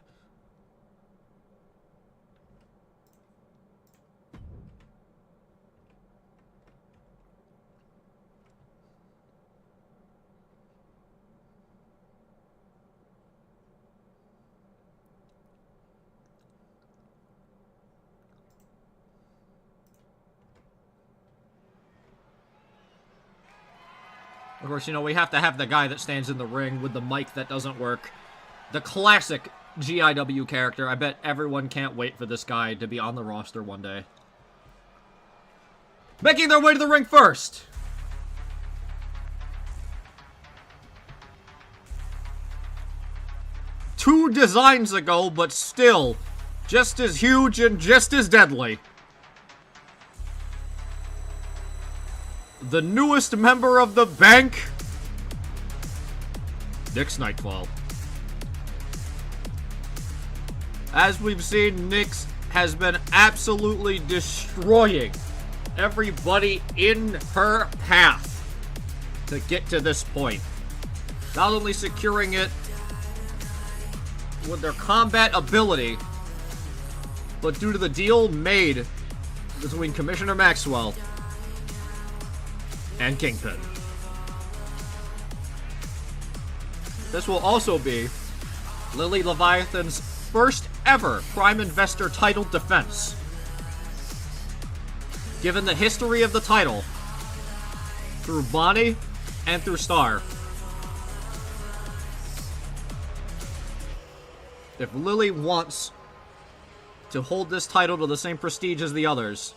Of course, you know, we have to have the guy that stands in the ring with the mic that doesn't work. The classic GIW character. I bet everyone can't wait for this guy to be on the roster one day. Making their way to the ring first. Two designs ago, but still just as huge and just as deadly. The newest member of the bank, Nick's Nightfall. As we've seen, Nyx has been absolutely destroying everybody in her path to get to this point. Not only securing it with their combat ability, but due to the deal made between Commissioner Maxwell and Kingpin. This will also be Lily Leviathan's first ever Prime Investor title defense. Given the history of the title through Bonnie and through Star, if Lily wants to hold this title to the same prestige as the others,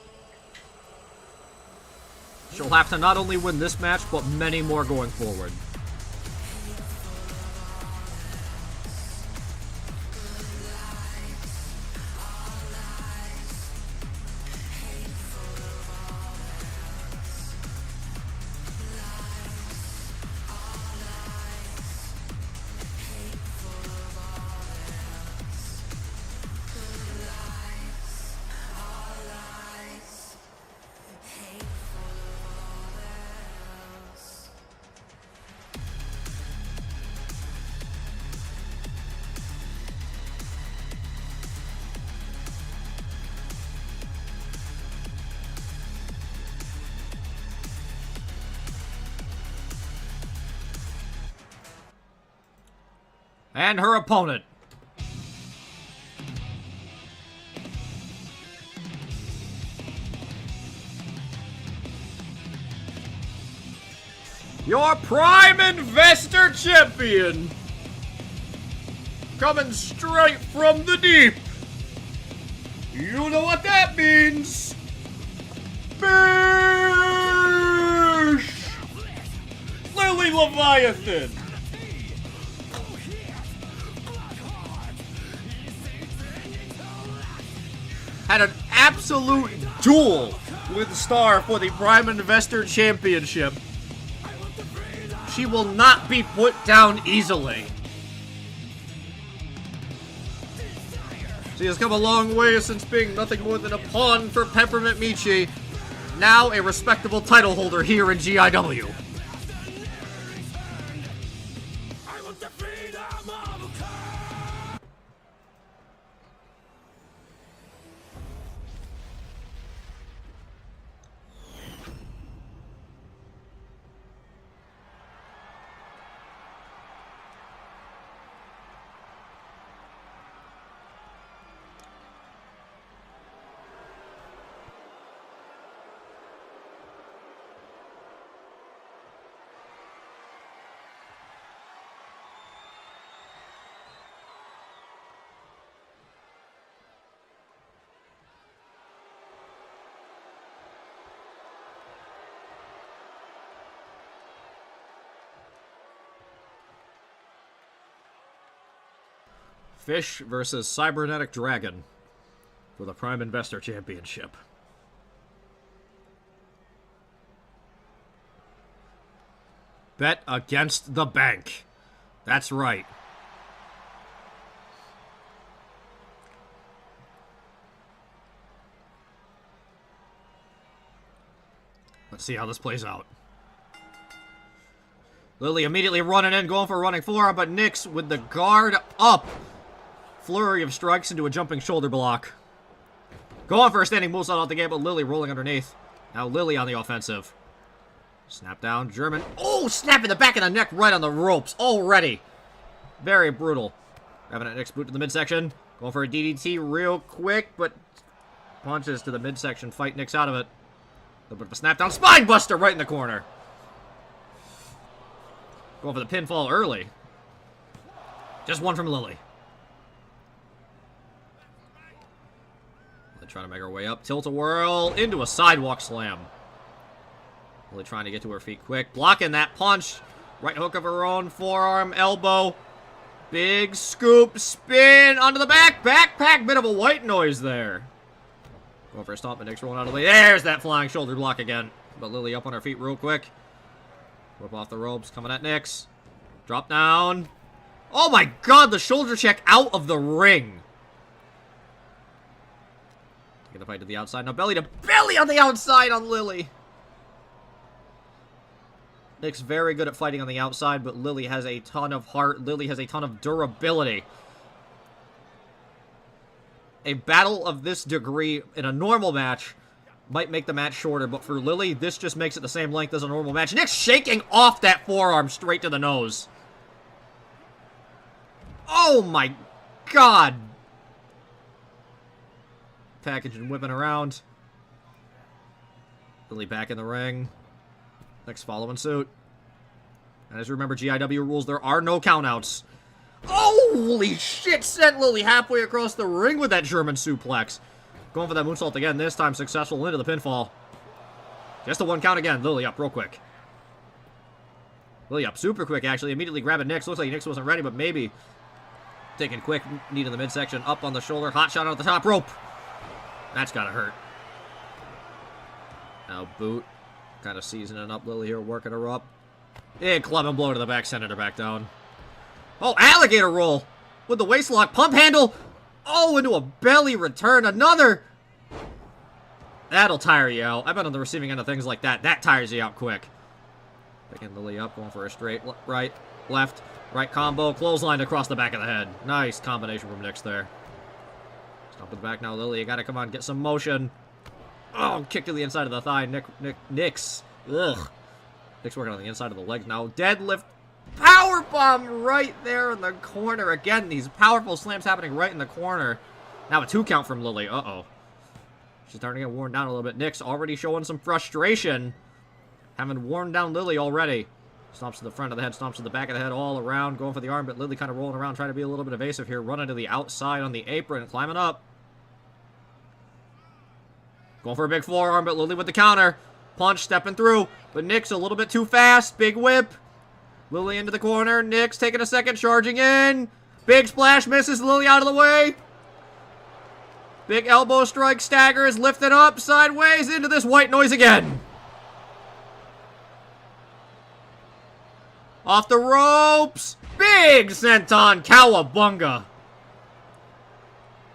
she'll have to not only win this match, but many more going forward. And her opponent. your Prime Investor Champion, coming straight from the deep. You know what that means. Fish! Lily Leviathan. Had an absolute duel with Star for the Prime Investor Championship. She will not be put down easily. She has come a long way since being nothing more than a pawn for Peppermint Michi. Now a respectable title holder here in GIW. Fish versus Cybernetic Dragon for the Prime Investor Championship. Bet against the bank. That's right. Let's see how this plays out. Lily immediately running in, going for a running forearm, but Nyx with the guard up. Flurry of strikes into a jumping shoulder block. Going for a standing moonsault out the gate, but Lily rolling underneath. Now Lily on the offensive. Snap down, German. Oh, snap in the back of the neck right on the ropes already. Very brutal. Grabbing that Nyx boot to the midsection. Going for a DDT real quick, but punches to the midsection. Fight Nyx out of it. A little bit of a snap down. Spine buster right in the corner. Going for the pinfall early. Just one from Lily. Trying to make her way up. Tilt-a-whirl into a sidewalk slam. Really trying to get to her feet quick. Blocking that punch. Right hook of her own. Forearm, elbow. Big scoop. Spin onto the back. Backpack. Bit of a white noise there. Going for a stomp. And Nyx rolling out of the way. There's that flying shoulder block again. But Lily up on her feet real quick. Whip off the ropes. Coming at Nyx. Drop down. Oh my god. The shoulder check out of the ring. Gonna fight to the outside. Now belly to belly on the outside on Lily. Nyx very good at fighting on the outside, but Lily has a ton of heart. Lily has a ton of durability. A battle of this degree in a normal match might make the match shorter, but for Lily, this just makes it the same length as a normal match. Nyx shaking off that forearm straight to the nose. Oh my god. Package and whipping around. Lily back in the ring. Nyx following suit. And as you remember, GIW rules, there are no countouts. Holy shit! Sent Lily halfway across the ring with that German suplex. Going for that moonsault again, this time successful into the pinfall. Just a one count again. Lily up real quick. Lily up super quick, actually. Immediately grabbing Nyx. Looks like Nyx wasn't ready, but maybe. Taking quick, knee to the midsection, up on the shoulder. Hot shot out the top rope. That's gotta hurt. Now boot. Kind of seasoning up Lily here, working her up. And club and blow to the back, sending her back down. Oh, alligator roll! With the waistlock, pump handle! Oh, into a belly return, another! That'll tire you out. I've been on the receiving end of things like that. That tires you out quick. Picking Lily up, going for a straight right, left, right combo. Clothesline across the back of the head. Nice combination from Nyx there. Up with the back now, Lily. You gotta come on, get some motion. Oh, kick to the inside of the thigh. Nyx. Ugh. Nyx working on the inside of the leg now. Deadlift. Powerbomb right there in the corner. Again, these powerful slams happening right in the corner. Now a 2 count from Lily. Uh-oh. She's starting to get worn down a little bit. Nyx already showing some frustration. Having worn down Lily already. Stomps to the front of the head, stomps to the back of the head, all around, going for the arm, but Lily kind of rolling around, trying to be a little bit evasive here, running to the outside on the apron, climbing up. Going for a big forearm, but Lily with the counter. Punch, stepping through, but Nick's a little bit too fast. Big whip. Lily into the corner, Nick's taking a second, charging in. Big splash, misses Lily out of the way. Big elbow strike, staggers, lifting up, sideways, into this white noise again. Off the ropes. Big senton cowabunga.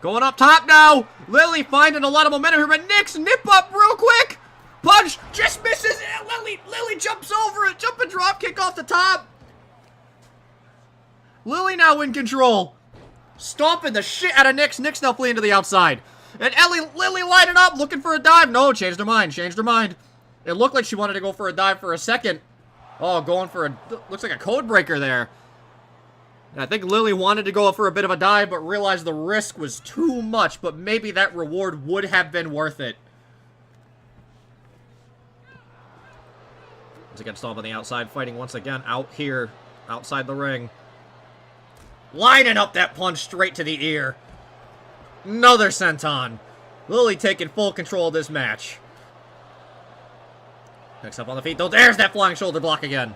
Going up top now. Lily finding a lot of momentum here, but Nick's nip up real quick. Punch just misses. Lily jumps over it. Jump and drop kick off the top. Lily now in control. Stomping the shit out of Nick's. Nick's now fleeing to the outside. And Lily lining up, looking for a dive. No, changed her mind. Changed her mind. It looked like she wanted to go for a dive for a second. Oh, going for a... Looks like a code breaker there. And I think Lily wanted to go for a bit of a dive, but realized the risk was too much. But maybe that reward would have been worth it. Once again, Stomp on the outside, fighting once again out here, outside the ring. Lining up that punch straight to the ear. Another senton. Lily taking full control of this match. Next up on the feet, though. There's that flying shoulder block again.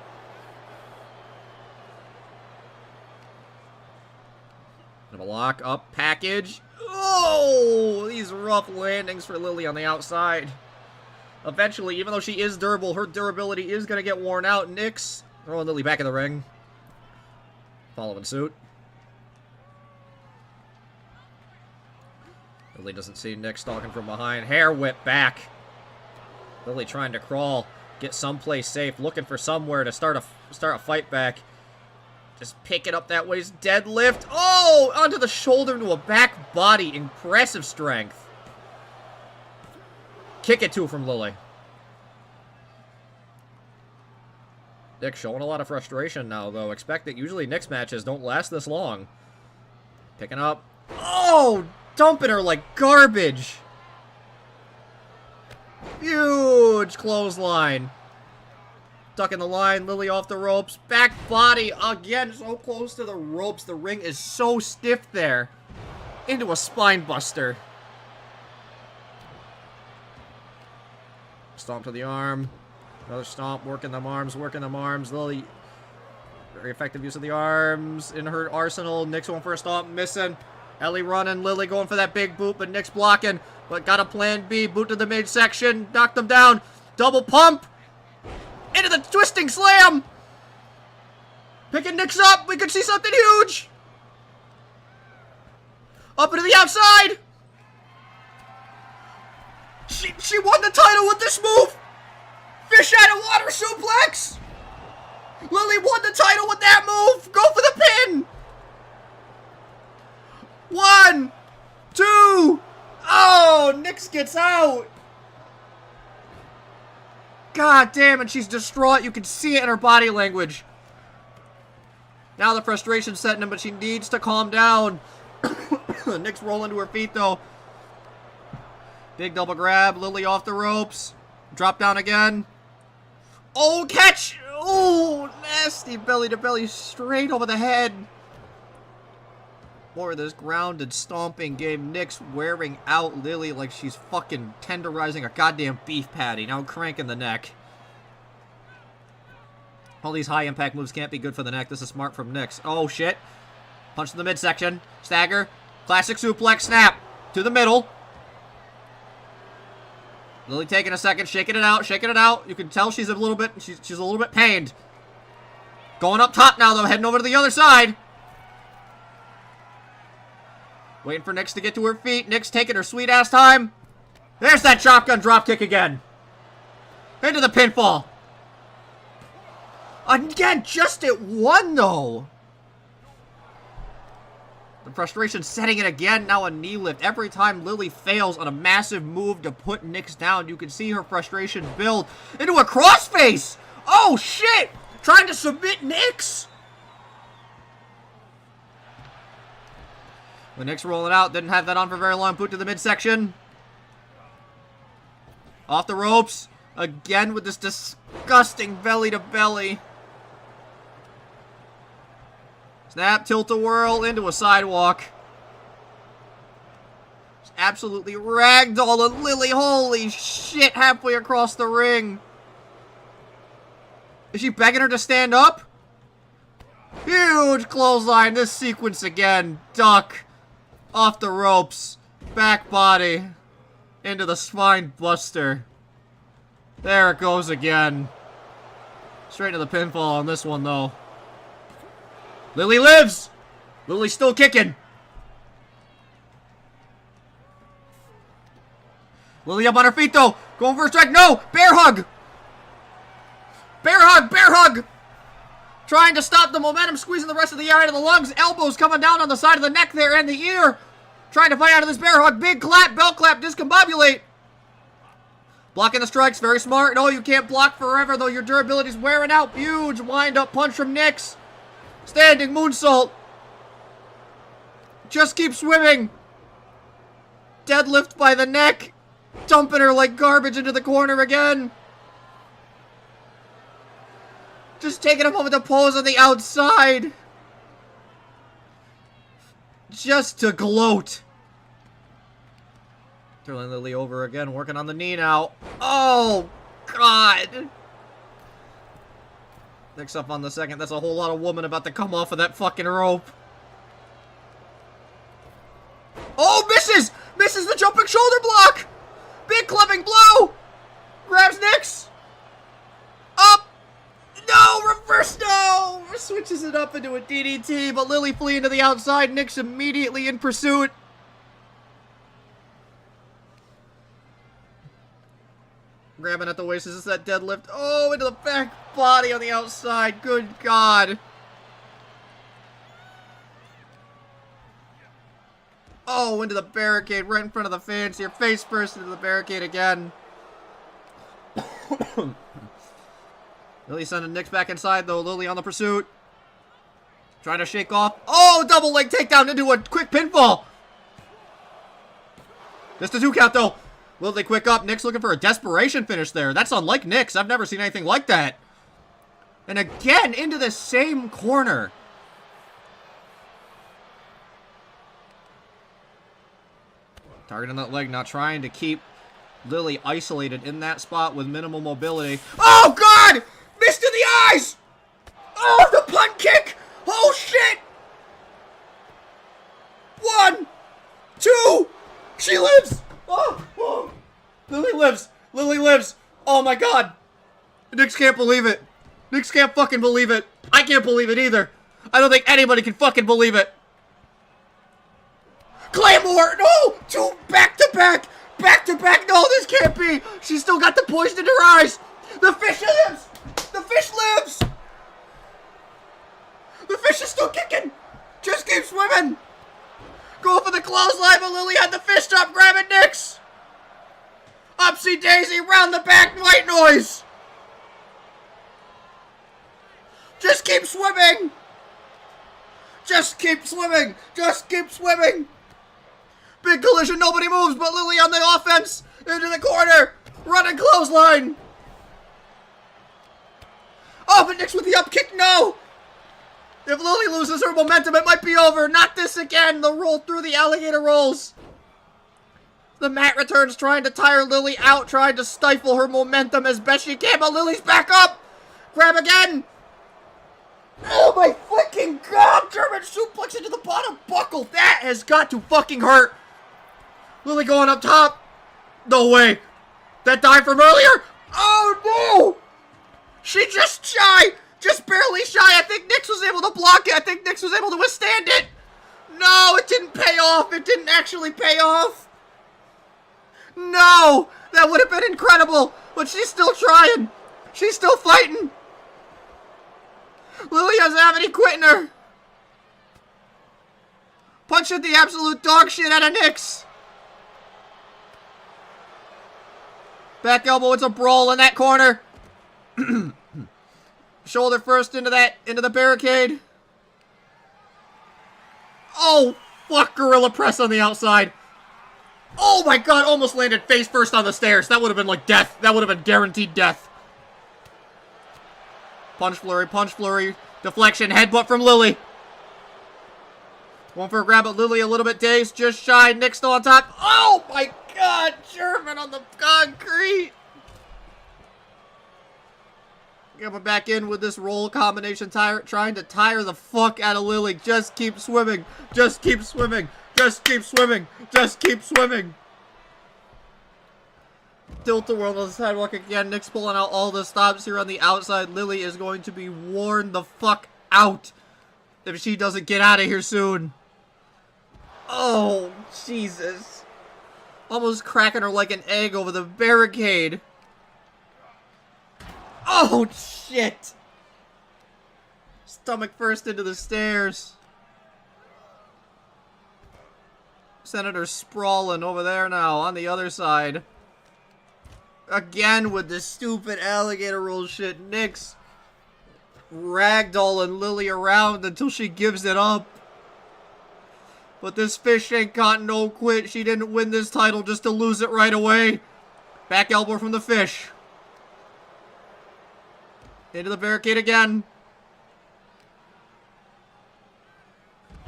Double lock, up, package. Oh, these rough landings for Lily on the outside. Eventually, even though she is durable, her durability is going to get worn out. Nick's throwing Lily back in the ring. Following suit. Lily doesn't see Nick stalking from behind. Hair whip back. Lily trying to crawl, get someplace safe, looking for somewhere to start a fight back. Just pick it up that waist, deadlift. Oh, onto the shoulder into a back body. Impressive strength. Kick it to from Lily. Nick showing a lot of frustration now, though. Expect that usually Nick's matches don't last this long. Picking up. Oh, dumping her like garbage. Huge clothesline. Ducking the line, Lily off the ropes. Back body again, so close to the ropes. The ring is so stiff there. Into a spine buster. Stomp to the arm. Another stomp, working them arms, working them arms. Lily, very effective use of the arms in her arsenal. Nick's going for a stomp, missing. Ellie running, Lily going for that big boot, but Nick's blocking. But got a plan B, boot to the midsection, knocked them down. Double pump. Into the twisting slam. Picking Nick's up, we could see something huge. Up into the outside. She won the title with this move. Fish out of water suplex. Lily won the title with that move. Go for the pin. 1, 2. Oh, Nyx gets out. God damn it, she's distraught. You can see it in her body language. Now the frustration's setting in, but she needs to calm down. Nyx rolling to her feet, though. Big double grab. Lily off the ropes. Drop down again. Oh, catch! Oh, nasty belly to belly straight over the head. More of this grounded stomping game. Nyx wearing out Lily like she's fucking tenderizing a goddamn beef patty. Now cranking the neck. All these high impact moves can't be good for the neck. This is smart from Nyx. Oh shit. Punch to the midsection. Stagger. Classic suplex. Snap. To the middle. Lily taking a second, shaking it out, shaking it out. You can tell she's a little bit pained. Going up top now though, heading over to the other side. Waiting for Nyx to get to her feet. Nyx taking her sweet ass time. There's that shotgun dropkick again. Into the pinfall. Again, just at 1 though. The frustration setting it again. Now a knee lift. Every time Lily fails on a massive move to put Nyx down, you can see her frustration build into a crossface. Oh shit! Trying to submit Nyx. When Nyx rolling out, didn't have that on for very long. Boot to the midsection. Off the ropes. Again with this disgusting belly to belly. Snap, tilt-a-whirl into a sidewalk. Just absolutely ragdolling Lily. Holy shit, halfway across the ring. Is she begging her to stand up? Huge clothesline. This sequence again. Duck. Off the ropes. Back body. Into the spine buster. There it goes again. Straight to the pinfall on this one, though. Lily lives! Lily's still kicking. Lily up on her feet, though. Going for a strike. No! Bear hug! Bear hug! Bear hug! Trying to stop the momentum, squeezing the rest of the air out of the lungs. Elbows coming down on the side of the neck there and the ear. Trying to fight out of this bear hug. Big clap, bell clap, discombobulate. Blocking the strikes, very smart. No, you can't block forever, though. Your durability's wearing out. Huge wind-up punch from Nyx. Standing moonsault. Just keep swimming. Deadlift by the neck. Dumping her like garbage into the corner again. Just taking a moment to pose on the outside. Just to gloat. Turning Lily over again, working on the knee now. Oh, God. Next up on the second, that's a whole lot of woman about to come off of that fucking rope. Oh, misses! Misses the jumping shoulder block! Big clubbing blow! Grabs Nyx! Up! No! Reverse no! Switches it up into a DDT, but Lily fleeing to the outside. Nyx immediately in pursuit. Grabbing at the waist. Is this that deadlift? Oh, into the back body on the outside. Good God. Oh, into the barricade right in front of the fans here. Face first into the barricade again. Lily sending Nyx back inside, though. Lily on the pursuit. Trying to shake off. Oh, double leg takedown into a quick pinfall. Just a 2 count, though. Lily quick up. Nyx looking for a desperation finish there. That's unlike Nyx. I've never seen anything like that. And again, into the same corner. Targeting that leg, not trying to keep Lily isolated in that spot with minimal mobility. Oh, God! Missed in the eyes! Oh, the punt kick! Oh, shit! 1, 2, she lives! Oh, oh. Lily lives! Lily lives! Oh, my God! Nyx can't believe it. Nyx can't fucking believe it. I can't believe it either. I don't think anybody can fucking believe it. Claymore! No! 2 back-to-back! Back-to-back! No, this can't be! She's still got the poison in her eyes! The fish lives! The fish lives! The fish is still kicking! Just keep swimming! Go for the clothesline, but Lily had the fish up, grabbing Nyx! Upsy daisy, round the back, white noise! Just keep swimming! Just keep swimming! Just keep swimming! Big collision, nobody moves, but Lily on the offense! Into the corner! Running clothesline! Oh, but Nyx with the up kick, no! If Lily loses her momentum, it might be over. Not this again! The roll through the alligator rolls! The mat returns, trying to tire Lily out, trying to stifle her momentum as best she can, but Lily's back up! Grab again! Oh my fucking God! German suplex into the bottom buckle! That has got to fucking hurt! Lily going up top! No way! That dive from earlier? Oh no! She just shy! Just barely shy! I think Nyx was able to block it! I think Nyx was able to withstand it! No! It didn't pay off! It didn't actually pay off! No! That would have been incredible! But she's still trying! She's still fighting! Lily doesn't have any quit in her! Punching the absolute dog shit out of Nyx! Back elbow, it's a brawl in that corner! Shoulder first into the barricade. Oh, fuck, gorilla press on the outside. Oh my God, almost landed face first on the stairs. That would have been like death. That would have been guaranteed death. Punch flurry, deflection, headbutt from Lily. Going for a grab at Lily, a little bit dazed, just shy. Nick still on top. Oh my god, German on the concrete. Coming back in with this roll combination, trying to tire the fuck out of Lily. Just keep swimming. Just keep swimming. Just keep swimming. Just keep swimming. Tilt-a-whirl on the sidewalk again. Nick's pulling out all the stops here on the outside. Lily is going to be worn the fuck out if she doesn't get out of here soon. Oh, Jesus. Almost cracking her like an egg over the barricade. Oh, shit. Stomach first into the stairs. Senator sprawling over there now on the other side. Again with this stupid alligator roll shit. Nick's ragdolling Lily around until she gives it up. But this fish ain't got no quit. She didn't win this title just to lose it right away. Back elbow from the fish. Into the barricade again.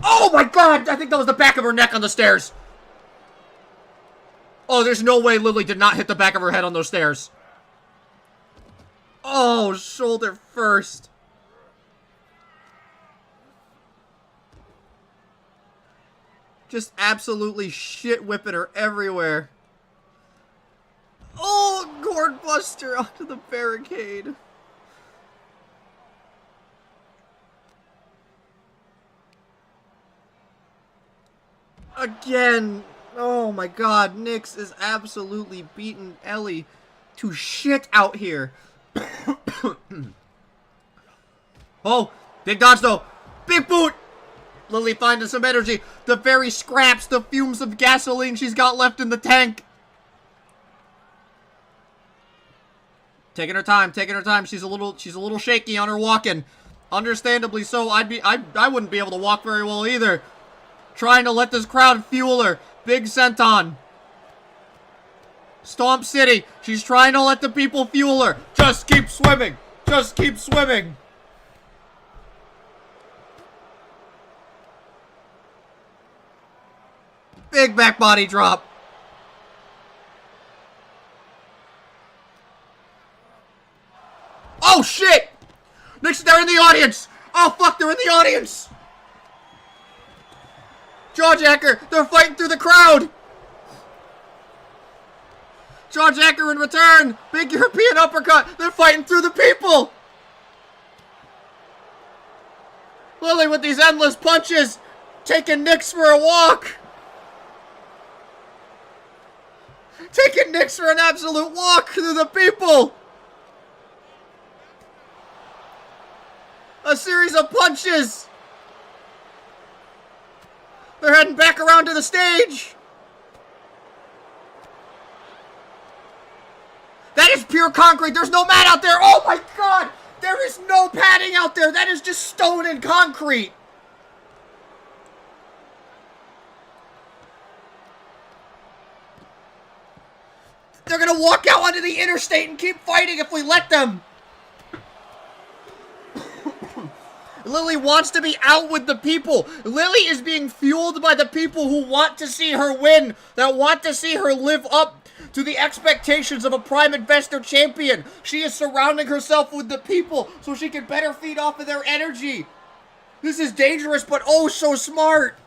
Oh my god! I think that was the back of her neck on the stairs. Oh, there's no way Lily did not hit the back of her head on those stairs. Oh, shoulder first. Just absolutely shit whipping her everywhere. Oh, gourd buster onto the barricade. Again. Oh my god, Nyx is absolutely beating Ellie to shit out here. Oh, big dodge though. Big boot. Lily finding some energy. The very scraps, the fumes of gasoline she's got left in the tank. Taking her time, taking her time. She's a little shaky on her walking. Understandably so. I wouldn't be able to walk very well either. Trying to let this crowd fuel her. Big senton. Stomp City. She's trying to let the people fuel her. Just keep swimming. Just keep swimming. Big back body drop. Oh shit! Next, they're in the audience. Oh fuck, they're in the audience. Jawjacker, they're fighting through the crowd. Jawjacker in return. Big European uppercut. They're fighting through the people. Lily with these endless punches. Taking Nyx for a walk. Taking Nyx for an absolute walk through the people. A series of punches. They're heading back around to the stage. That is pure concrete. There's no mat out there. Oh my god. There is no padding out there. That is just stone and concrete. They're going to walk out onto the interstate and keep fighting if we let them. Lily wants to be out with the people. Lily is being fueled by the people who want to see her win, that want to see her live up to the expectations of a prime investor champion. She is surrounding herself with the people so she can better feed off of their energy. This is dangerous, but oh so smart.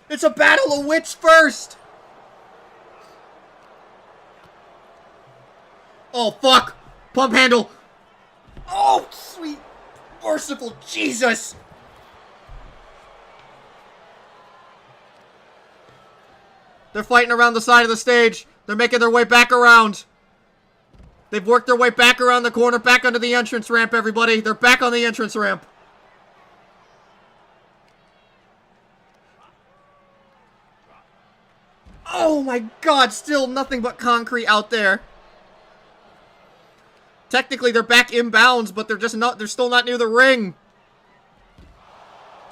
It's a battle of wits first. Oh, fuck. Pump handle. Oh, sweet. Merciful Jesus! They're fighting around the side of the stage. They're making their way back around. They've worked their way back around the corner, back onto the entrance ramp, everybody. They're back on the entrance ramp. Oh my god, still nothing but concrete out there. Technically, they're back inbounds, but they're still not near the ring.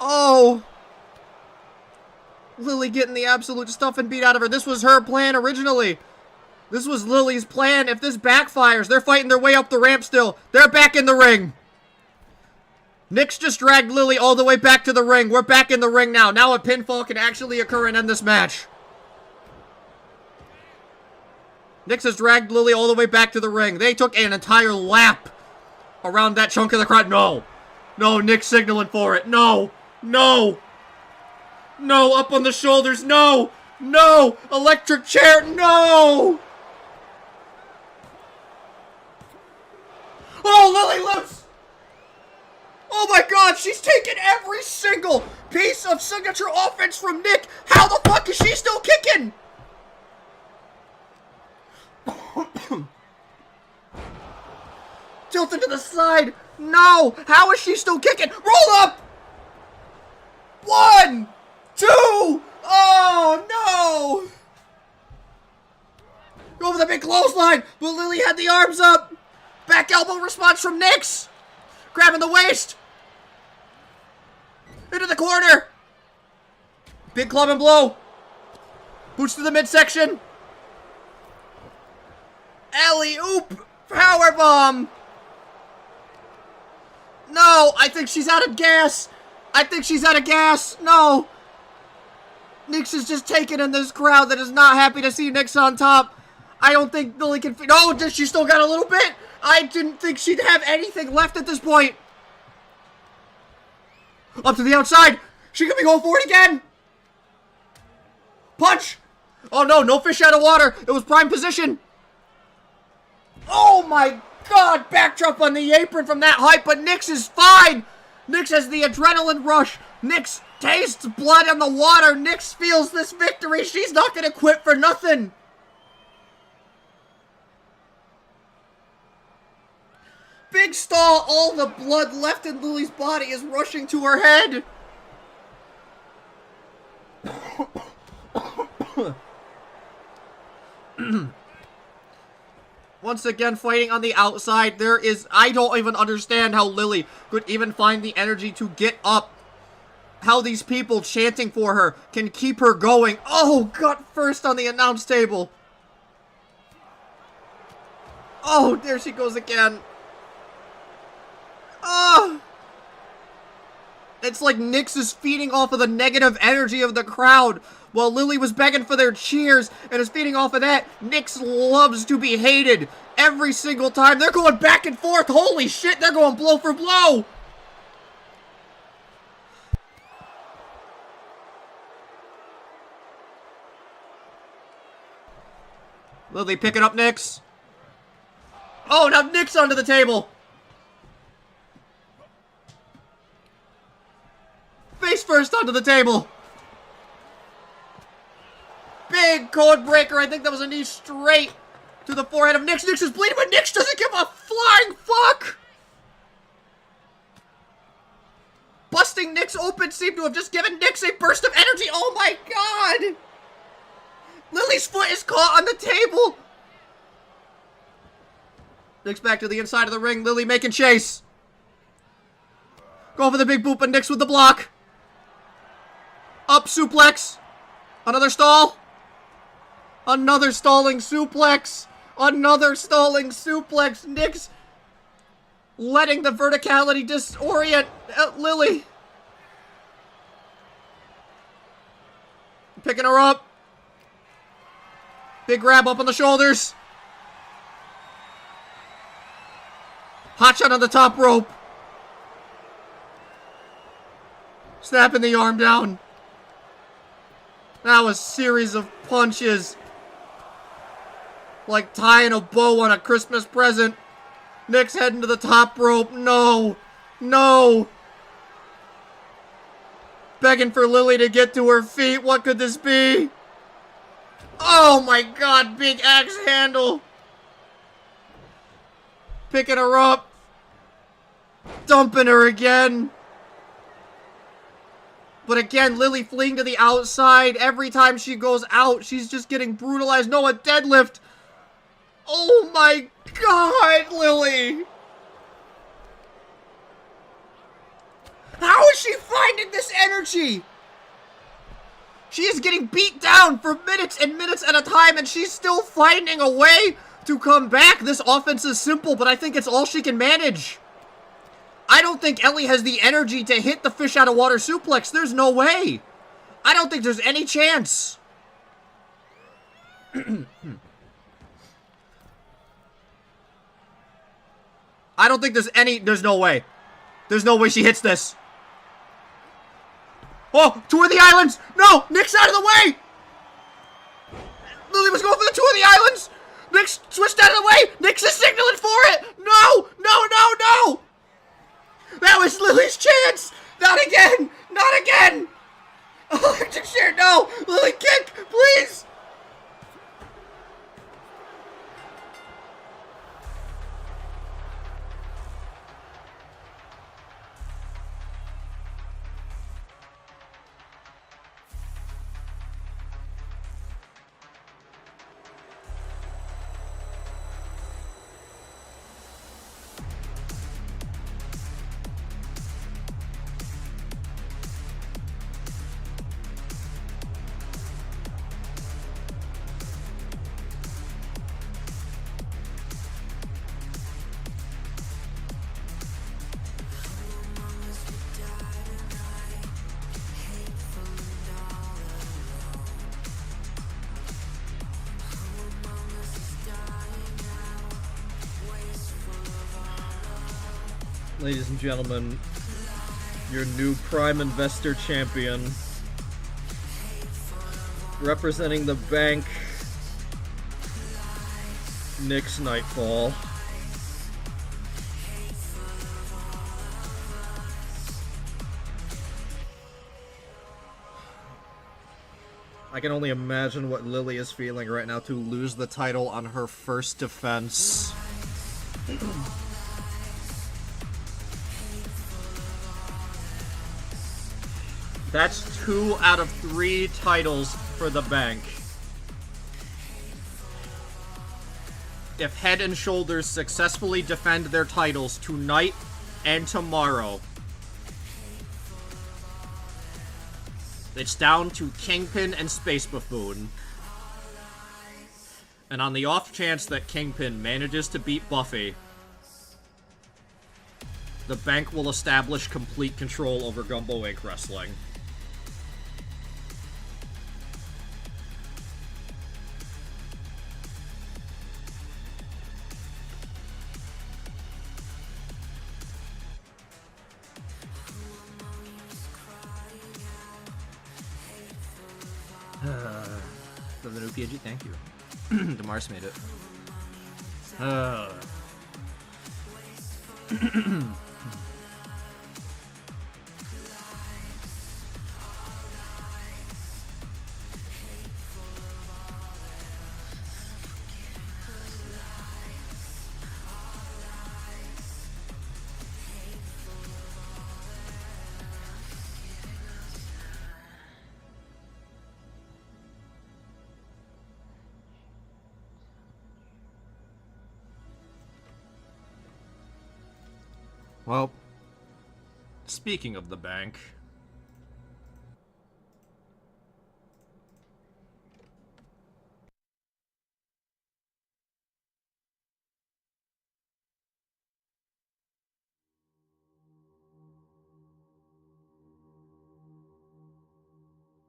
Oh. Lily getting the absolute stuffing beat out of her. This was her plan originally. This was Lily's plan. If this backfires, they're fighting their way up the ramp still. They're back in the ring. Nyx just dragged Lily all the way back to the ring. We're back in the ring now. Now a pinfall can actually occur and end this match. Nyx has dragged Lily all the way back to the ring. They took an entire lap around that chunk of the crowd. No. No, Nyx signaling for it. No. No. No, up on the shoulders. No. No. Electric chair. No. Oh, Lily lives. Oh my god, she's taken every single piece of signature offense from Nick. How the fuck is she still kicking? Tilted to the side. No. How is she still kicking? Roll up. 1, 2. Oh, no. Go for the big clothesline. But Lily had the arms up. Back elbow response from Nyx. Grabbing the waist. Into the corner. Big club and blow. Boots to the midsection. Alley-oop. Powerbomb. No, I think she's out of gas. I think she's out of gas. No. Nyx is just taken in this crowd that is not happy to see Nyx on top. I don't think Lily can... No, she still got a little bit. I didn't think she'd have anything left at this point. Up to the outside. She could be going for it again. Punch. Oh, no. No fish out of water. It was prime position. Oh, my God. Backdrop on the apron from that height, but Nyx is fine. Nyx has the adrenaline rush. Nyx tastes blood in the water. Nyx feels this victory. She's not going to quit for nothing. Big stall, all the blood left in Lily's body is rushing to her head. Once again, fighting on the outside, I don't even understand how Lily could even find the energy to get up. How these people chanting for her can keep her going. Oh, gut first on the announce table. Oh, there she goes again. Oh! It's like Nyx is feeding off of the negative energy of the crowd, while Lily was begging for their cheers and is feeding off of that. Nyx loves to be hated every single time. They're going back and forth. Holy shit, they're going blow for blow. Lily picking up Nyx. Oh, now Nyx onto the table. Face first onto the table. Big code breaker. I think that was a knee straight to the forehead of Nyx. Nyx is bleeding, but Nyx doesn't give a flying fuck. Busting Nyx open seemed to have just given Nyx a burst of energy. Oh my god. Lily's foot is caught on the table. Nyx back to the inside of the ring. Lily making chase. Go for the big boop and Nyx with the block. Up suplex. Another stall. Another stalling suplex. Another stalling suplex. Nyx letting the verticality disorient Lily. Picking her up. Big grab up on the shoulders. Hot shot on the top rope. Snapping the arm down. Now a series of punches. Like tying a bow on a Christmas present. Nyx heading to the top rope. No. No. Begging for Lily to get to her feet. What could this be? Oh my god. Big axe handle. Picking her up. Dumping her again. But again, Lily fleeing to the outside. Every time she goes out, she's just getting brutalized. No, a deadlift. Oh my god, Lily. How is she finding this energy? She is getting beat down for minutes and minutes at a time, and she's still finding a way to come back. This offense is simple, but I think it's all she can manage. I don't think Ellie has the energy to hit the fish out of water suplex. There's no way. I don't think there's any chance. I don't think there's no way. There's no way she hits this. Oh, Tour of the Islands. No, Nick's out of the way. Lily was going for the Tour of the Islands. Nick switched out of the way. Nick's is signaling for it. No, no, no, no. That was Lily's chance. Not again. Not again. Electric chair. No. Lily, kick, please. Ladies and gentlemen, your new Prime Investor champion, representing the bank, Nick's Nightfall. I can only imagine what Lily is feeling right now to lose the title on her first defense. That's 2 out of 3 titles for the bank. If Head and Shoulders successfully defend their titles tonight and tomorrow, it's down to Kingpin and Space Buffoon. And on the off chance that Kingpin manages to beat Buffy, the bank will establish complete control over Gumbo Inc. Wrestling. For the new PNG, thank you. Demars made it. Well, speaking of the bank,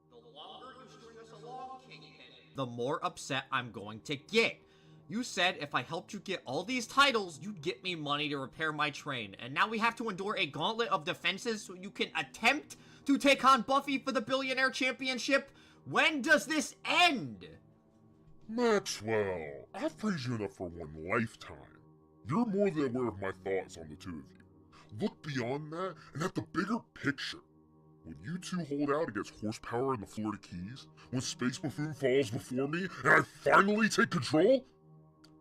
the longer you string us along, Kingpin, the more upset I'm going to get. You said if I helped you get all these titles, you'd get me money to repair my train. And now we have to endure a gauntlet of defenses so you can attempt to take on Buffy for the Billionaire Championship? When does this end? Maxwell, I've praised you enough for one lifetime. You're more than aware of my thoughts on the two of you. Look beyond that and at the bigger picture. When you two hold out against Horsepower and the Florida Keys, when Space Buffoon falls before me and I finally take control,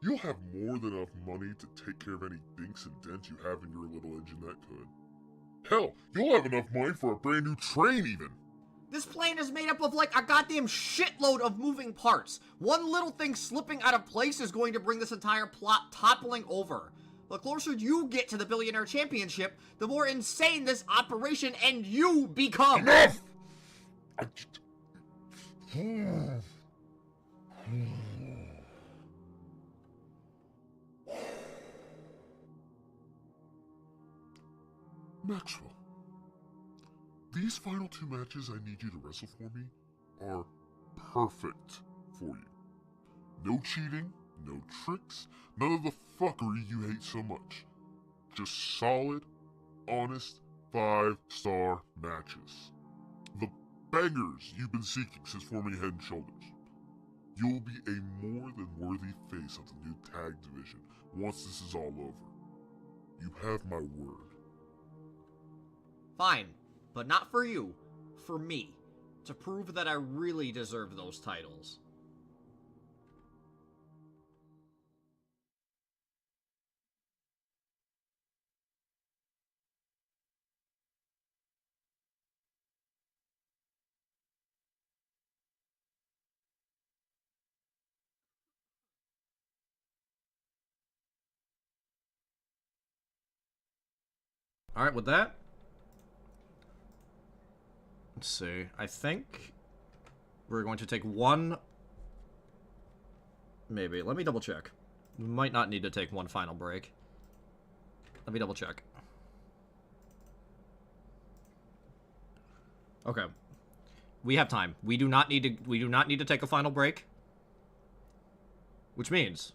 you'll have more than enough money to take care of any dinks and dents you have in your little engine that could. Hell, you'll have enough money for a brand new train even. This plane is made up of like a goddamn shitload of moving parts. One little thing slipping out of place is going to bring this entire plot toppling over. The closer you get to the Billionaire Championship, the more insane this operation and you become. Enough! Maxwell, these final 2 matches I need you to wrestle for me are perfect for you. No cheating, no tricks, none of the fuckery you hate so much. Just solid, honest, 5-star matches. The bangers you've been seeking since forming Head and Shoulders. You'll be a more than worthy face of the new tag division once this is all over. You have my word. Fine, but not for you. For me. To prove that I really deserve those titles. Alright, with that, let's see, I think we're going to take one, maybe, let me double check. We might not need to take one final break. Let me double check. Okay. We have time. We do not need to take a final break. Which means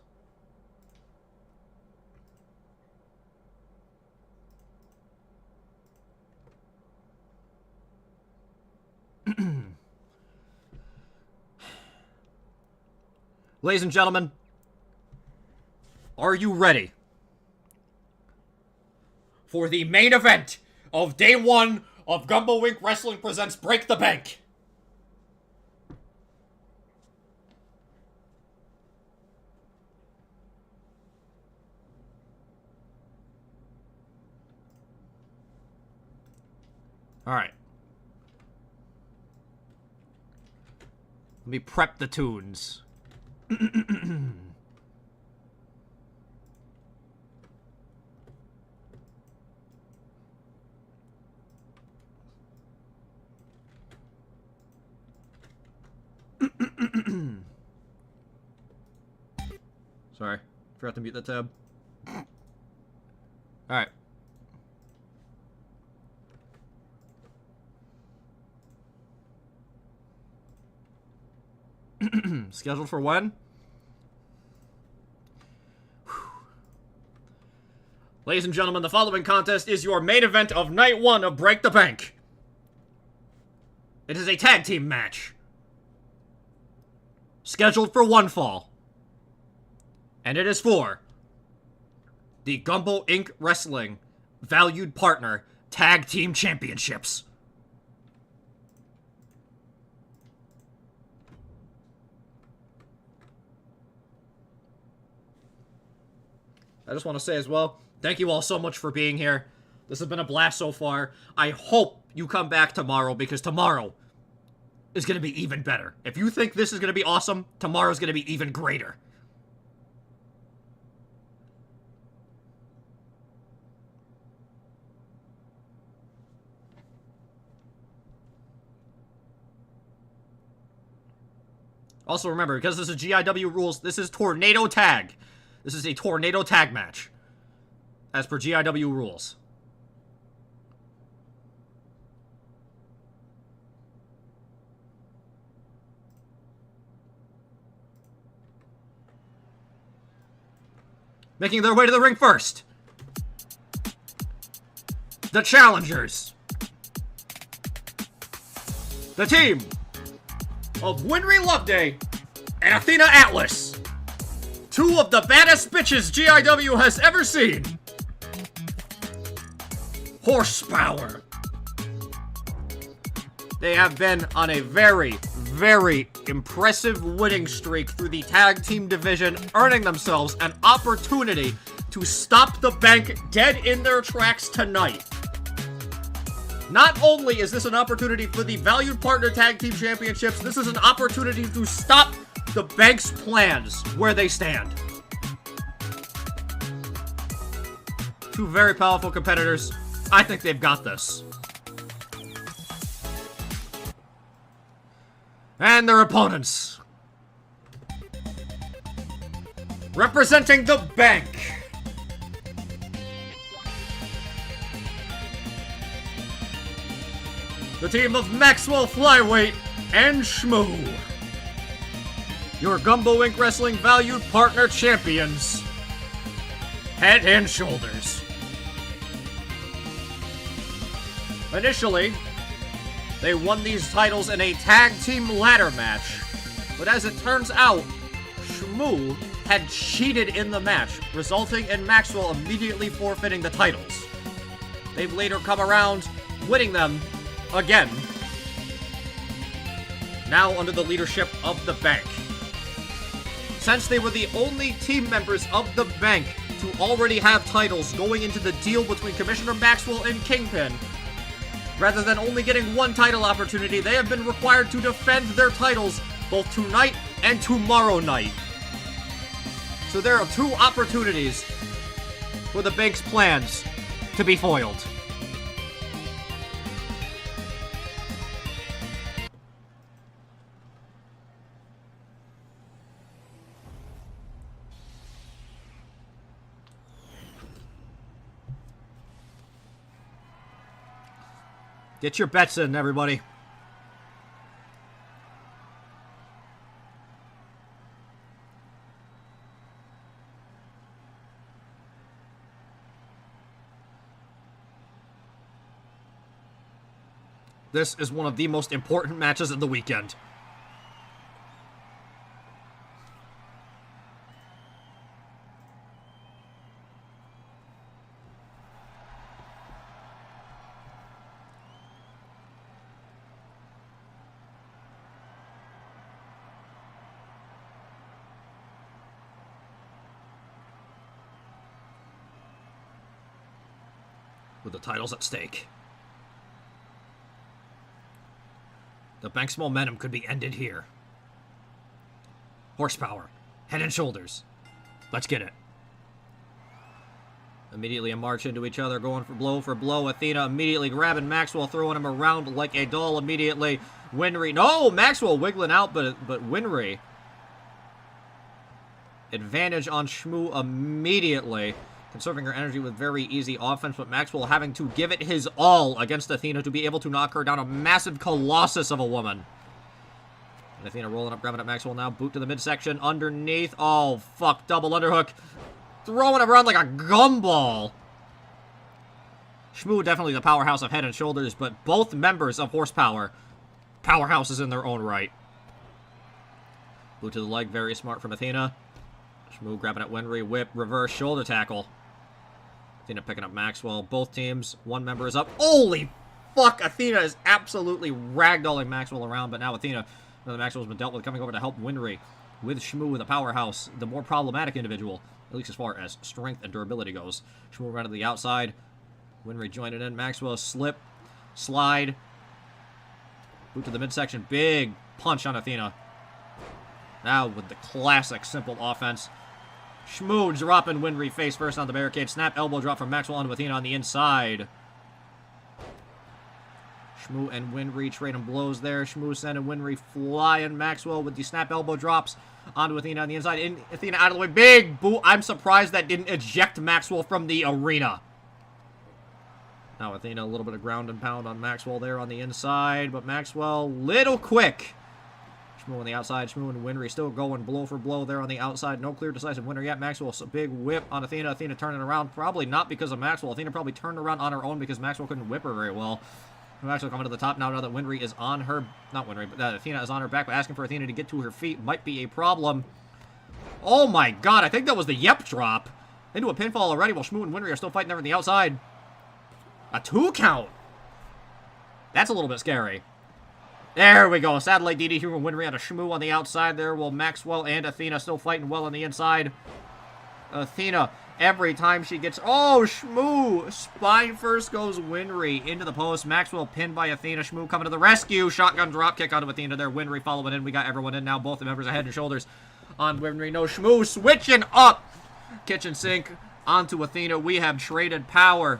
ladies and gentlemen, are you ready for the main event of Day 1 of Gumbo Inc. Wrestling Presents Break the Bank? Alright. Let me prep the tunes. Sorry, forgot to mute that tab. Alright. Scheduled for when? Ladies and gentlemen, the following contest is your main event of Night 1 of Break the Bank. It is a tag team match. Scheduled for one fall. And it is for the Gumbo Inc. Wrestling Valued Partner Tag Team Championships. I just want to say as well, thank you all so much for being here. This has been a blast so far. I hope you come back tomorrow, because tomorrow is going to be even better. If you think this is going to be awesome, tomorrow's going to be even greater. Also remember, because this is GIW rules, this is Tornado Tag. This is a Tornado Tag match, as per GIW rules. Making their way to the ring first, the challengers. The team of Winry Loveday and Athena Atlas. Two of the baddest bitches GIW has ever seen. Horsepower. They have been on a very, very impressive winning streak through the tag team division, earning themselves an opportunity to stop the bank dead in their tracks tonight. Not only is this an opportunity for the Valued Partner Tag Team Championships, this is an opportunity to stop the bank's plans where they stand. Two very powerful competitors. I think they've got this. And their opponents. Representing the bank. the team of Maxwell Flyweight and Shmoo. Your Gumbo Inc. Wrestling valued partner champions. Head and Shoulders. Initially, they won these titles in a tag team ladder match, but as it turns out, Shmoo had cheated in the match, resulting in Maxwell immediately forfeiting the titles. They've later come around, winning them again, now under the leadership of the Bank. Since they were the only team members of the Bank to already have titles going into the deal between Commissioner Maxwell and Kingpin, rather than only getting one title opportunity, they have been required to defend their titles both tonight and tomorrow night. So there are 2 opportunities for the Bank's plans to be foiled. Get your bets in, everybody. This is one of the most important matches of the weekend. With the titles at stake, the Bank's momentum could be ended here. Horsepower, Head and Shoulders. Let's get it. Immediately a march into each other, going for blow. Athena immediately grabbing Maxwell, throwing him around like a doll immediately. Winry, no, Maxwell wiggling out, but Winry. Advantage on Shmoo immediately. Conserving her energy with very easy offense, but Maxwell having to give it his all against Athena to be able to knock her down, a massive colossus of a woman. And Athena rolling up, grabbing at Maxwell now. Boot to the midsection, underneath. Oh, fuck, double underhook. Throwing him around like a gumball. Shmoo definitely the powerhouse of Head and Shoulders, but both members of Horsepower, powerhouses in their own right. Boot to the leg, very smart from Athena. Shmoo grabbing at Winry, whip, reverse, shoulder tackle. Athena picking up Maxwell. Both teams, one member is up. Holy fuck! Athena is absolutely ragdolling Maxwell around, but now Athena, now that Maxwell's been dealt with, coming over to help Winry with Shmoo, the powerhouse, the more problematic individual, at least as far as strength and durability goes. Shmoo around to the outside. Winry joining in. Maxwell slip, slide. Boot to the midsection. Big punch on Athena. Now with the classic simple offense. Shmoo dropping Winry face first on the barricade. Snap elbow drop from Maxwell onto Athena on the inside. Shmoo and Winry trading blows there. Shmoo sending Winry flying. Maxwell with the snap elbow drops onto Athena on the inside. Athena out of the way. Big boot. I'm surprised that didn't eject Maxwell from the arena. Now Athena a little bit of ground and pound on Maxwell there on the inside. But Maxwell little quick. Shmoo on the outside. Shmoo and Winry still going blow for blow there on the outside. No clear decisive winner yet. Maxwell, a big whip on Athena. Athena turning around. Probably not because of Maxwell. Athena probably turned around on her own because Maxwell couldn't whip her very well. Maxwell coming to the top now that Winry is on her... Not Winry, but Athena is on her back. But asking for Athena to get to her feet might be a problem. Oh my god. I think that was the yep drop. Into a pinfall already while Shmoo and Winry are still fighting there on the outside. A 2 count. That's a little bit scary. There we go. Satellite DD here from Winry on a Shmoo on the outside there, while Maxwell and Athena still fighting well on the inside. Athena, every time she gets... Oh, Shmoo! Spine first goes Winry into the post. Maxwell pinned by Athena. Shmoo coming to the rescue. Shotgun drop kick onto Athena there. Winry following in. We got everyone in now. Both the members are Head and Shoulders on Winry. No, Shmoo switching up. Kitchen sink onto Athena. We have traded power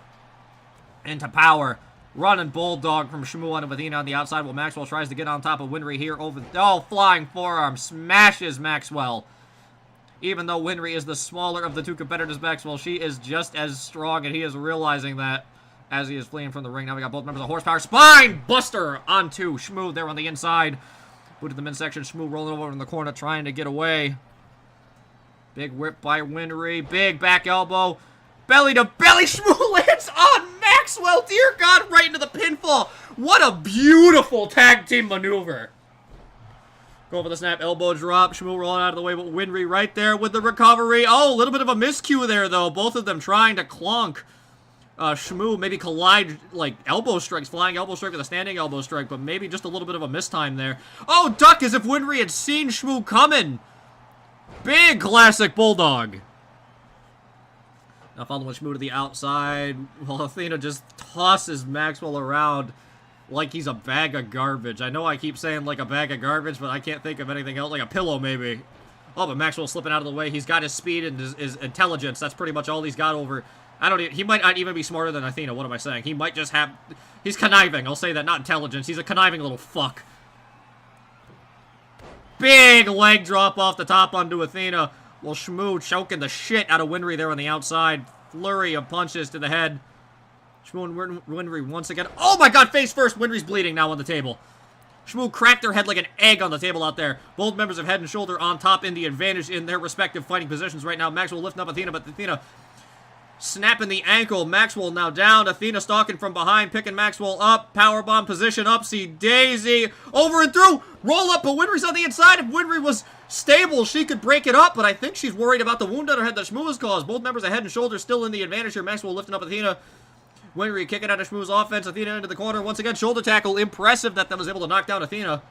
into power. Running bulldog from Shmoo onto Athena on the outside while Maxwell tries to get on top of Winry here over... Oh, flying forearm. Smashes Maxwell. Even though Winry is the smaller of the 2 competitors, Maxwell, she is just as strong, and he is realizing that. as he is fleeing from the ring. Now we got both members of Horsepower. Spine Buster onto Shmoo there on the inside. Boot to the midsection. Shmoo rolling over in the corner, trying to get away. Big whip by Winry. Big back elbow. Belly to belly. Shmoo lands on Maxwell. Dear God, right into the pinfall. What a beautiful tag team maneuver. Go for the snap, elbow drop. Shmoo rolling out of the way, but Winry right there with the recovery. Oh, a little bit of a miscue there, though. Both of them trying to clunk. Shmoo maybe collide, like, elbow strikes, flying elbow strike with a standing elbow strike, but maybe just a little bit of a mistime there. Oh, duck as if Winry had seen Shmoo coming. Big classic Bulldog. Now following Shmoo to the outside, while Athena just tosses Maxwell around like he's a bag of garbage. I know I keep saying like a bag of garbage, but I can't think of anything else. Like a pillow, maybe. Oh, but Maxwell's slipping out of the way. He's got his speed and his intelligence. That's pretty much all he's got over... he might not even be smarter than Athena. What am I saying? He might just have... He's conniving. I'll say that, not intelligence. He's a conniving little fuck. Big leg drop off the top onto Athena. Well, Shmoo choking the shit out of Winry there on the outside. Flurry of punches to the head. Shmoo and Winry once again. Oh my God, face first. Winry's bleeding now on the table. Shmoo cracked their head like an egg on the table out there. Both members of Head and Shoulder on top in the advantage in their respective fighting positions right now. Maxwell lifting up Athena, but Athena snapping the ankle. Maxwell now down. Athena stalking from behind, picking Maxwell up. Powerbomb position, upsy daisy. Over and through. Roll up, but Winry's on the inside. If Winry was stable, she could break it up, but I think she's worried about the wound on her head that Shmoo has caused. Both members of Head and Shoulder still in the advantage here. Maxwell lifting up Athena. Winry kicking out of Shmoo's offense. Athena into the corner. Once again, shoulder tackle. Impressive that was able to knock down Athena.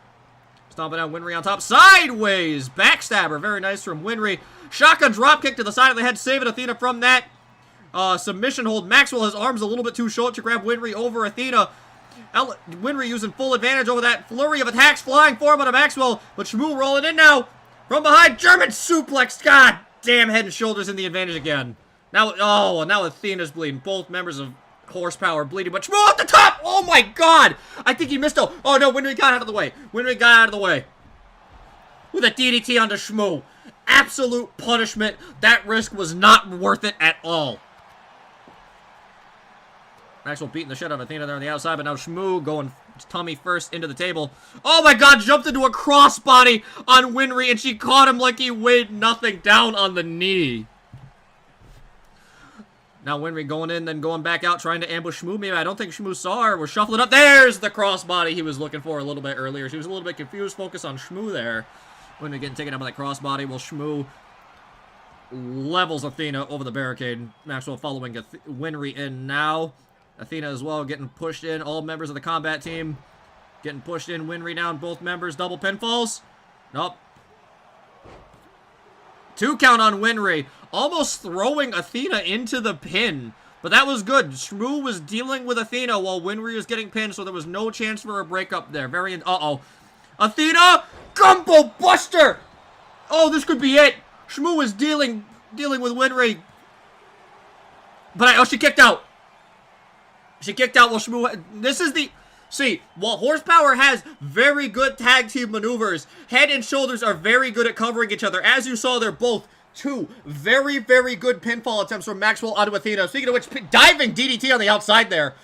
Stomping down Winry on top. Sideways. Backstabber. Very nice from Winry. Shotgun dropkick to the side of the head. Saving Athena from that submission hold. Maxwell, his arms a little bit too short to grab Winry over Athena. Winry using full advantage over that flurry of attacks. Flying forward on Maxwell. But Shmoo rolling in now. From behind. German suplex. God damn, Head and Shoulders in the advantage again. Now, oh, now Athena's bleeding. Both members of Horsepower bleeding, but Shmoo at the top! Oh my God! I think he missed. Oh no, Winry got out of the way. Winry got out of the way. With a DDT onto Shmoo. Absolute punishment. That risk was not worth it at all. Maxwell beating the shit out of Athena there on the outside, but now Shmoo going tummy first into the table. Oh my God, jumped into a crossbody on Winry, and she caught him like he weighed nothing down on the knee. Now Winry going in, then going back out, trying to ambush Shmoo. Maybe I don't think Shmoo saw her. We're shuffling up. There's the crossbody he was looking for a little bit earlier. She was a little bit confused. Focus on Shmoo there. Winry getting taken out by that crossbody. Well, Shmoo levels Athena over the barricade. Maxwell following Winry in now. Athena as well getting pushed in. All members of the combat team getting pushed in. Winry down. Both members. Double pinfalls. Nope. 2 count on Winry. Almost throwing Athena into the pin. But that was good. Shmoo was dealing with Athena while Winry was getting pinned, so there was no chance for a breakup there. Uh-oh. Athena! Gumbo Buster! Oh, this could be it. Shmoo was dealing with Winry. But she kicked out. She kicked out while Shmoo... This is the... See, while Horsepower has very good tag team maneuvers, Head and Shoulders are very good at covering each other. As you saw, they're both 2 very, very good pinfall attempts from Maxwell onto Athena. Speaking of which, diving DDT on the outside there.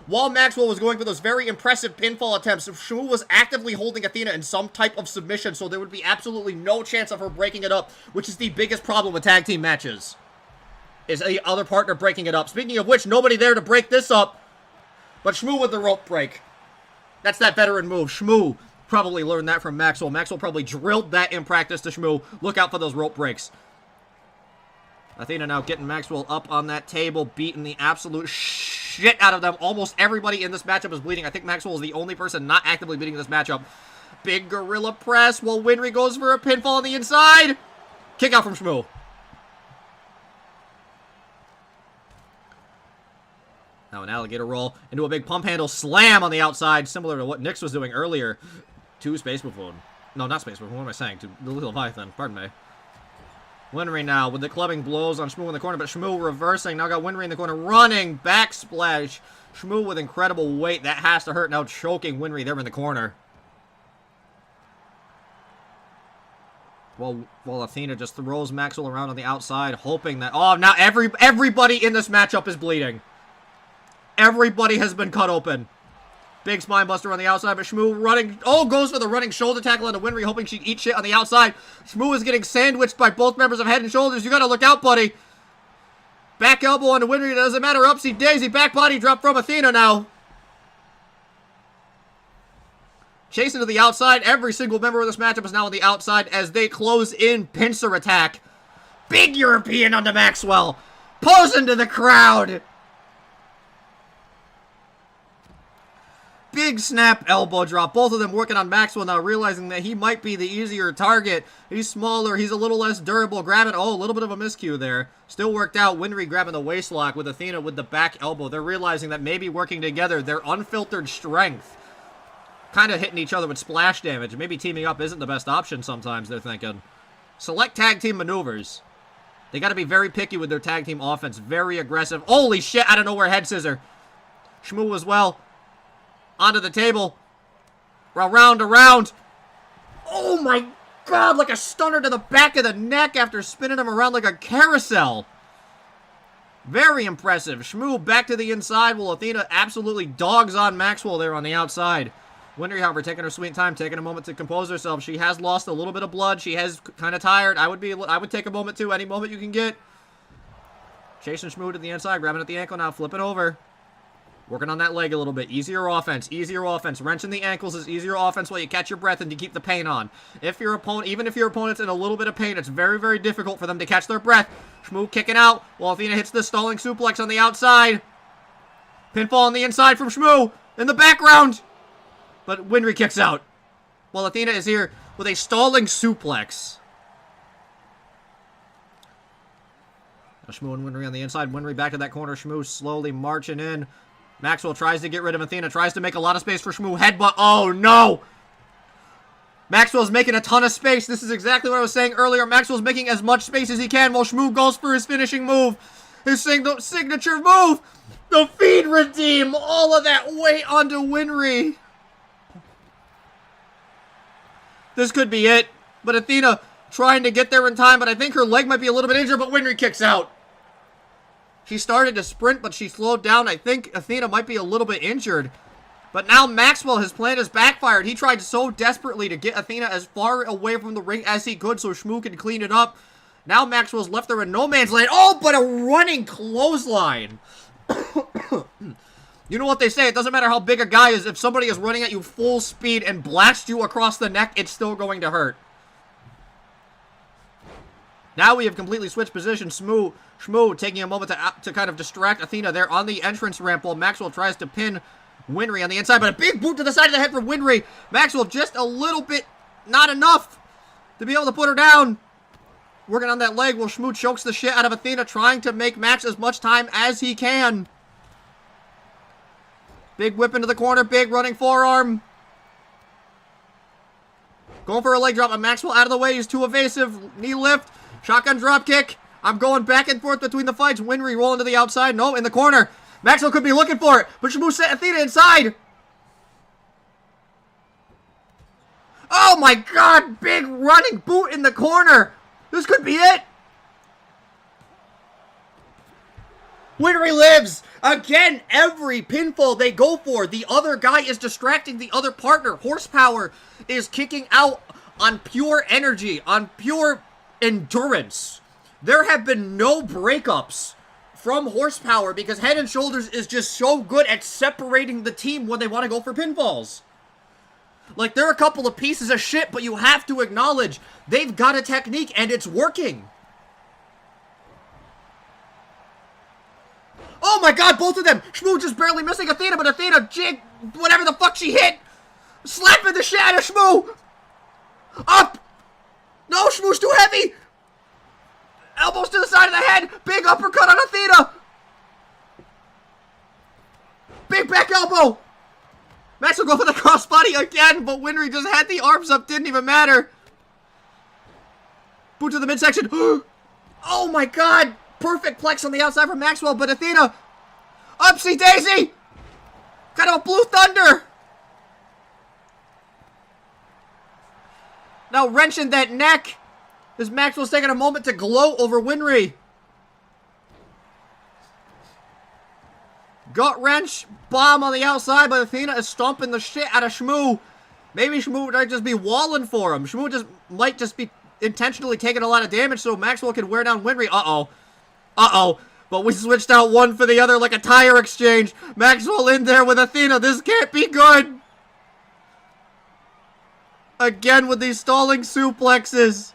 While Maxwell was going for those very impressive pinfall attempts, Shmoo was actively holding Athena in some type of submission, so there would be absolutely no chance of her breaking it up, which is the biggest problem with tag team matches, is the other partner breaking it up. Speaking of which, nobody there to break this up, but Shmoo with the rope break. That's that veteran move. Shmoo probably learned that from Maxwell. Maxwell probably drilled that in practice to Shmoo. Look out for those rope breaks. Athena now getting Maxwell up on that table, beating the absolute shit out of them. Almost everybody in this matchup is bleeding. I think Maxwell is the only person not actively bleeding in this matchup. Big gorilla press while Winry goes for a pinfall on the inside. Kick out from Shmoo. Now an alligator roll into a big pump handle slam on the outside, similar to what Nyx was doing earlier. 2 Space Buffoon. No, not Space Buffoon. What am I saying? To the Leviathan. Pardon me. Winry now with the clubbing blows on Shmoo in the corner, but Shmoo reversing. Now got Winry in the corner, running, backsplash. Shmoo with incredible weight. That has to hurt. Now choking Winry there in the corner. While Athena just throws Maxwell around on the outside, hoping that... Oh, now everybody in this matchup is bleeding. Everybody has been cut open. Big spine buster on the outside, but Shmoo running. Oh, goes for the running shoulder tackle onto Winry, hoping she'd eat shit on the outside. Shmoo is getting sandwiched by both members of Head and Shoulders. You gotta look out, buddy. Back elbow onto Winry. Doesn't matter. Upsy daisy. Back body drop from Athena now. Chasing to the outside. Every single member of this matchup is now on the outside as they close in. Pincer attack. Big European onto Maxwell. Pulls into the crowd. Big snap elbow drop. Both of them working on Maxwell now, realizing that he might be the easier target. He's smaller. He's a little less durable. Grabbing. Oh, a little bit of a miscue there. Still worked out. Winry grabbing the waist lock with Athena with the back elbow. They're realizing that maybe working together, their unfiltered strength, kind of hitting each other with splash damage. Maybe teaming up isn't the best option sometimes, they're thinking. Select tag team maneuvers. They got to be very picky with their tag team offense. Very aggressive. Holy shit, out of nowhere, head scissor. Shmoo as well. Onto the table. Around. Oh my god, like a stunner to the back of the neck after spinning him around like a carousel. Very impressive. Shmoo back to the inside while Athena absolutely dogs on Maxwell there on the outside. Winry, however, taking her sweet time, taking a moment to compose herself. She has lost a little bit of blood. She has kind of tired. I would take a moment too. Any moment you can get. Chasing Shmoo to the inside, grabbing at the ankle now, flipping over. Working on that leg a little bit. Easier offense. Wrenching the ankles is easier offense while you catch your breath and you keep the pain on. Even if your opponent's in a little bit of pain, it's very, very difficult for them to catch their breath. Shmoo kicking out while Athena hits the stalling suplex on the outside. Pinfall on the inside from Shmoo in the background. But Winry kicks out. While Athena is here with a stalling suplex. Now Shmoo and Winry on the inside. Winry back to that corner. Shmoo slowly marching in. Maxwell tries to get rid of Athena. Tries to make a lot of space for Shmoo. Headbutt. Oh, no! Maxwell's making a ton of space. This is exactly what I was saying earlier. Maxwell's making as much space as he can while Shmoo goes for his finishing move. His signature move. The feed redeem. All of that weight onto Winry. This could be it. But Athena trying to get there in time. But I think her leg might be a little bit injured. But Winry kicks out. She started to sprint, but she slowed down. I think Athena might be a little bit injured. But now Maxwell, his plan has backfired. He tried so desperately to get Athena as far away from the ring as he could so Shmoo could clean it up. Now Maxwell's left there in no man's land. Oh, but a running clothesline. You know what they say, it doesn't matter how big a guy is. If somebody is running at you full speed and blasts you across the neck, it's still going to hurt. Now we have completely switched positions. Shmoo taking a moment to kind of distract Athena there on the entrance ramp while Maxwell tries to pin Winry on the inside. But a big boot to the side of the head from Winry. Maxwell just a little bit, not enough to be able to put her down. Working on that leg while Shmoo chokes the shit out of Athena, trying to make Max as much time as he can. Big whip into the corner, big running forearm. Going for a leg drop, but Maxwell out of the way. He's too evasive. Knee lift, shotgun drop kick. I'm going back and forth between the fights. Winry rolling to the outside. No, in the corner. Maxwell could be looking for it, but Shmoo set Athena inside. Oh my god, big running boot in the corner. This could be it. Winry lives. Again, every pinfall they go for, the other guy is distracting the other partner. Horsepower is kicking out on pure energy, on pure endurance. There have been no breakups from Horsepower because Head and Shoulders is just so good at separating the team when they want to go for pinfalls. Like, they're a couple of pieces of shit, but you have to acknowledge they've got a technique and it's working. Oh my god, both of them! Shmoo just barely missing Athena, but Athena, whatever the fuck she hit, slapping the shit out of Shmoo! Up! No, Shmoo's too heavy! Elbows to the side of the head! Big uppercut on Athena! Big back elbow! Max will go for the crossbody again, but Winry just had the arms up, didn't even matter. Boot to the midsection. Oh my god! Perfect plex on the outside from Maxwell, but Athena, upsy daisy! Kind of a blue thunder! Now wrenching that neck as Maxwell's taking a moment to gloat over Winry. Gut wrench, bomb on the outside, but Athena is stomping the shit out of Shmoo. Maybe Shmoo might just be walling for him. Shmoo might just be intentionally taking a lot of damage so Maxwell can wear down Winry. Uh-oh. Uh-oh. But we switched out one for the other like a tire exchange. Maxwell in there with Athena. This can't be good. Again with these stalling suplexes.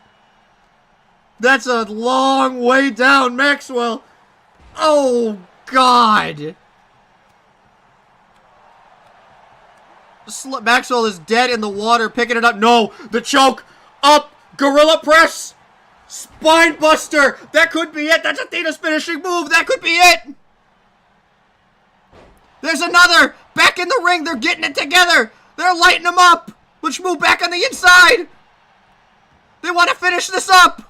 That's a long way down, Maxwell. Oh, God. Maxwell is dead in the water, picking it up. No, the choke. Up. Gorilla press. Spine buster. That could be it. That's Athena's finishing move. That could be it. There's another. Back in the ring. They're getting it together. They're lighting them up. Let's move back on the inside. They want to finish this up.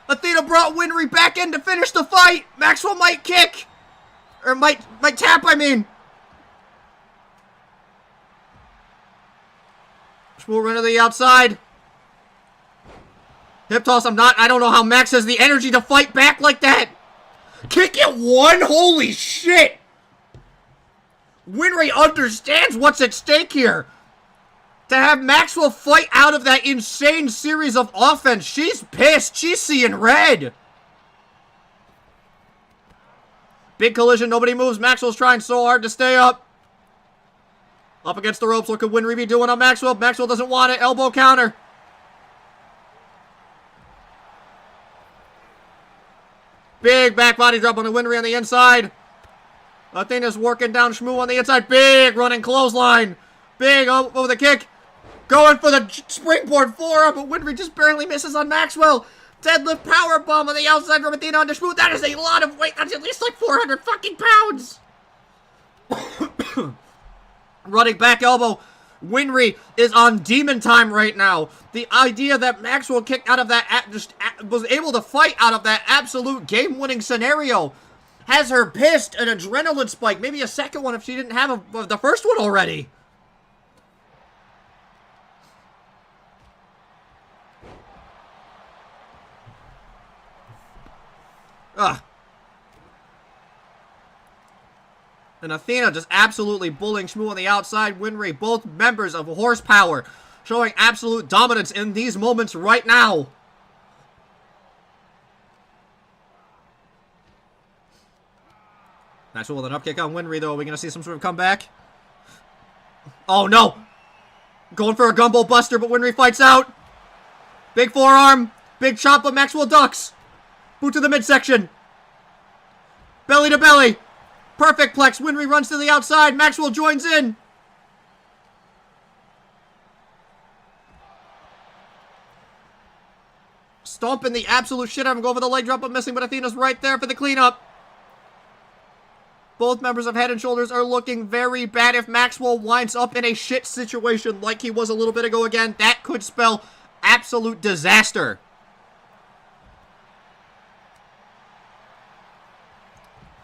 Athena brought Winry back in to finish the fight. Maxwell might kick. Or might tap, I mean. Shmoo run to the outside. Hip toss, I don't know how Max has the energy to fight back like that. Kick it one? Holy shit. Winry understands what's at stake here. To have Maxwell fight out of that insane series of offense, she's pissed. She's seeing red. Big collision, nobody moves. Maxwell's trying so hard to stay up. Up against the ropes, what could Winry be doing on Maxwell? Maxwell doesn't want it. Elbow counter. Big back body drop on the Winry on the inside. Athena's working down Shmoo on the inside. Big running clothesline. Big over the kick. Going for the springboard forearm, but Winry just barely misses on Maxwell. Deadlift power bomb on the outside from Athena onto Shmoo. That is a lot of weight. That's at least like 400 fucking pounds. Running back elbow. Winry is on demon time right now. The idea that Maxwell kicked out of that, was able to fight out of that absolute game-winning scenario has her pissed, an adrenaline spike. Maybe a second one if she didn't have the first one already. Ugh. And Athena just absolutely bullying Shmoo on the outside. Winry, both members of Horsepower, showing absolute dominance in these moments right now. Maxwell with an upkick on Winry, though. Are we going to see some sort of comeback? Oh, no. Going for a gumbo buster, but Winry fights out. Big forearm. Big chop, but Maxwell ducks. Boot to the midsection. Belly to belly. Perfect plex. Winry runs to the outside. Maxwell joins in. Stomping the absolute shit out of him. Go for the leg drop, but missing. But Athena's right there for the cleanup. Both members of Head and Shoulders are looking very bad. If Maxwell winds up in a shit situation like he was a little bit ago again, that could spell absolute disaster.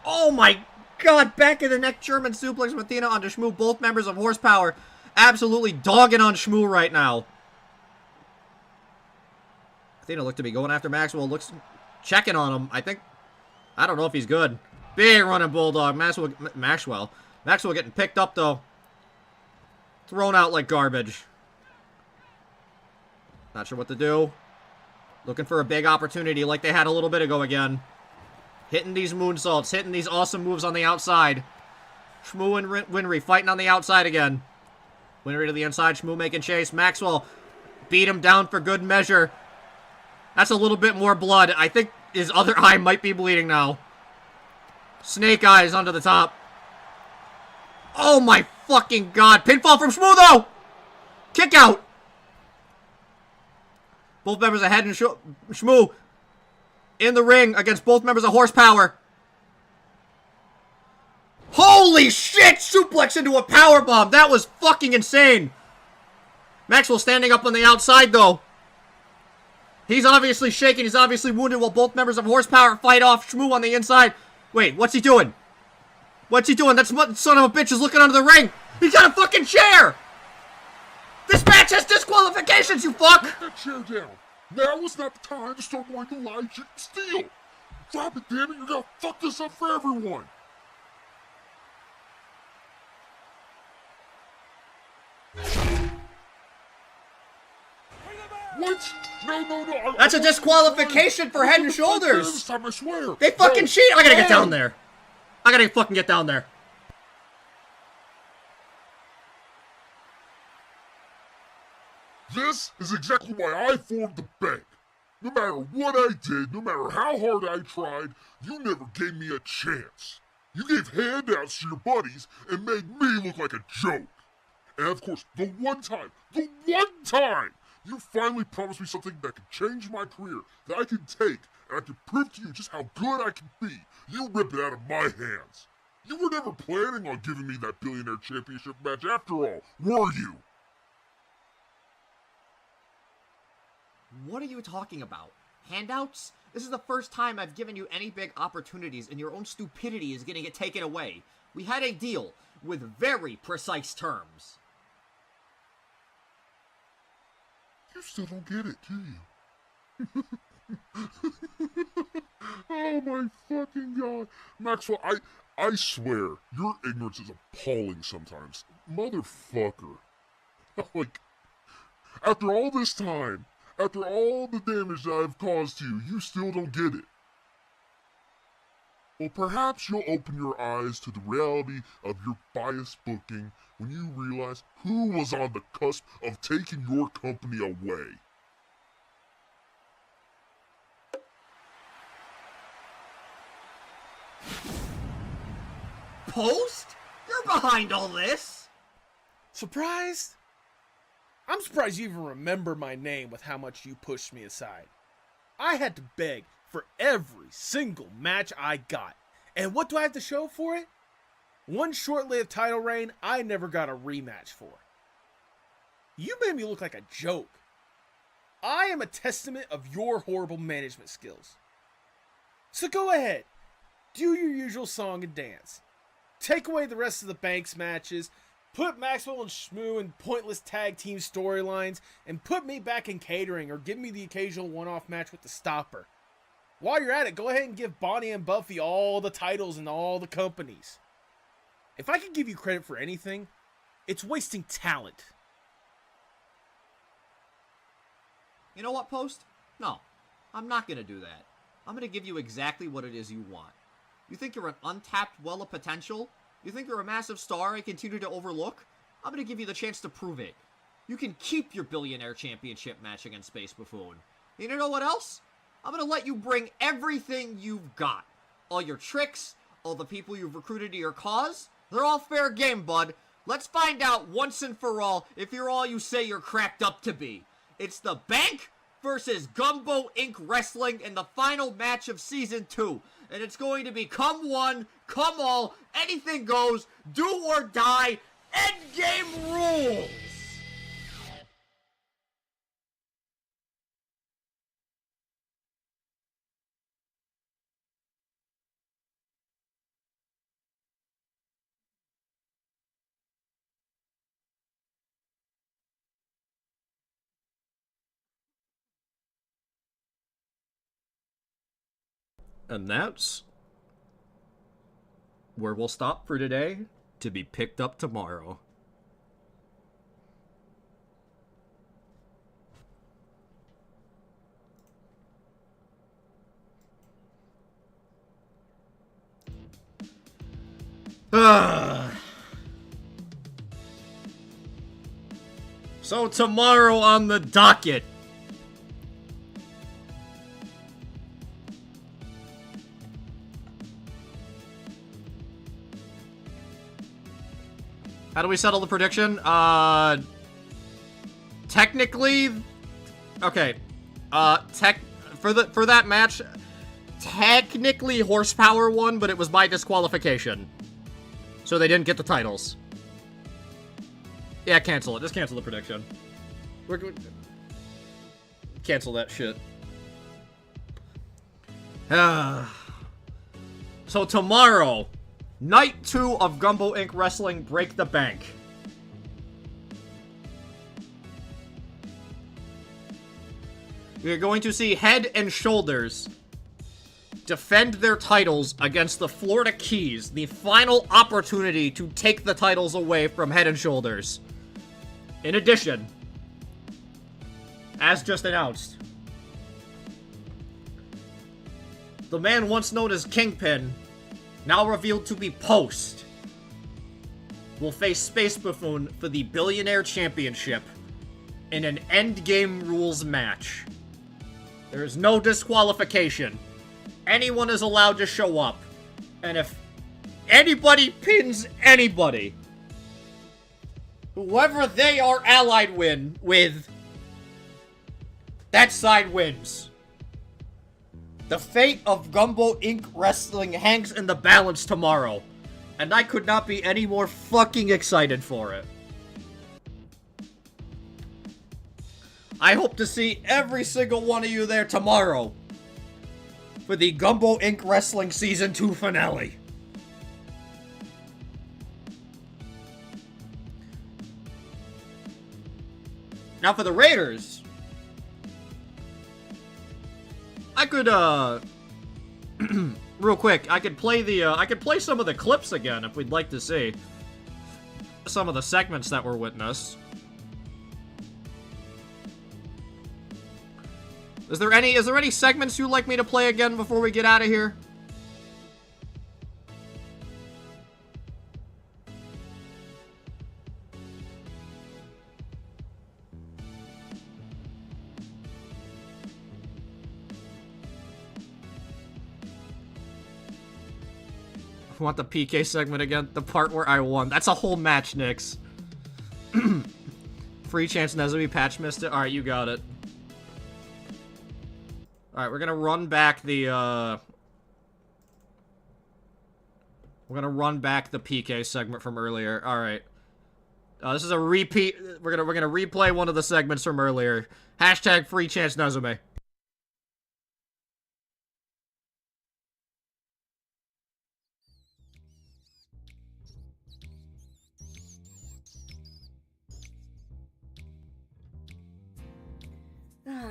Oh my God, back of the neck German suplex from Athena onto Shmoo. Both members of Horsepower absolutely dogging on Shmoo right now. Athena looked to be going after Maxwell. Looks checking on him. I don't know if he's good. Big running bulldog. Maxwell getting picked up though. Thrown out like garbage. Not sure what to do. Looking for a big opportunity like they had a little bit ago again. Hitting these moonsaults, hitting these awesome moves on the outside. Shmoo and Winry fighting on the outside again. Winry to the inside, Shmoo making chase. Maxwell beat him down for good measure. That's a little bit more blood. I think his other eye might be bleeding now. Snake eyes onto the top. Oh my fucking God. Pinfall from Shmoo though. Kick out. Both members of Head and Shmoo in the ring against both members of Horsepower. Holy shit! Suplex into a powerbomb. That was fucking insane. Maxwell standing up on the outside, though. He's obviously shaking. He's obviously wounded while both members of Horsepower fight off Shmoo on the inside. Wait, what's he doing? What's he doing? That son of a bitch is looking under the ring. He's got a fucking chair. This match has disqualifications, you fuck. Put that chair down. Now is not the time to start going to lie, shit, and steal. Drop it, damn it! You're gonna fuck this up for everyone! What? No. That's a disqualification for Head and Shoulders. This time, I swear. They fucking cheat. I gotta get down there. I gotta fucking get down there. This is exactly why I formed the bank. No matter what I did, no matter how hard I tried, you never gave me a chance. You gave handouts to your buddies and made me look like a joke. And of course, the one time, you finally promised me something that could change my career, that I could take, and I could prove to you just how good I can be. You rip it out of my hands. You were never planning on giving me that billionaire championship match after all, were you? What are you talking about? Handouts? This is the first time I've given you any big opportunities, and your own stupidity is getting it taken away. We had a deal with very precise terms. You still don't get it, do you? Oh my fucking god. Maxwell, I swear, your ignorance is appalling sometimes. Motherfucker. Like, after all this time, after all the damage that I've caused you, you still don't get it. Well, perhaps you'll open your eyes to the reality of your biased booking when you realize who was on the cusp of taking your company away. Post? You're behind all this? Surprised? I'm surprised you even remember my name with how much you pushed me aside. I had to beg for every single match I got. And what do I have to show for it? One short-lived title reign I never got a rematch for. You made me look like a joke. I am a testament of your horrible management skills. So go ahead, do your usual song and dance. Take away the rest of the Banks matches, put Maxwell and Shmoo in pointless tag team storylines, and put me back in catering or give me the occasional one-off match with the stopper. While you're at it, go ahead and give Bonnie and Buffy all the titles and all the companies. If I could give you credit for anything, it's wasting talent. You know what, Post? No, I'm not gonna do that. I'm gonna give you exactly what it is you want. You think you're an untapped well of potential? You think you're a massive star I continue to overlook? I'm gonna give you the chance to prove it. You can keep your billionaire championship match against Space Buffoon. And you know what else? I'm gonna let you bring everything you've got. All your tricks, all the people you've recruited to your cause. They're all fair game, bud. Let's find out once and for all if you're all you say you're cracked up to be. It's the Bank versus Gumbo Inc. Wrestling in the final match of Season 2. And it's going to be come one, come all, anything goes, do or die, endgame rules! And that's where we'll stop for today, to be picked up tomorrow. So tomorrow on the docket, how do we settle the prediction? Technically, okay. For that match, technically Horsepower won, but it was by disqualification, so they didn't get the titles. Yeah, cancel it. Just cancel the prediction. We're good. Cancel that shit. So tomorrow, Night 2 of Gumbo Inc. Wrestling Break the Bank. We're going to see Head and Shoulders defend their titles against the Florida Keys, the final opportunity to take the titles away from Head & Shoulders. In addition, as just announced, the man once known as Kingpin, now revealed to be Post, will face Space Buffoon for the Billionaire Championship in an endgame rules match. There is no disqualification. Anyone is allowed to show up. And if anybody pins anybody, whoever they are allied with, that side wins. The fate of Gumbo Inc. Wrestling hangs in the balance tomorrow. And I could not be any more fucking excited for it. I hope to see every single one of you there tomorrow for the Gumbo Inc. Wrestling Season 2 finale. Now for the Raiders, I could, real quick, I could play some of the clips again if we'd like to see some of the segments that were witnessed. Is there any segments you'd like me to play again before we get out of here? I want the PK segment again? The part where I won. That's a whole match, Nix. Free chance Nezumi patch missed it? Alright, you got it. Alright, we're gonna run back the, We're gonna run back the PK segment from earlier. Alright. This is a repeat. We're gonna replay one of the segments from earlier. Hashtag free chance Nezumi.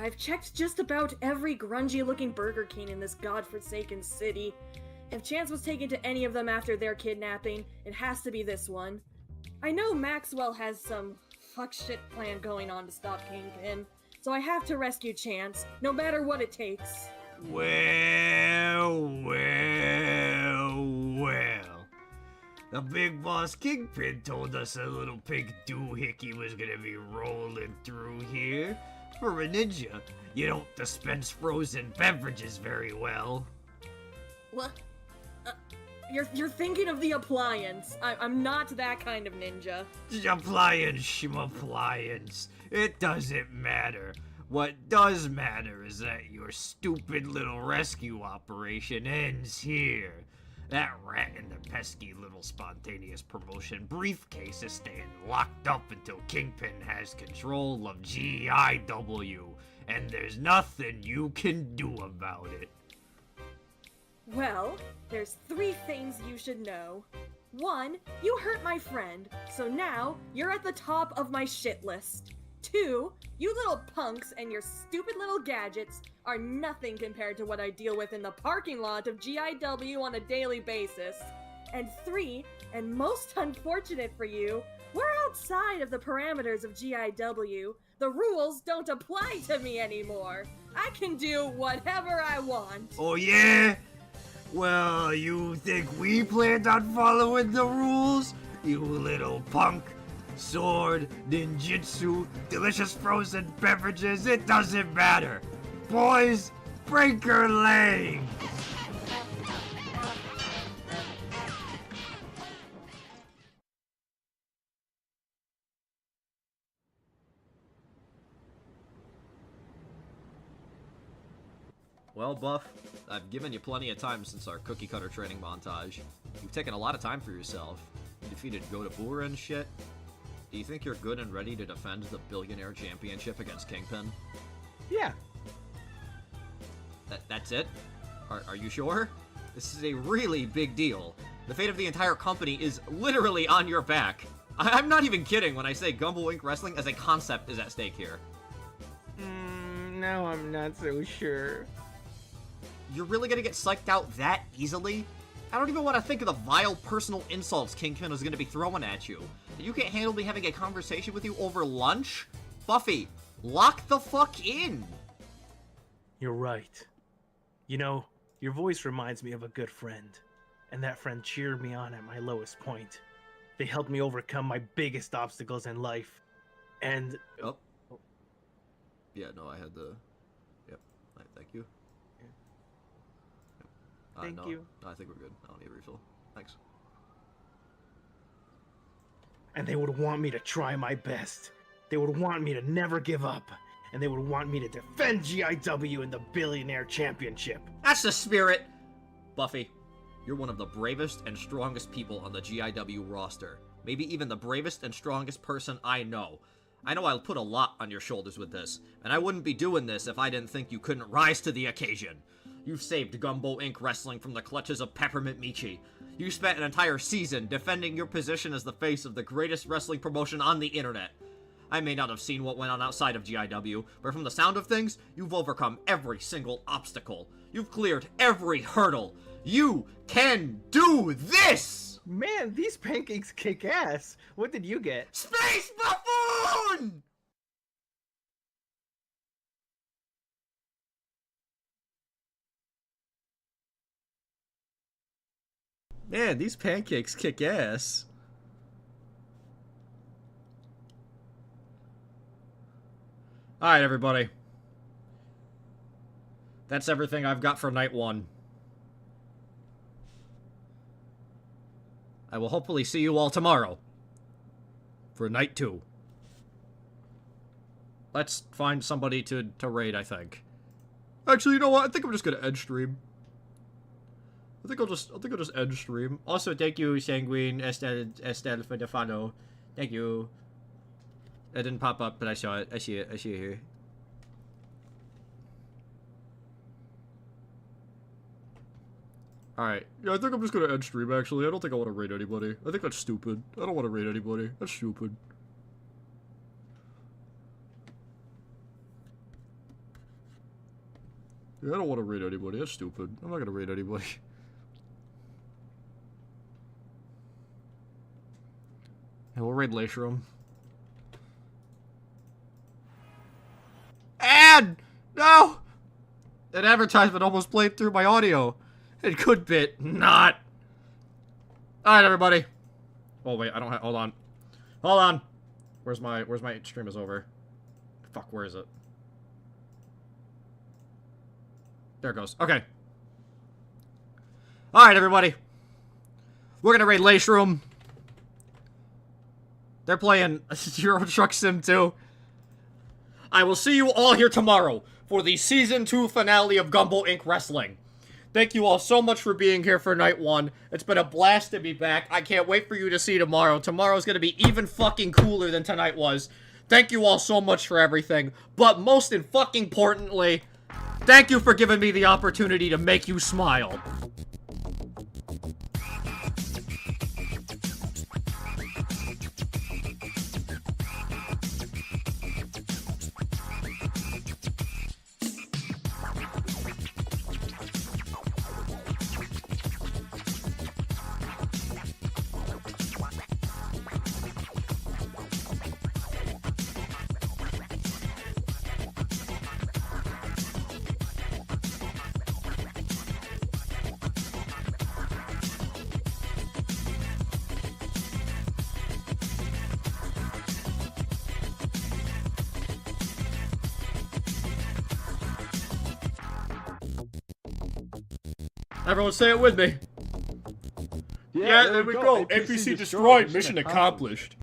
I've checked just about every grungy-looking Burger King in this godforsaken city. If Chance was taken to any of them after their kidnapping, it has to be this one. I know Maxwell has some fuck shit plan going on to stop Kingpin, so I have to rescue Chance, no matter what it takes. Well. The big boss Kingpin told us a little pink doohickey was gonna be rolling through here. For a ninja, you don't dispense frozen beverages very well. What? You're thinking of the appliance. I'm not that kind of ninja. Appliance. It doesn't matter. What does matter is that your stupid little rescue operation ends here. That rat in the pesky little spontaneous promotion briefcase is staying locked up until Kingpin has control of GIW, and there's nothing you can do about it. Well, there's 3 things you should know. 1, you hurt my friend, so now you're at the top of my shit list. 2, you little punks and your stupid little gadgets are nothing compared to what I deal with in the parking lot of GIW on a daily basis. And 3, and most unfortunate for you, we're outside of the parameters of GIW. The rules don't apply to me anymore. I can do whatever I want. Oh yeah? Well, you think we planned on following the rules? You little punk. Sword, ninjutsu, delicious frozen beverages, it doesn't matter. Boys, break her leg! Well, Buff, I've given you plenty of time since our cookie cutter training montage. You've taken a lot of time for yourself. You defeated Godabura and shit. Do you think you're good and ready to defend the Billionaire Championship against Kingpin? Yeah. That's it? Are you sure? This is a really big deal. The fate of the entire company is literally on your back. I'm not even kidding when I say Gumbo Inc. Wrestling as a concept is at stake here. No, I'm not so sure. You're really gonna get psyched out that easily? I don't even want to think of the vile personal insults Kingpin is gonna be throwing at you. You can't handle me having a conversation with you over lunch? Buffy, lock the fuck in! You're right. You know, your voice reminds me of a good friend, and that friend cheered me on at my lowest point. They helped me overcome my biggest obstacles in life, and... Oh. Yeah, no, I had the... Yep. Thank you. Thank you. No, I think we're good. I don't need a refill. Thanks. And they would want me to try my best. They would want me to never give up. And they would want me to defend GIW in the Billionaire Championship. That's the spirit! Buffy, you're one of the bravest and strongest people on the GIW roster. Maybe even the bravest and strongest person I know. I know I'll put a lot on your shoulders with this, and I wouldn't be doing this if I didn't think you couldn't rise to the occasion. You've saved Gumbo Inc. Wrestling from the clutches of Peppermint Michi. You spent an entire season defending your position as the face of the greatest wrestling promotion on the internet. I may not have seen what went on outside of GIW, but from the sound of things, you've overcome every single obstacle. You've cleared every hurdle. You can do this! Man, these pancakes kick ass. What did you get? Space Buffoon! Man, these pancakes kick ass. Alright, everybody. That's everything I've got for night 1. I will hopefully see you all tomorrow for night 2. Let's find somebody to raid, I think. Actually, you know what? I think I'm just gonna end stream. I think I'll just end stream. Also, thank you, Sanguine Estelle for the follow. Thank you. It didn't pop up, but I saw it. I see it here. Alright. Yeah, I think I'm just gonna end stream, actually. I don't think I want to raid anybody. I think that's stupid. I don't want to raid anybody. That's stupid. Yeah, I don't want to raid anybody. That's stupid. I'm not gonna raid anybody. And we'll raid Lashroom. Ad! No! An advertisement almost played through my audio. It could bit not. Alright, everybody. Oh, wait, I don't have... Hold on. Hold on. Where's my stream is over? Fuck, where is it? There it goes. Okay. Alright, everybody. We're gonna raid Lashroom. They're playing Euro Truck Sim 2. I will see you all here tomorrow for the Season 2 finale of Gumbo Inc. Wrestling. Thank you all so much for being here for night 1. It's been a blast to be back. I can't wait for you to see tomorrow. Tomorrow's gonna be even fucking cooler than tonight was. Thank you all so much for everything. But most fucking importantly, thank you for giving me the opportunity to make you smile. Everyone say it with me. Yeah, there we go. NPC destroyed. Mission accomplished.